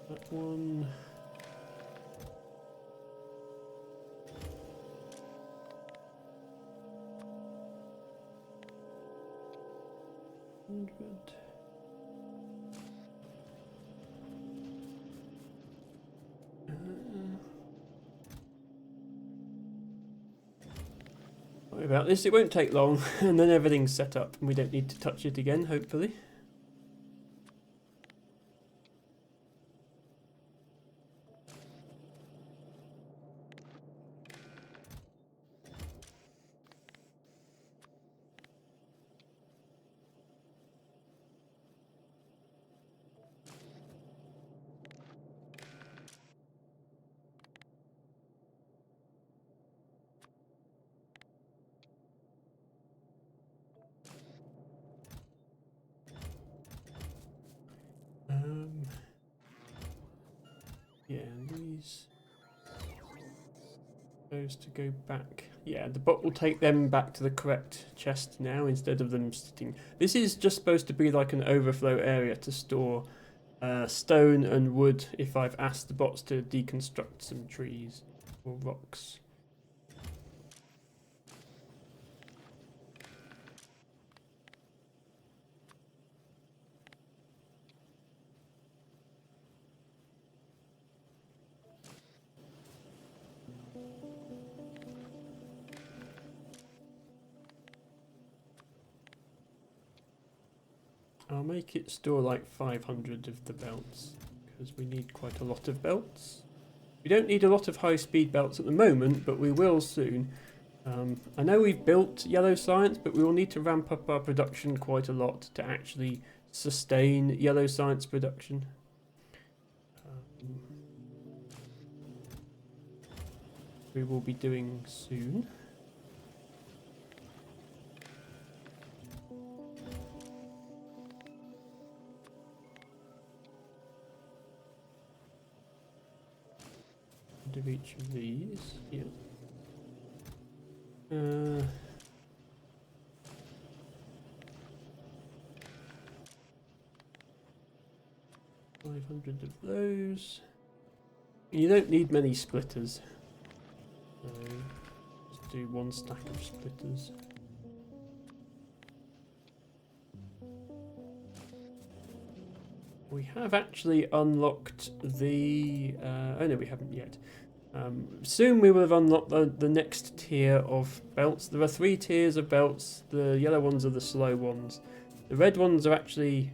That one. Sorry about this, it won't take long and then everything's set up and we don't need to touch it again, hopefully. Yeah, these those to go back. Yeah, the bot will take them back to the correct chest now instead of them sitting. This is just supposed to be like an overflow area to store stone and wood if I've asked the bots to deconstruct some trees or rocks. I'll make it store like 500 of the belts, because we need quite a lot of belts. We don't need a lot of high-speed belts at the moment, but we will soon. I know we've built Yellow Science, but we will need to ramp up our production quite a lot to actually sustain Yellow Science production. We will be doing soon. Of each of these, yeah. 500 of those. You don't need many splitters, so just do one stack of splitters. We have actually unlocked the... oh no, we haven't yet. Soon we will have unlocked the next tier of belts. There are 3 tiers of belts. The yellow ones are the slow ones. The red ones are actually...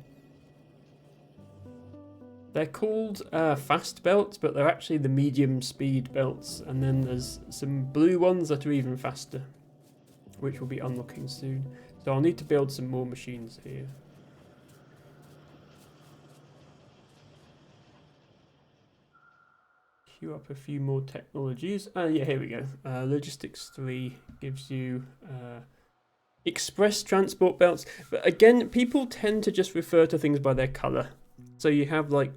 they're called fast belts, but they're actually the medium speed belts. And then there's some blue ones that are even faster, which we'll be unlocking soon. So I'll need to build some more machines here. Queue up a few more technologies. Yeah, here we go. Logistics 3 gives you express transport belts. But again, people tend to just refer to things by their colour. So you have like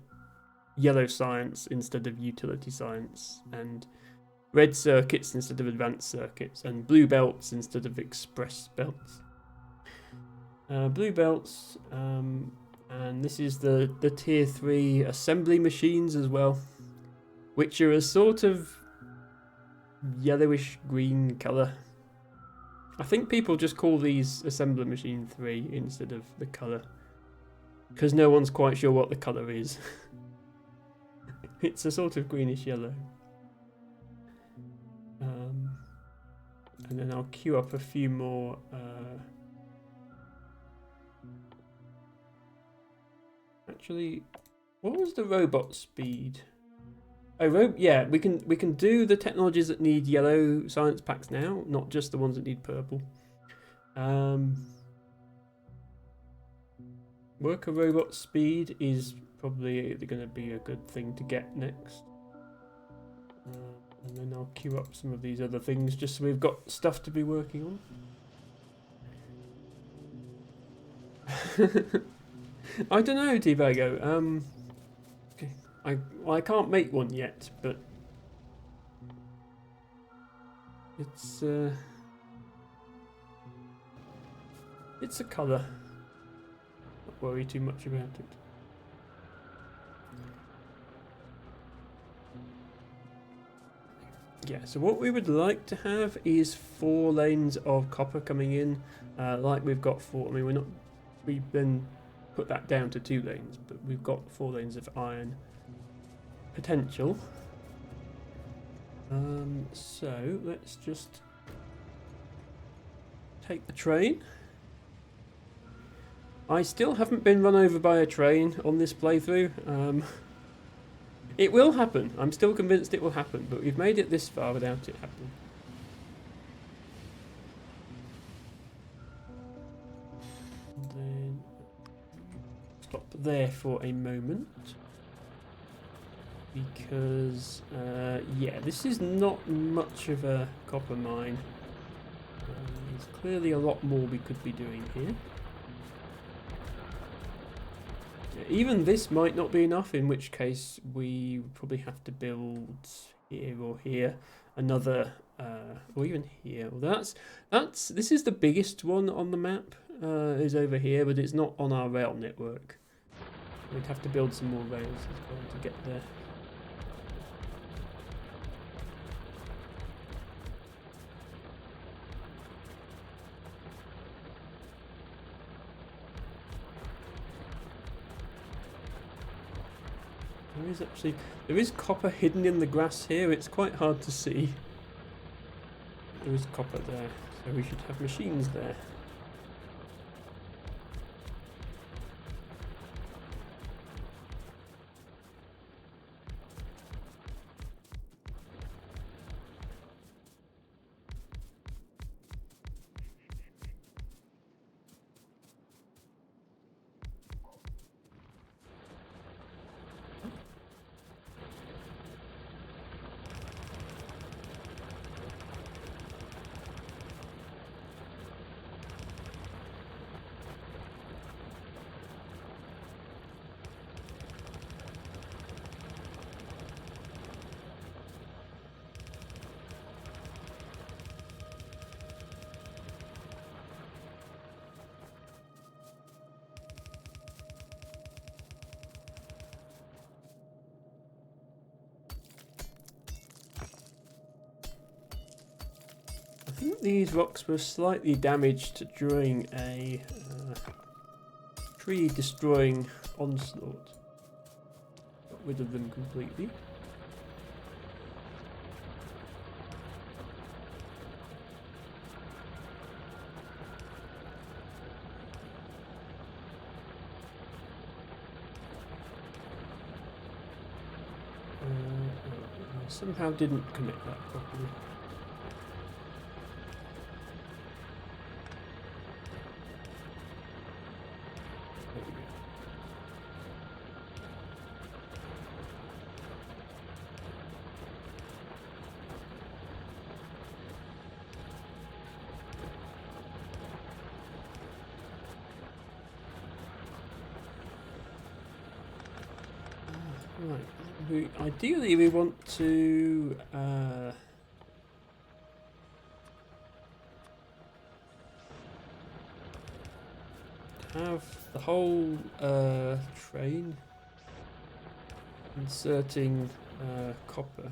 yellow science instead of utility science, and red circuits instead of advanced circuits, and blue belts instead of express belts. Blue belts, and this is the tier 3 assembly machines as well, which are a sort of yellowish green colour. I think people just call these assembly machine 3 instead of the colour, because no one's quite sure what the colour is. It's a sort of greenish yellow. And then I'll queue up a few more. Actually, what was the robot speed? Oh, yeah, we can do the technologies that need yellow science packs now, not just the ones that need purple. Worker robot speed is probably going to be a good thing to get next. And then I'll queue up some of these other things just so we've got stuff to be working on. I don't know, T-Bago. Okay. I can't make one yet, but it's a colour. Not worry too much about it. Yeah, so what we would like to have is 4 lanes of copper coming in, like we've got 4. I mean, we've been put that down to 2 lanes, but we've got 4 lanes of iron potential. So let's just take the train. I still haven't been run over by a train on this playthrough. It will happen. I'm still convinced it will happen, but we've made it this far without it happening. And then stop there for a moment, because yeah, this is not much of a copper mine. There's clearly a lot more we could be doing here. Even this might not be enough, in which case we probably have to build here or here another, or even here. Well, this is the biggest one on the map, is over here, but it's not on our rail network. We'd have to build some more rails as well to get there. There is copper hidden in the grass here. It's quite hard to see. There is copper there, so we should have machines there. think these rocks were slightly damaged during a tree-destroying onslaught. Got rid of them completely. Somehow didn't connect that properly. There we go. Right. Ideally, we want to have the whole train inserting copper.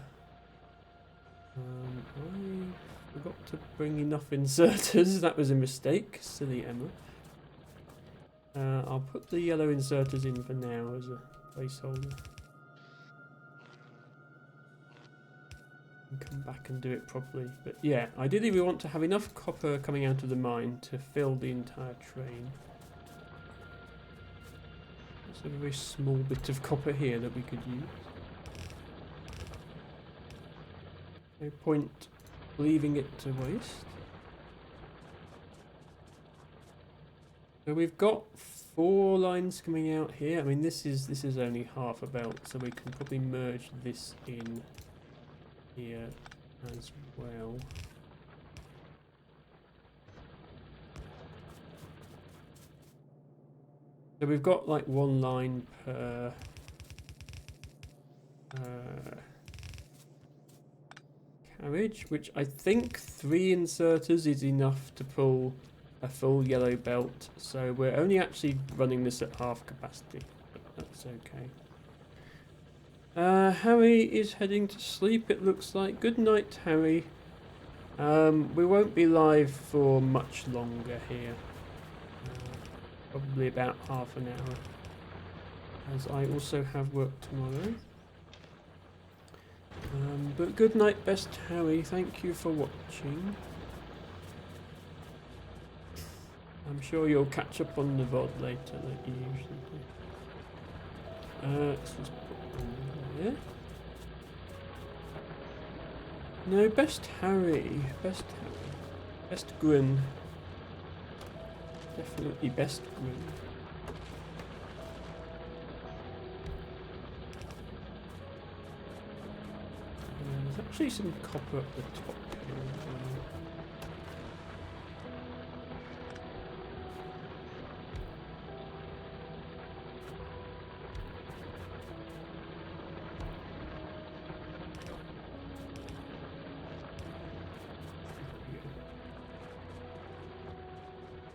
I forgot to bring enough inserters. That was a mistake. Silly Emma. I'll put the yellow inserters in for now as a placeholder. And come back and do it properly. But yeah, ideally we want to have enough copper coming out of the mine to fill the entire train. There's a very small bit of copper here that we could use. No point leaving it to waste. So we've got 4 lines coming out here. I mean, this is only half a belt, so we can probably merge this in here as well. So we've got like 1 line per carriage, which I think 3 inserters is enough to pull a full yellow belt. So we're only actually running this at half capacity, but that's okay. Harry is heading to sleep, it looks like. Good night, Harry. We won't be live for much longer here. Probably about half an hour, as I also have work tomorrow. But good night, best Harry. Thank you for watching. I'm sure you'll catch up on the VOD later, like you usually do. Let's just put one there. No, best Harry. Best Harry. Best Grin. Definitely best Grin. There's actually some copper at the top here as well.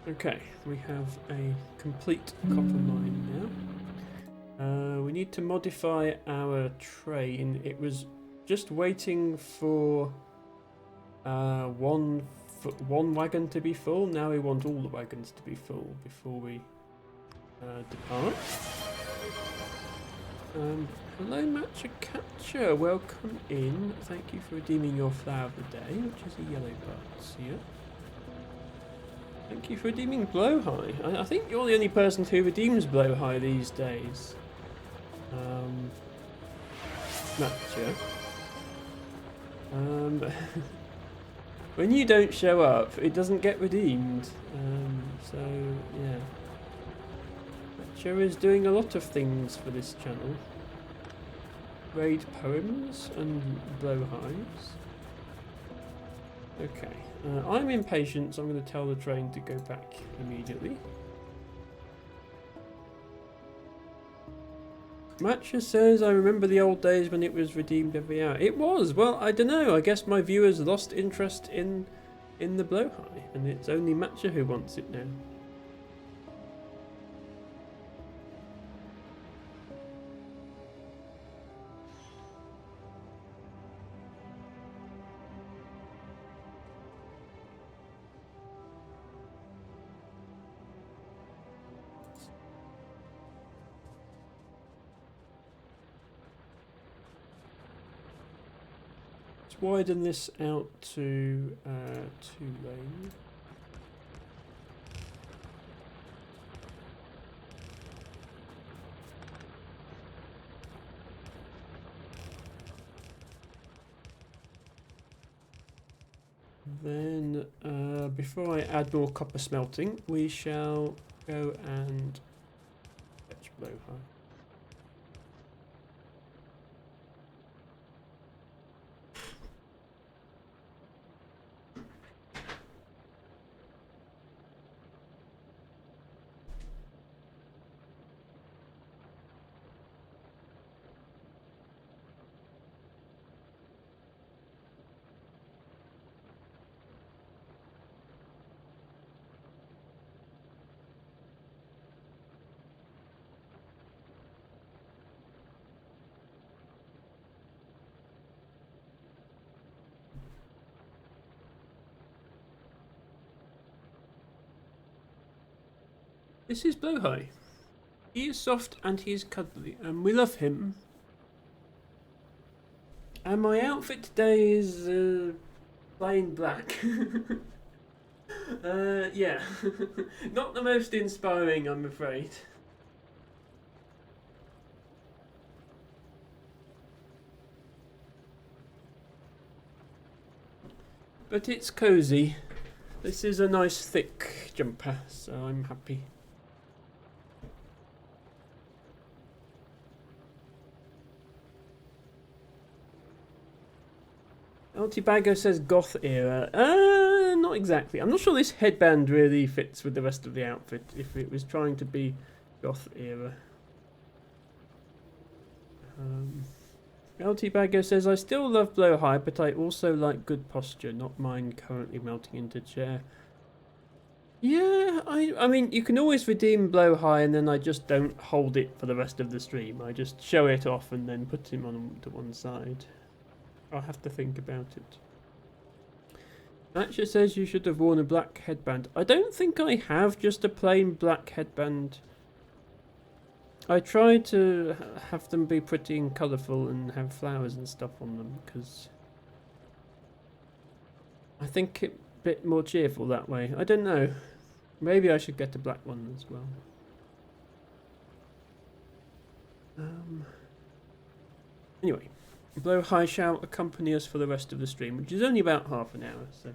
Okay, we have a complete copper mine now. We need to modify our train. It was just waiting for one wagon to be full. Now we want all the wagons to be full before we depart. Hello, Matcha Catcher. Welcome in. Thank you for redeeming your flower of the day, which is a yellow bud here. Thank you for redeeming Blowhigh. I think you're the only person who redeems Blowhigh these days. Matcha. When you don't show up, it doesn't get redeemed. So, yeah. Matcha is doing a lot of things for this channel. Raid poems and blowhighs. Okay. I'm impatient, so I'm going to tell the train to go back immediately. Matcha says, I remember the old days when it was redeemed every hour. It was. Well, I don't know. I guess my viewers lost interest in the blowhigh, and it's only Matcha who wants it now. widen this out to 2 lanes. Then, before I add more copper smelting, we shall go and fetch blowhigh. This is Blowhigh. He is soft and he is cuddly, and we love him. And my outfit today is plain black. Yeah, not the most inspiring, I'm afraid. But it's cozy. This is a nice thick jumper, so I'm happy. Altibago says goth era. Not exactly. I'm not sure this headband really fits with the rest of the outfit if it was trying to be goth era. Altibago says, I still love Blowhigh, but I also like good posture, not mine currently melting into chair. Yeah, I mean, you can always redeem Blowhigh and then I just don't hold it for the rest of the stream. I just show it off and then put him on to one side. I'll have to think about it. Thatcher says you should have worn a black headband. I don't think I have just a plain black headband. I try to have them be pretty and colourful and have flowers and stuff on them because I think it's a bit more cheerful that way. I don't know. Maybe I should get a black one as well. Anyway. Blowhigh shall accompany us for the rest of the stream, which is only about half an hour, so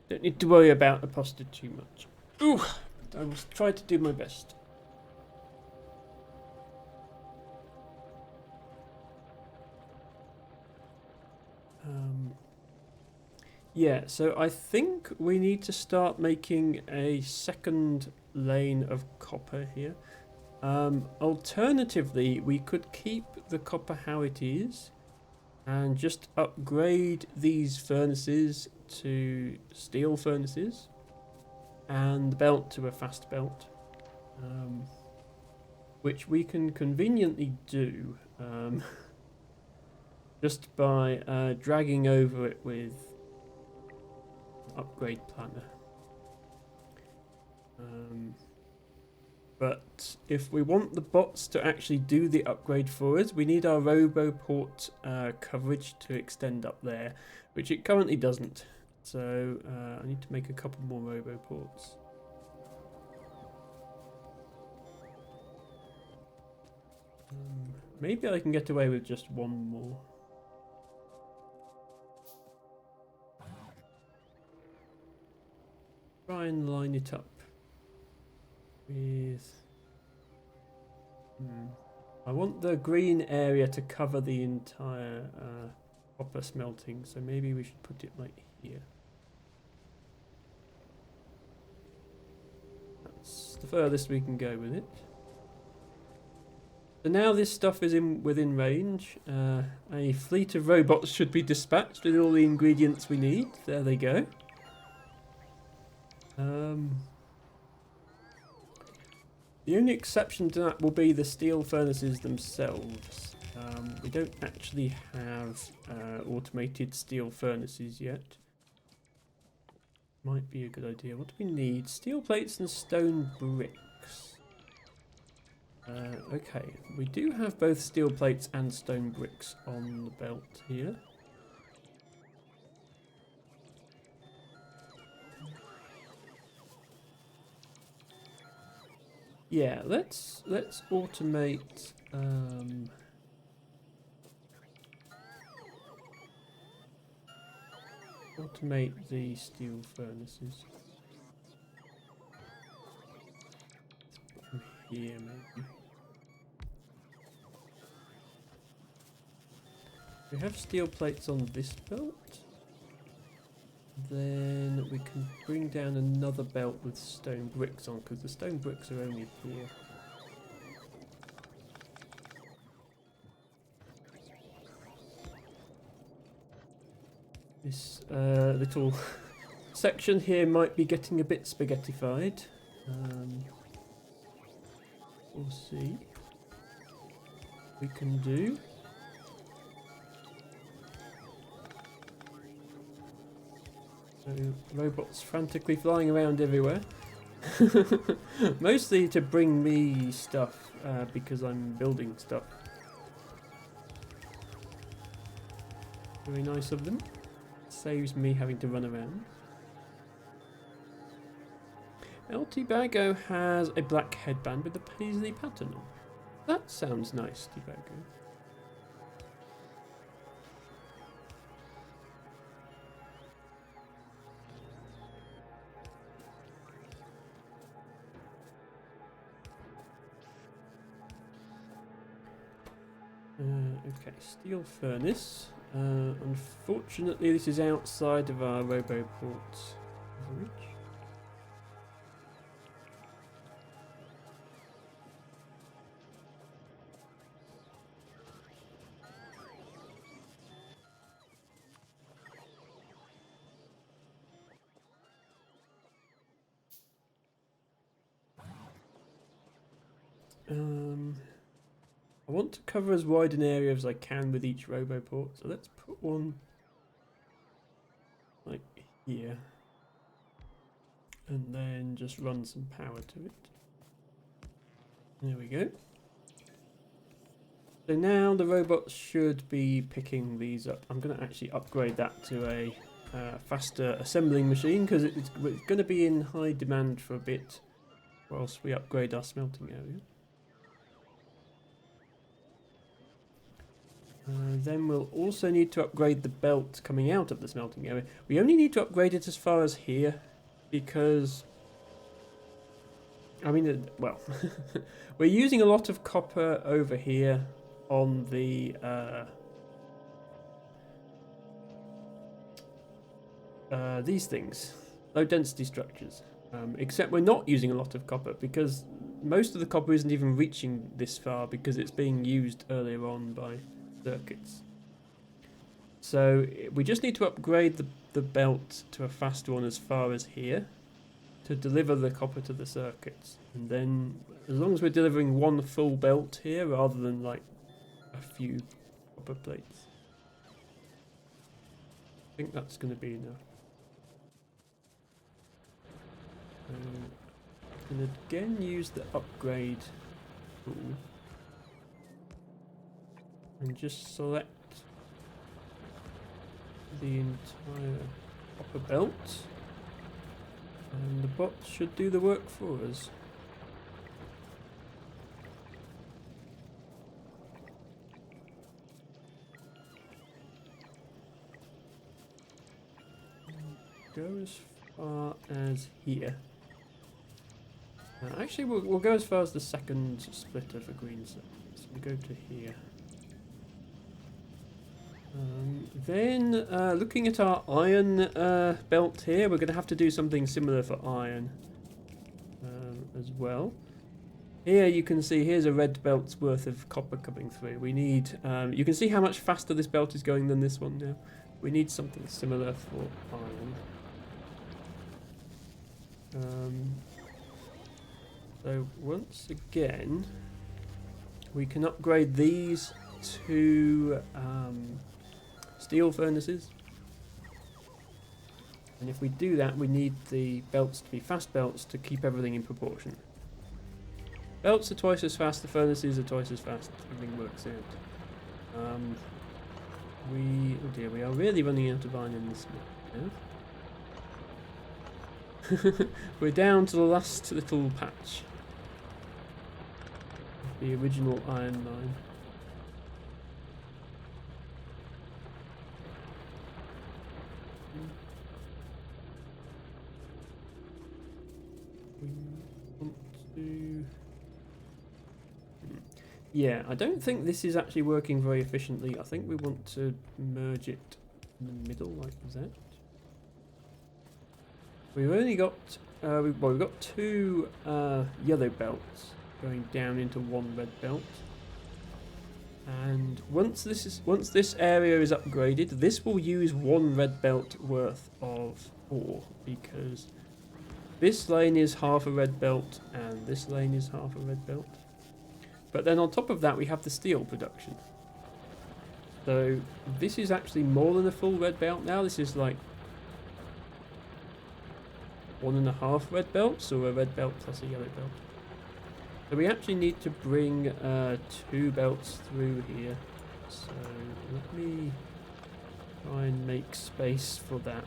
don't need to worry about the posture too much. Ooh, I will try to do my best. Yeah, so I think we need to start making a second lane of copper here. Alternatively, we could keep the copper how it is and just upgrade these furnaces to steel furnaces and the belt to a fast belt, which we can conveniently do just by dragging over it with upgrade planner. But if we want the bots to actually do the upgrade for us, we need our RoboPort coverage to extend up there, which it currently doesn't. So I need to make a couple more RoboPorts. Maybe I can get away with just one more. Try and line it up with... I want the green area to cover the entire copper smelting, so maybe we should put it like here. That's the furthest we can go with it. So now this stuff is within range. A fleet of robots should be dispatched with all the ingredients we need. There they go. The only exception to that will be the steel furnaces themselves. We don't actually have automated steel furnaces yet. Might be a good idea. What do we need? Steel plates and stone bricks. Okay, we do have both steel plates and stone bricks on the belt here. Yeah, let's automate. Automate the steel furnaces. Here, maybe. We have steel plates on this belt. Then we can bring down another belt with stone bricks on, because the stone bricks are only here. This little section here might be getting a bit spaghettified. We'll see. We can do. So robots frantically flying around everywhere. Mostly to bring me stuff because I'm building stuff. Very nice of them. Saves me having to run around. LT Bago has a black headband with a paisley pattern on. That sounds nice, Tibago. Okay, steel furnace. Unfortunately, this is outside of our Roboport coverage. I want to cover as wide an area as I can with each Roboport, so let's put one like here and then just run some power to it. There we go. So now the robots should be picking these up. I'm going to actually upgrade that to a faster assembling machine because it's going to be in high demand for a bit whilst we upgrade our smelting area. Then we'll also need to upgrade the belt coming out of the smelting area. We only need to upgrade it as far as here because, I mean, well, we're using a lot of copper over here on the these things, low density structures, except we're not using a lot of copper because most of the copper isn't even reaching this far because it's being used earlier on by circuits. So we just need to upgrade the belt to a faster one as far as here to deliver the copper to the circuits, and then as long as we're delivering one full belt here rather than like a few copper plates, I think that's going to be enough. I can again use the upgrade tool and just select the entire copper belt, and the bot should do the work for us. Go as far as here. Actually, we'll go as far as the second splitter for green cells. So we go to here. Then, looking at our iron belt here, we're going to have to do something similar for iron as well. Here you can see, here's a red belt's worth of copper coming through. We need, you can see how much faster this belt is going than this one now. We need something similar for iron. So once again, we can upgrade these to steel furnaces, and if we do that, we need the belts to be fast belts to keep everything in proportion. Belts are twice as fast, the furnaces are twice as fast. Everything works out. Oh dear, we are really running out of iron in this map now. We're down to the last little patch. the original iron mine. We want to... Yeah, I don't think this is actually working very efficiently. I think we want to merge it in the middle like that. We've only got, we've got 2 yellow belts going down into 1 red belt. And once this area is upgraded, this will use 1 red belt worth of ore, because this lane is half a red belt and this lane is half a red belt. But then on top of that we have the steel production. So this is actually more than a full red belt now. This is like 1.5 red belts, or a red belt plus a yellow belt. So we actually need to bring 2 belts through here. So let me try and make space for that.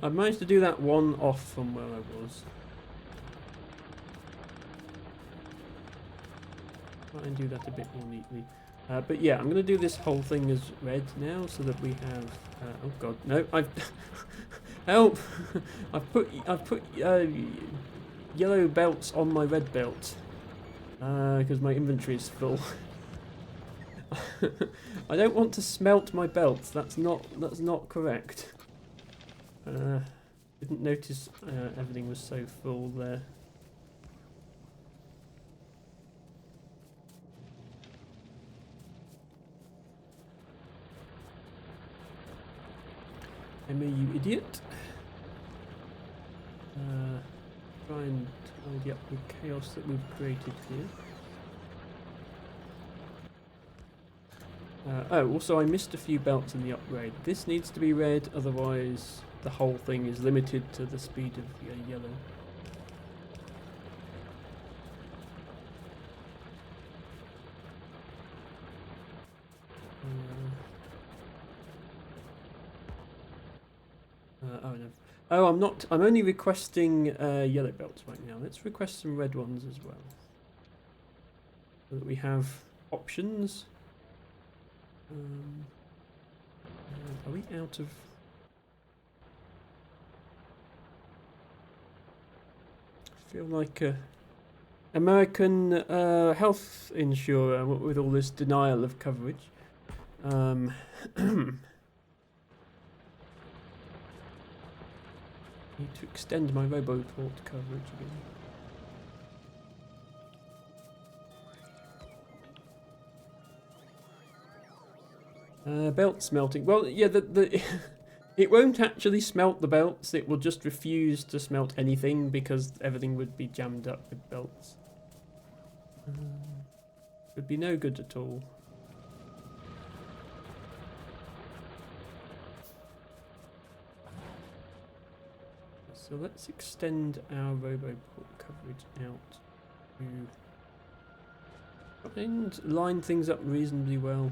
I managed to do that one off from where I was. Try and do that a bit more neatly. But yeah, I'm going to do this whole thing as red now, so that we have. Oh god, no! I've help! I've put yellow belts on my red belt because my inventory is full. I don't want to smelt my belts. That's not correct. Didn't notice everything was so full there. Emma, you idiot. Try and tidy up the chaos that we've created here. Oh, also I missed a few belts in the upgrade. This needs to be red, otherwise the whole thing is limited to the speed of yellow. Oh no. Oh, I'm only requesting yellow belts right now. Let's request some red ones as well, so that we have options. Are we out of... I feel like a American health insurer with all this denial of coverage. Need to extend my Roboport coverage again. Belt smelting. Well, yeah, it won't actually smelt the belts. It will just refuse to smelt anything because everything would be jammed up with belts. Would be no good at all. So let's extend our Roboport coverage out to and line things up reasonably well.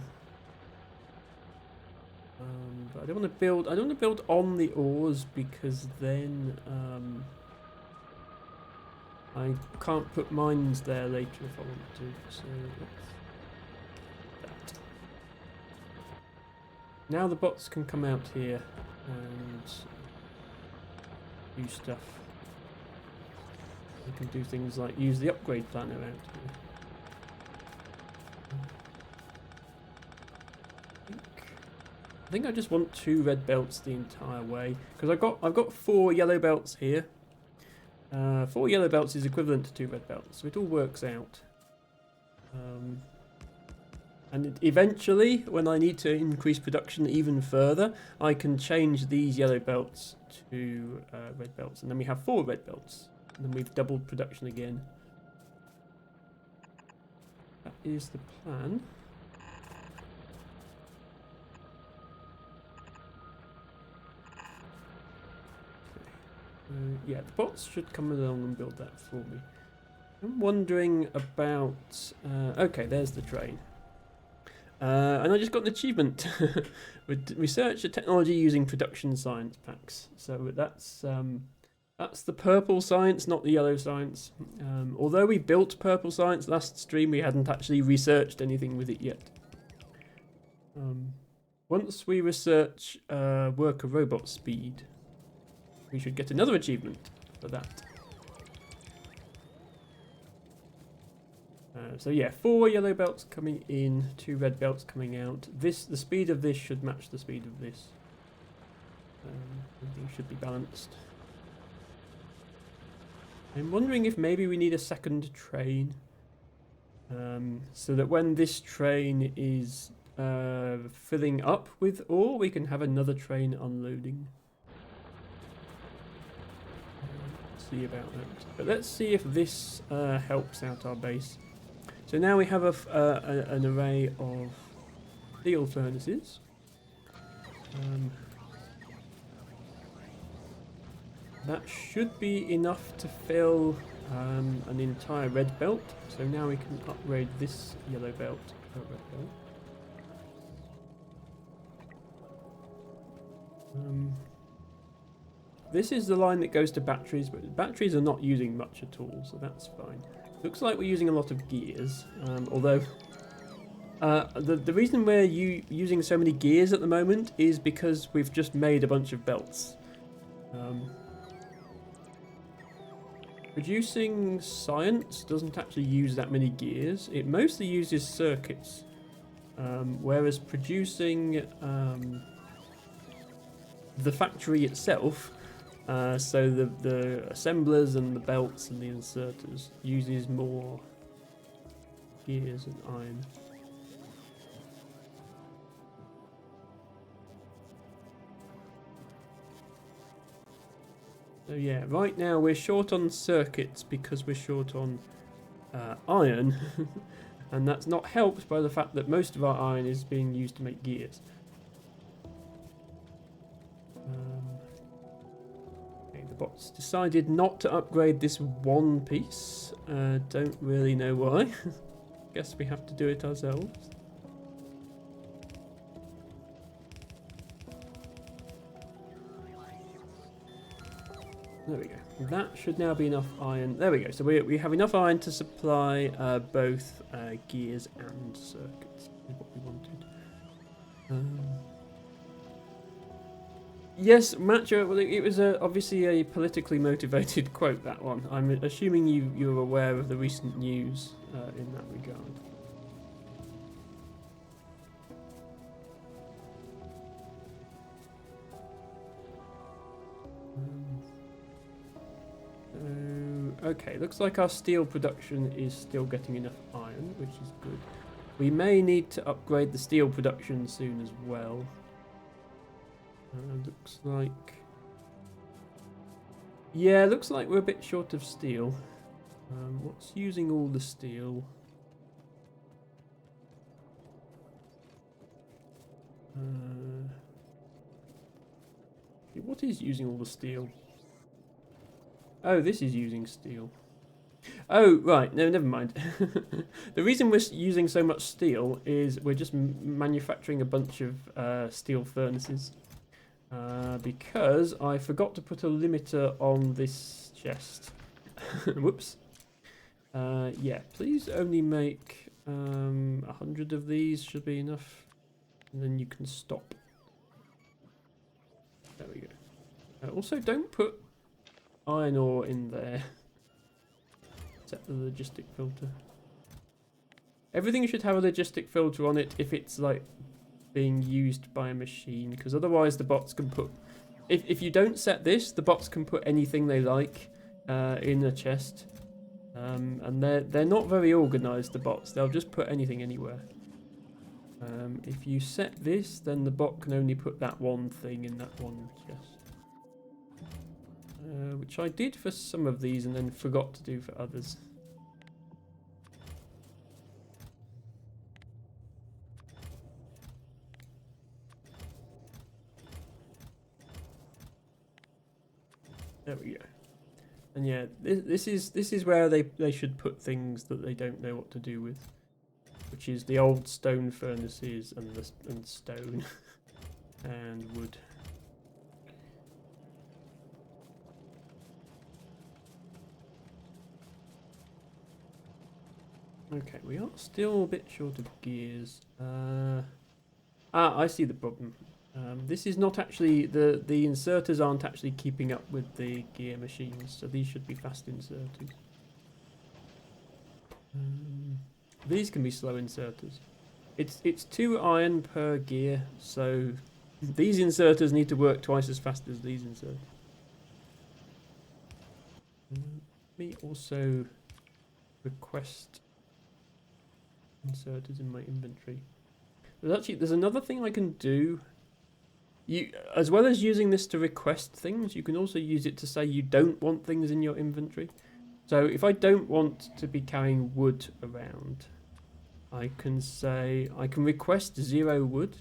But I don't want to build. I don't want to build on the ores because then I can't put mines there later if I want to. So that's that. Now the bots can come out here and do stuff. They can do things like use the upgrade planner out here. I think I just want 2 red belts the entire way because I've got 4 yellow belts here. 4 yellow belts is equivalent to 2 red belts, so it all works out. And eventually, when I need to increase production even further, I can change these yellow belts to red belts, and then we have 4 red belts, and then we've doubled production again. That is the plan. Yeah, the bots should come along and build that for me. I'm wondering about... okay, there's the train. And I just got an achievement with research a technology using production science packs. So that's the purple science, not the yellow science. Although we built purple science last stream, we hadn't actually researched anything with it yet. Once we research worker robot speed, we should get another achievement for that. So yeah, 4 yellow belts coming in, 2 red belts coming out. The speed of this should match the speed of this. Everything should be balanced. I'm wondering if maybe we need a second train, so that when this train is filling up with ore, we can have another train unloading. Let's see about that. But let's see if this helps out our base. So now we have an array of steel furnaces. That should be enough to fill an entire red belt. So now we can upgrade this yellow belt to a red belt. This is the line that goes to batteries, but the batteries are not using much at all, so that's fine. Looks like we're using a lot of gears, although the reason we're using so many gears at the moment is because we've just made a bunch of belts. Producing science doesn't actually use that many gears. It mostly uses circuits, whereas producing the factory itself, so the assemblers and the belts and the inserters, uses more gears and iron. So yeah, right now we're short on circuits because we're short on iron, and that's not helped by the fact that most of our iron is being used to make gears. Okay, the bots decided not to upgrade this one piece. Don't really know why. Guess we have to do it ourselves. There we go. That should now be enough iron. There we go. So we have enough iron to supply both gears and circuits. Is what we wanted. Yes, Matcha. Well, it was obviously a politically motivated quote. That one. I'm assuming you're aware of the recent news in that regard. Okay, looks like our steel production is still getting enough iron, which is good. We may need to upgrade the steel production soon as well. Looks like... yeah, looks like we're a bit short of steel. What's using all the steel? What is using all the steel? Oh, this is using steel. Oh, right. No, never mind. The reason we're using so much steel is we're just manufacturing a bunch of steel furnaces. Because I forgot to put a limiter on this chest. Whoops. Yeah, please only make 100 of these should be enough. And then you can stop. There we go. Also, don't put iron ore in there. Set the logistic filter. Everything should have a logistic filter on it if it's like being used by a machine, because otherwise the bots can put... If you don't set this, the bots can put anything they like in a chest. And they're not very organised, the bots. They'll just put anything anywhere. If you set this, then the bot can only put that one thing in that one chest. Which I did for some of these and then forgot to do for others. There we go. And yeah, this is where they should put things that they don't know what to do with, which is the old stone furnaces and stone and wood. Okay, we are still a bit short of gears. I see the problem. This is not actually, the inserters aren't actually keeping up with the gear machines, so these should be fast inserters. These can be slow inserters. It's 2 iron per gear, so these inserters need to work twice as fast as these inserters. Let me also request inserters in my inventory. There's another thing I can do. As well as using this to request things, you can also use it to say you don't want things in your inventory. So if I don't want to be carrying wood around, I can say I can request 0 wood,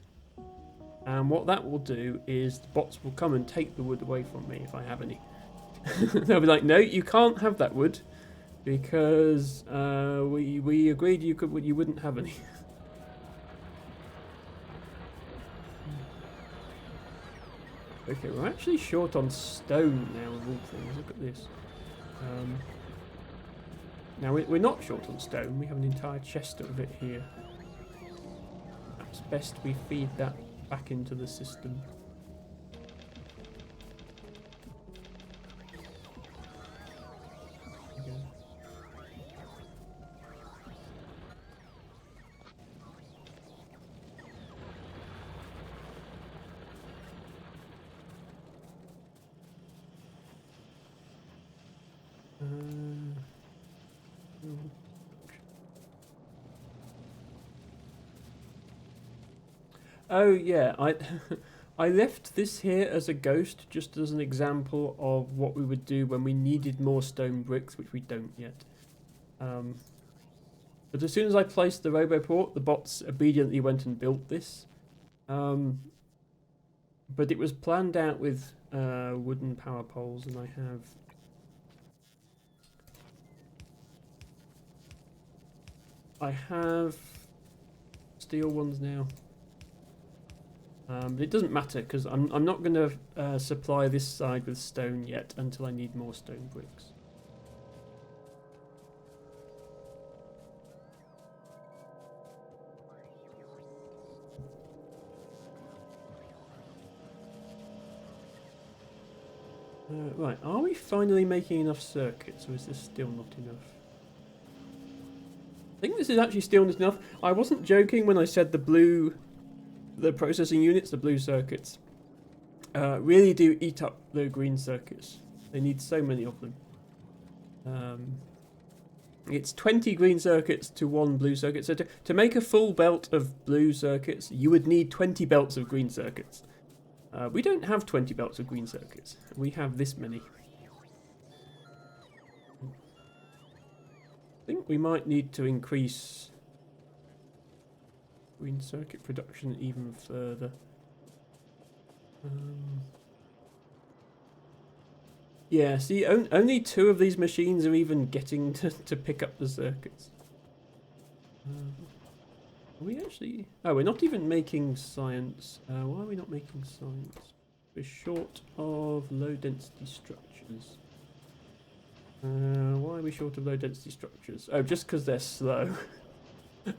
and what that will do is the bots will come and take the wood away from me if I have any. They'll be like, no, you can't have that wood because we agreed you wouldn't have any. Okay, we're actually short on stone now of all things. Look at this. Now we're not short on stone. We have an entire chest of it here. Perhaps best we feed that back into the system. Oh yeah, I left this here as a ghost just as an example of what we would do when we needed more stone bricks, which we don't yet. But as soon as I placed the Roboport, the bots obediently went and built this. But it was planned out with wooden power poles, and I have steel ones now. But it doesn't matter because I'm not going to supply this side with stone yet until I need more stone bricks. Right, are we finally making enough circuits, or is this still not enough? I think this is actually still not enough. I wasn't joking when I said the processing units, the blue circuits, really do eat up the green circuits. They need so many of them. It's 20 green circuits to 1 blue circuit. So to make a full belt of blue circuits, you would need 20 belts of green circuits. We don't have 20 belts of green circuits. We have this many. I think we might need to increase green circuit production even further. Yeah, see, only 2 of these machines are even getting to pick up the circuits. Are we actually... Oh, we're not even making science. Why are we not making science? We're short of low density structures. Why are we short of low density structures? Oh, just because they're slow.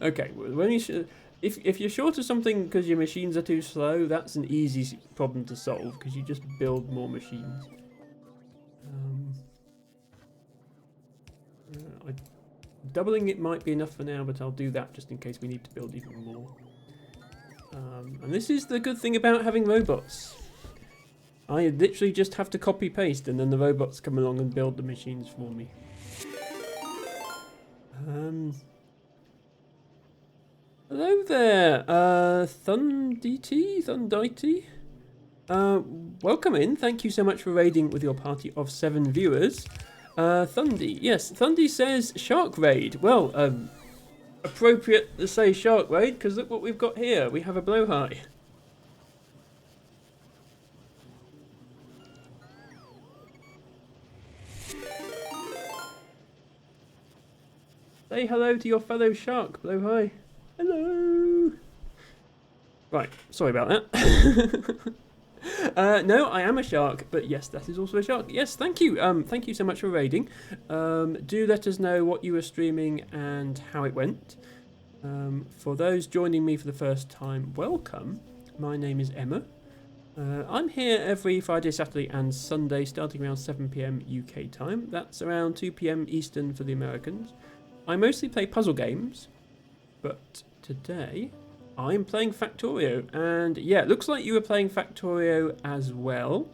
Okay, when you if you're short of something because your machines are too slow, that's an easy problem to solve because you just build more machines. Doubling it might be enough for now, but I'll do that just in case we need to build even more. And this is the good thing about having robots. I literally just have to copy paste and then the robots come along and build the machines for me. Hello there, Thundite. Welcome in. Thank you so much for raiding with your party of 7 viewers. Thundy, yes, Thundy says Shark Raid. Well, appropriate to say Shark Raid because look what we've got here. We have a blowhigh. Say hello to your fellow shark. Blow hi. Hello. Right, sorry about that. No, I am a shark, but yes, that is also a shark. Yes, thank you. Thank you so much for raiding. Do let us know what you were streaming and how it went. For those joining me for the first time, welcome. My name is Emma. I'm here every Friday, Saturday and Sunday starting around 7 PM UK time. That's around 2 PM Eastern for the Americans. I mostly play puzzle games, but today I'm playing Factorio, and yeah, it looks like you were playing Factorio as well,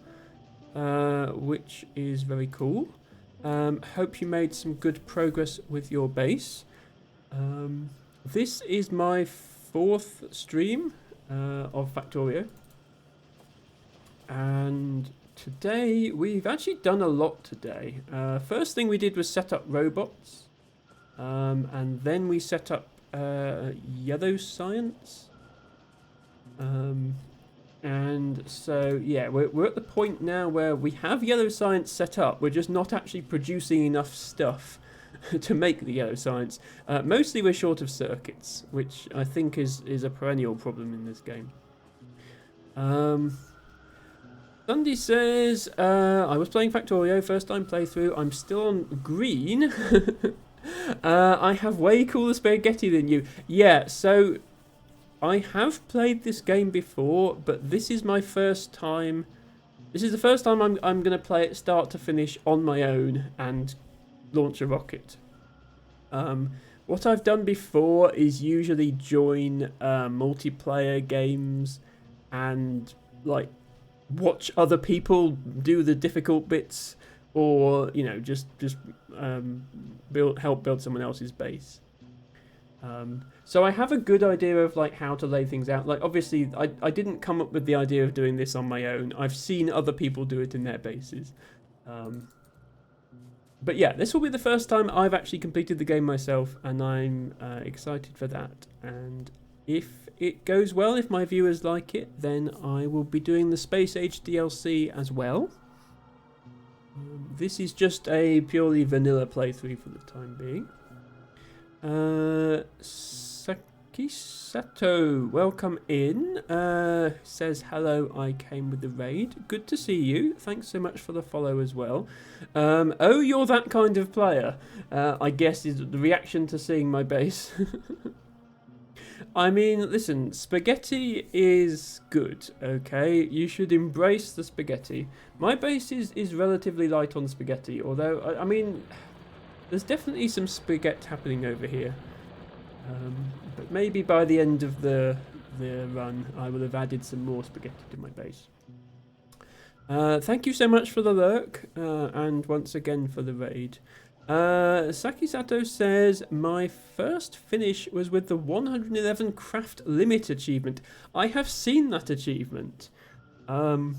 which is very cool. Hope you made some good progress with your base. This is my 4th stream of Factorio, and today we've actually done a lot today. First thing we did was set up robots, and then we set up yellow science, and so yeah, we're at the point now where we have yellow science set up. We're just not actually producing enough stuff to make the yellow science. Mostly we're short of circuits, which I think is a perennial problem in this game. Sunday says, I was playing Factorio, first time playthrough. I'm still on green. I have way cooler spaghetti than you. Yeah, so I have played this game before, but this is my first time. This is the first time I'm going to play it start to finish on my own and launch a rocket. What I've done before is usually join multiplayer games and like watch other people do the difficult bits, or you know, just help build someone else's base. So I have a good idea of like how to lay things out. Like obviously I didn't come up with the idea of doing this on my own. I've seen other people do it in their bases. But yeah, this will be the first time I've actually completed the game myself, and I'm excited for that. And if it goes well, if my viewers like it, then I will be doing the Space Age DLC as well. This is just a purely vanilla playthrough for the time being. Sakisato, welcome in. Says hello, I came with the raid. Good to see you. Thanks so much for the follow as well. Oh, you're that kind of player, I guess is the reaction to seeing my base. I mean, listen, spaghetti is good, okay? You should embrace the spaghetti. My base is relatively light on spaghetti, although, I mean, there's definitely some spaghetti happening over here. But maybe by the end of the run, I will have added some more spaghetti to my base. Thank you so much for the lurk, and once again for the raid. Sakisato says, my first finish was with the 111 craft limit achievement. I have seen that achievement. I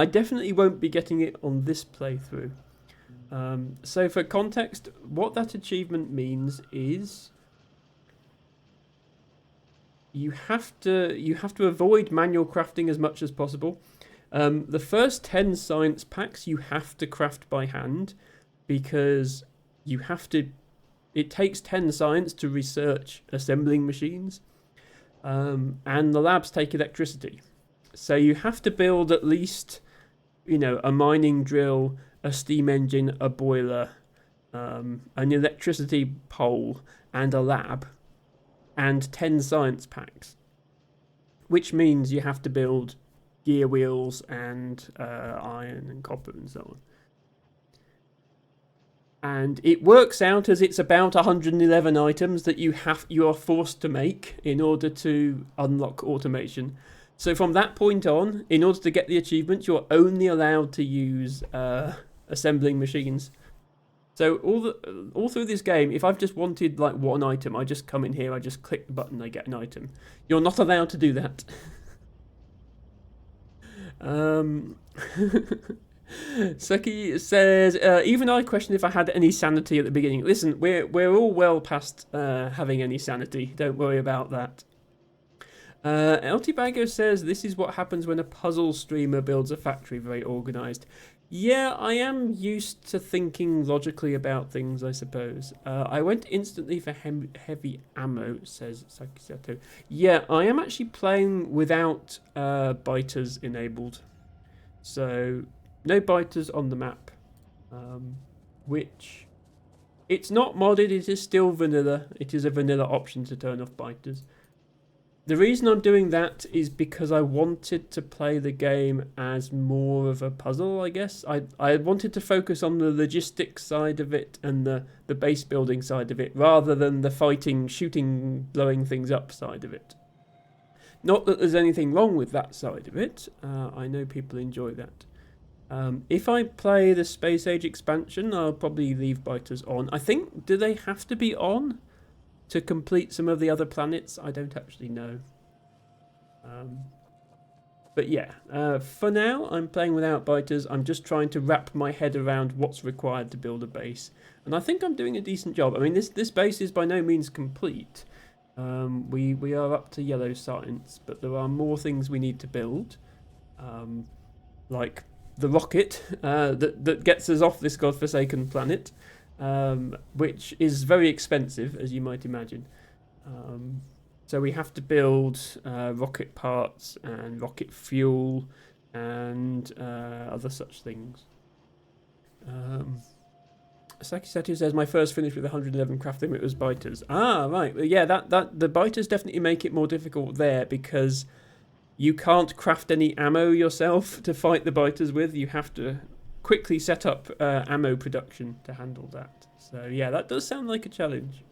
definitely won't be getting it on this playthrough. So for context, what that achievement means is you have to avoid manual crafting as much as possible. The first 10 science packs you have to craft by hand, because it takes 10 science to research assembling machines, and the labs take electricity. So you have to build at least, you know, a mining drill, a steam engine, a boiler, an electricity pole, and a lab, and 10 science packs. Which means you have to build gear wheels and iron and copper and so on. And it works out as it's about 111 items that you are forced to make in order to unlock automation. So from that point on, in order to get the achievement, you're only allowed to use assembling machines. So all through this game, if I've just wanted like one item, I just come in here, I just click the button, I get an item. You're not allowed to do that. Seki says, even I questioned if I had any sanity at the beginning. Listen, we're all well past having any sanity. Don't worry about that. Eltibago says this is what happens when a puzzle streamer builds a factory very organised. Yeah, I am used to thinking logically about things, I suppose. I went instantly for heavy ammo, says Sakisato. Yeah, I am actually playing without biters enabled. So, no biters on the map. Which, it's not modded, it is still vanilla. It is a vanilla option to turn off biters. The reason I'm doing that is because I wanted to play the game as more of a puzzle, I guess. I wanted to focus on the logistics side of it and the base building side of it, rather than the fighting, shooting, blowing things up side of it. Not that there's anything wrong with that side of it. I know people enjoy that. If I play the Space Age expansion, I'll probably leave biters on. I think, do they have to be on to complete some of the other planets? I don't actually know. But yeah, for now, I'm playing without biters. I'm just trying to wrap my head around what's required to build a base. And I think I'm doing a decent job. I mean, this base is by no means complete. We are up to yellow science, but there are more things we need to build. Like the rocket that gets us off this godforsaken planet. Which is very expensive, as you might imagine. So we have to build rocket parts and rocket fuel and other such things. Sakisetu says, my first finish with 111 craft limit was biters. Ah, right. Yeah, that the biters definitely make it more difficult there, because you can't craft any ammo yourself to fight the biters with. You have to quickly set up ammo production to handle that. So yeah, that does sound like a challenge.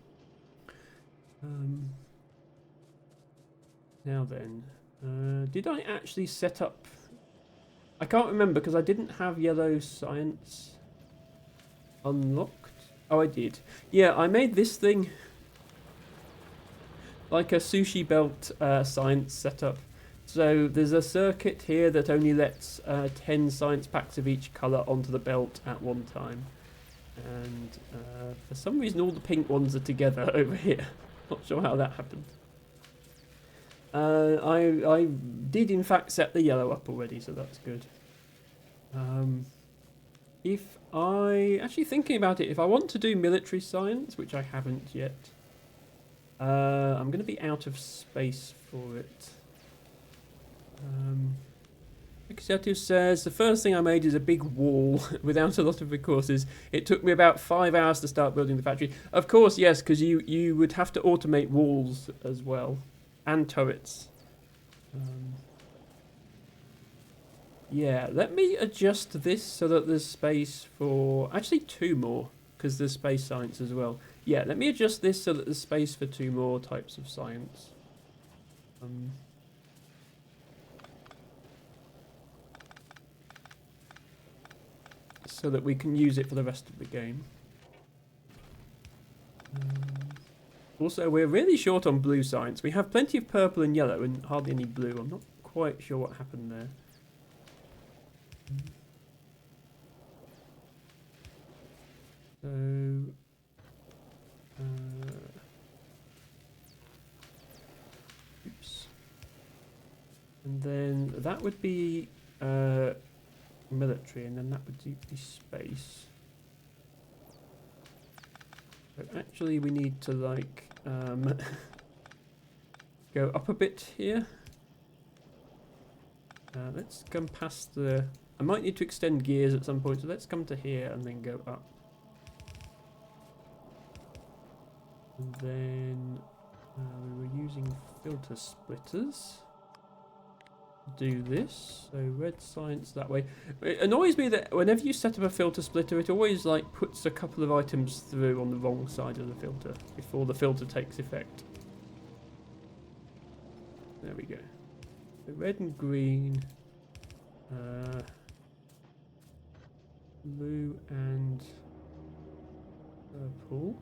Now then, did I actually set up... I can't remember because I didn't have yellow science unlocked. Oh, I did. Yeah, I made this thing like a sushi belt science setup. So there's a circuit here that only lets 10 science packs of each colour onto the belt at one time. And for some reason all the pink ones are together over here. Not sure how that happened. I did in fact set the yellow up already, so that's good. If I... Actually thinking about it, if I want to do military science, which I haven't yet, I'm going to be out of space for it. Xatu says, the first thing I made is a big wall without a lot of recourses. It took me about 5 hours to start building the factory. Of course, yes, because you would have to automate walls as well. And turrets. Yeah, let me adjust this so that there's space for... Actually, 2 more, because there's space science as well. Yeah, let me adjust this so that there's space for 2 more types of science. So that we can use it for the rest of the game. Also, we're really short on blue science. We have plenty of purple and yellow and hardly any blue. I'm not quite sure what happened there. So... oops. And then that would be military, and then that would be space. So actually we need to like go up a bit here. Let's come past the... I might need to extend gears at some point, so let's come to here and then go up. And then we were using filter splitters. Do this, so red science that way. It annoys me that whenever you set up a filter splitter, it always like puts a couple of items through on the wrong side of the filter before the filter takes effect. There we go. So red and green, blue and purple.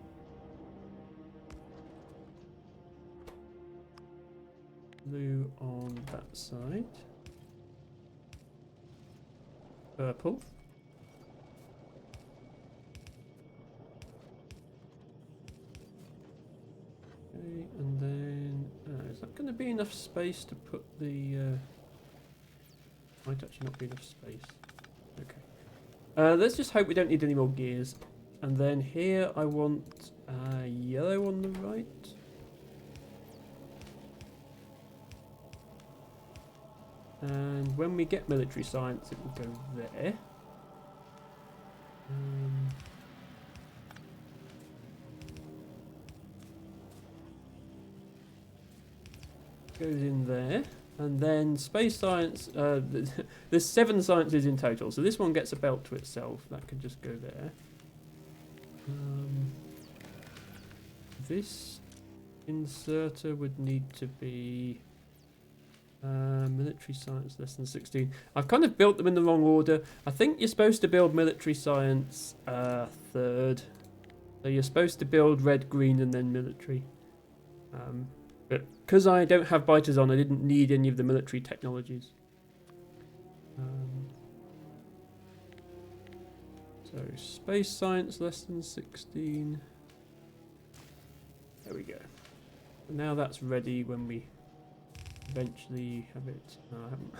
Blue on that side. Purple. Okay, and then is that going going to be enough space to put the... might actually not be enough space. Okay. Let's just hope we don't need any more gears. And then here I want yellow on the right. And when we get military science, it will go there. Goes in there. And then space science, there's 7 sciences in total, so this one gets a belt to itself. That could just go there. This inserter would need to be military science less than 16. I've kind of built them in the wrong order. I think you're supposed to build military science third. So you're supposed to build red, green, and then military. But because I don't have biters on, I didn't need any of the military technologies. So space science less than 16. There we go. Now that's ready when we eventually have it. No, I haven't.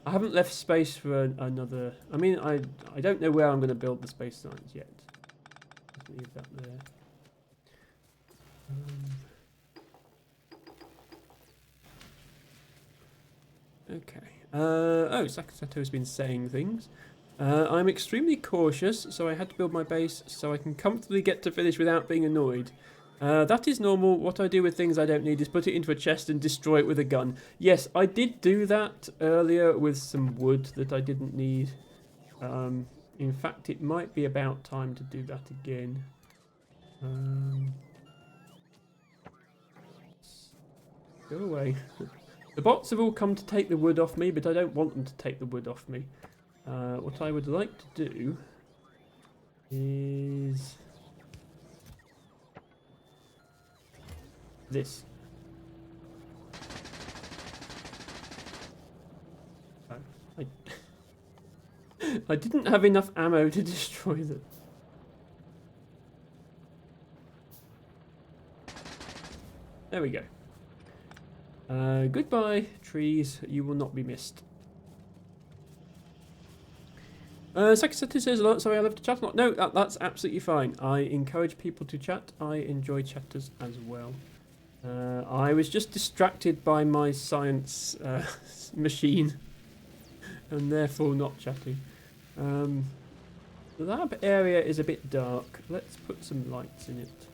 I haven't left space for another. I mean, I don't know where I'm going to build the space science yet. Let's leave that there. Okay. Oh, Sakasato has been saying things. I'm extremely cautious, so I had to build my base so I can comfortably get to finish without being annoyed. That is normal. What I do with things I don't need is put it into a chest and destroy it with a gun. Yes, I did do that earlier with some wood that I didn't need. In fact, it might be about time to do that again. Go away. The bots have all come to take the wood off me, but I don't want them to take the wood off me. What I would like to do is this. I didn't have enough ammo to destroy them. There we go. Goodbye, trees. You will not be missed. Sakisatu says a lot. Sorry, I love to chat a lot. No, that's absolutely fine. I encourage people to chat. I enjoy chatters as well. I was just distracted by my science machine and therefore not chatting. The lab area is a bit dark. Let's put some lights in it.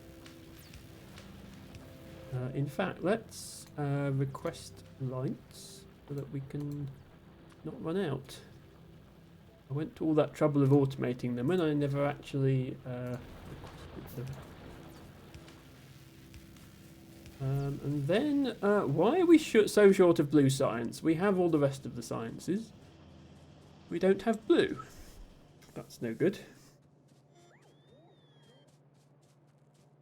In fact, let's request lights so that we can not run out. I went to all that trouble of automating them and I never actually requested them. And then, why are we so short of blue science? We have all the rest of the sciences. We don't have blue. That's no good.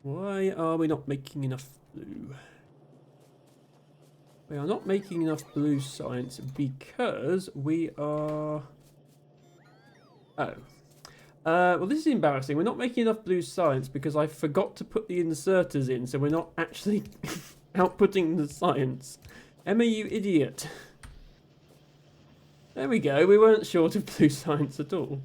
Why are we not making enough blue? We are not making enough blue science because we are... Oh. Well, this is embarrassing. We're not making enough blue science because I forgot to put the inserters in, so we're not actually outputting the science. Emma, you idiot. There we go. We weren't short of blue science at all.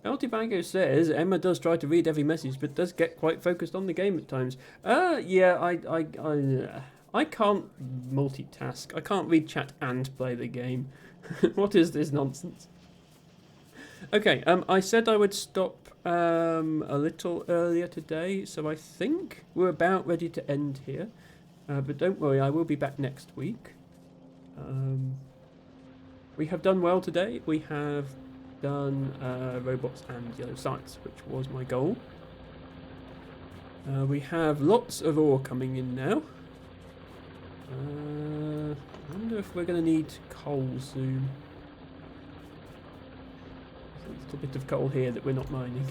Altibango says Emma does try to read every message, but does get quite focused on the game at times. Yeah, I can't multitask. I can't read chat and play the game. What is this nonsense? Okay, I said I would stop a little earlier today, so I think we're about ready to end here. But don't worry, I will be back next week. We have done well today. We have done robots and yellow science, which was my goal. We have lots of ore coming in now. I wonder if we're going to need coal soon. There's a little bit of coal here that we're not mining.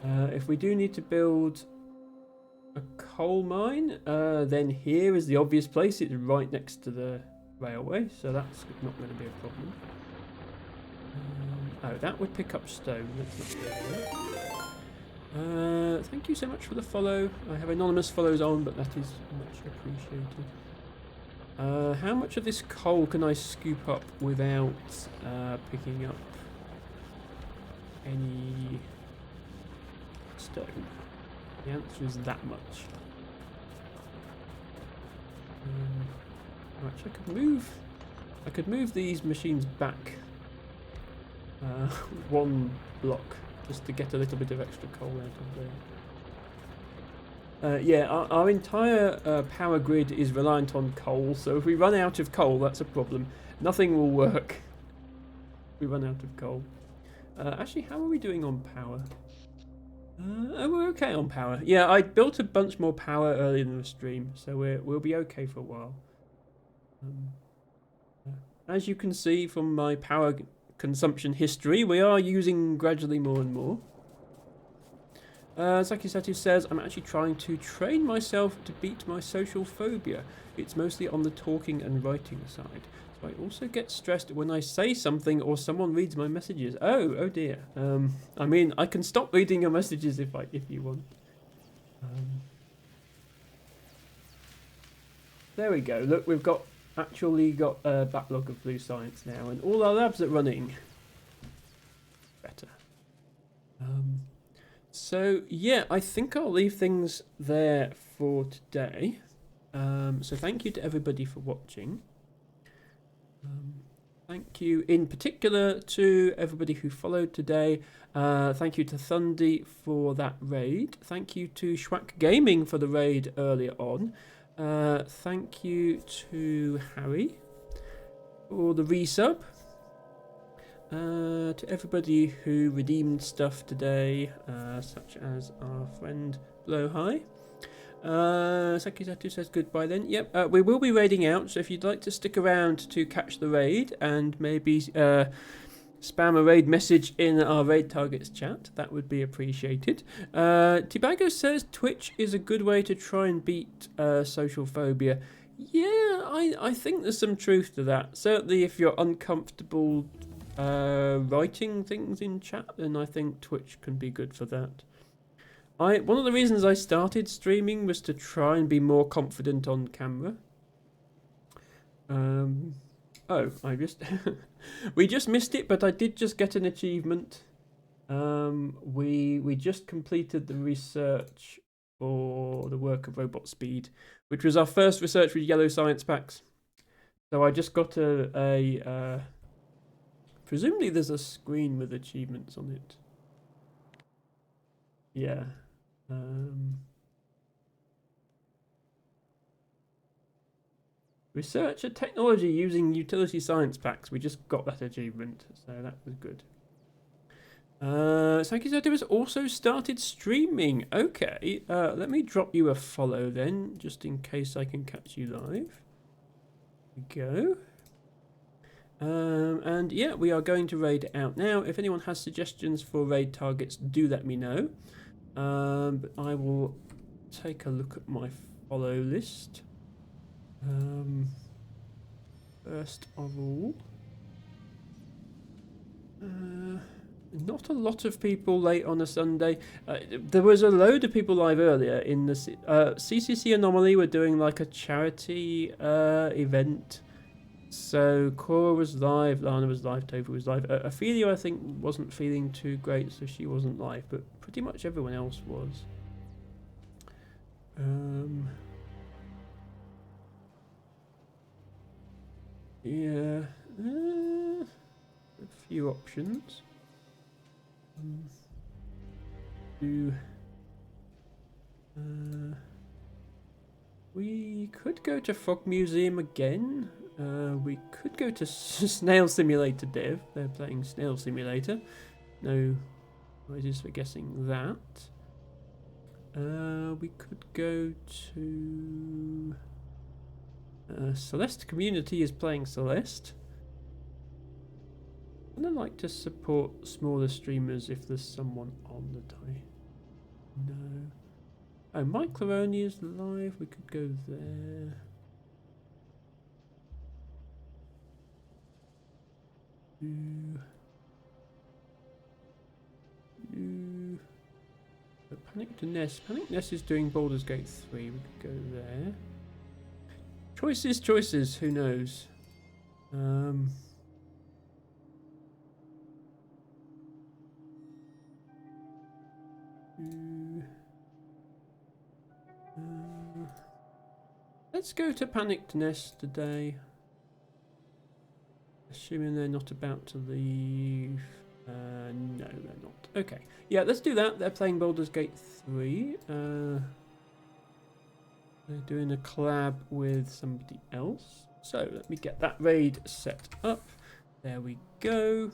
If we do need to build a coal mine, then here is the obvious place. It's right next to the railway, so that's not going to be a problem. Oh, that would pick up stone. Let's not do that. Thank you so much for the follow. I have anonymous follows on, but that is much appreciated. How much of this coal can I scoop up without picking up any stone? The answer is that much. Right, I could move these machines back one block just to get a little bit of extra coal out of there. Yeah, our entire power grid is reliant on coal, so if we run out of coal, that's a problem. Nothing will work if we run out of coal. Actually, how are we doing on power? Oh, we're okay on power. Yeah, I built a bunch more power earlier in the stream, so we'll be okay for a while. As you can see from my power consumption history, we are using gradually more and more. Saki Satu says, I'm actually trying to train myself to beat my social phobia. It's mostly on the talking and writing side. So I also get stressed when I say something or someone reads my messages. Oh dear. I mean, I can stop reading your messages if you want. There we go. Look, we've actually got a backlog of blue science now, and all our labs are running. Better. So yeah, I think I'll leave things there for today. So thank you to everybody for watching. Thank you in particular to everybody who followed today. Thank you to Thundy for that raid. Thank you to Schwack Gaming for the raid earlier on. Thank you to Harry for the resub. To everybody who redeemed stuff today, such as our friend Blowhigh. Sakizatu says goodbye then. Yep, we will be raiding out, so if you'd like to stick around to catch the raid and maybe spam a raid message in our raid targets chat, that would be appreciated. Tibago says Twitch is a good way to try and beat social phobia. Yeah, I think there's some truth to that. Certainly if you're uncomfortable writing things in chat, then I think Twitch can be good for that. One of the reasons I started streaming was to try and be more confident on camera. I just we just missed it, but I did just get an achievement. We just completed the research for the work of Robot Speed, which was our first research with yellow science packs. So I just got a presumably there's a screen with achievements on it. Yeah. Research a technology using utility science packs. We just got that achievement, so that was good. Sankizadu has also started streaming. Okay, let me drop you a follow then, just in case I can catch you live. There we go. And yeah, we are going to raid out now. If anyone has suggestions for raid targets, do let me know. But I will take a look at my follow list. First of all, not a lot of people late on a Sunday. There was a load of people live earlier in the CCC Anomaly. Were doing like a charity event. So Cora was live, Lana was live, Tova was live. Ophelia, I think, wasn't feeling too great, so she wasn't live, but pretty much everyone else was. Yeah, a few options. We could go to Frog Museum again. We could go to Snail Simulator Dev. They're playing Snail Simulator. No prizes for guessing that. We could go to Celeste Community is playing Celeste. I'd like to support smaller streamers if there's someone on the day. No. Oh, Mike Claroni is live. We could go there. Panic to Nest. Panic Nest is doing Baldur's Gate 3. We could go there. Choices. Who knows? Let's go to Panic Nest today. Assuming they're not about to leave. No, they're not. Okay. Yeah, let's do that. They're playing Baldur's Gate 3. They're doing a collab with somebody else. So let me get that raid set up. There we go.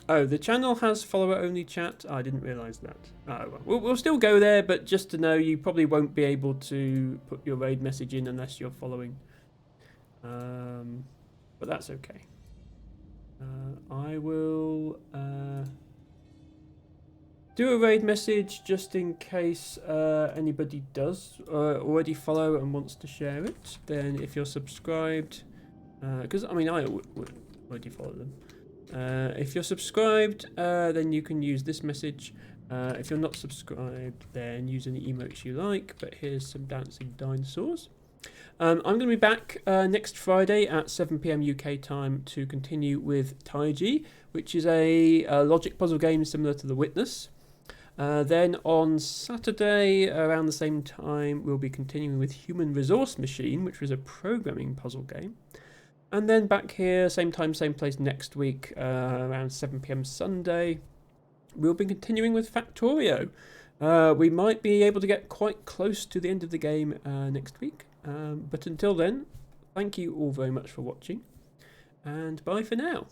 Oh, the channel has follower-only chat. I didn't realise that. Oh, well, we'll still go there, but just to know, you probably won't be able to put your raid message in unless you're following. But that's okay. I will do a raid message just in case anybody does already follow and wants to share it. Then if you're subscribed, because I mean I already follow them. If you're subscribed, then you can use this message. If you're not subscribed, then use any emotes you like. But here's some dancing dinosaurs. I'm going to be back next Friday at 7 PM UK time to continue with Taiji, which is a logic puzzle game similar to The Witness. Then on Saturday, around the same time, we'll be continuing with Human Resource Machine, which was a programming puzzle game. And then back here, same time, same place next week, around 7 PM Sunday, we'll be continuing with Factorio. We might be able to get quite close to the end of the game next week. But until then, thank you all very much for watching, and bye for now.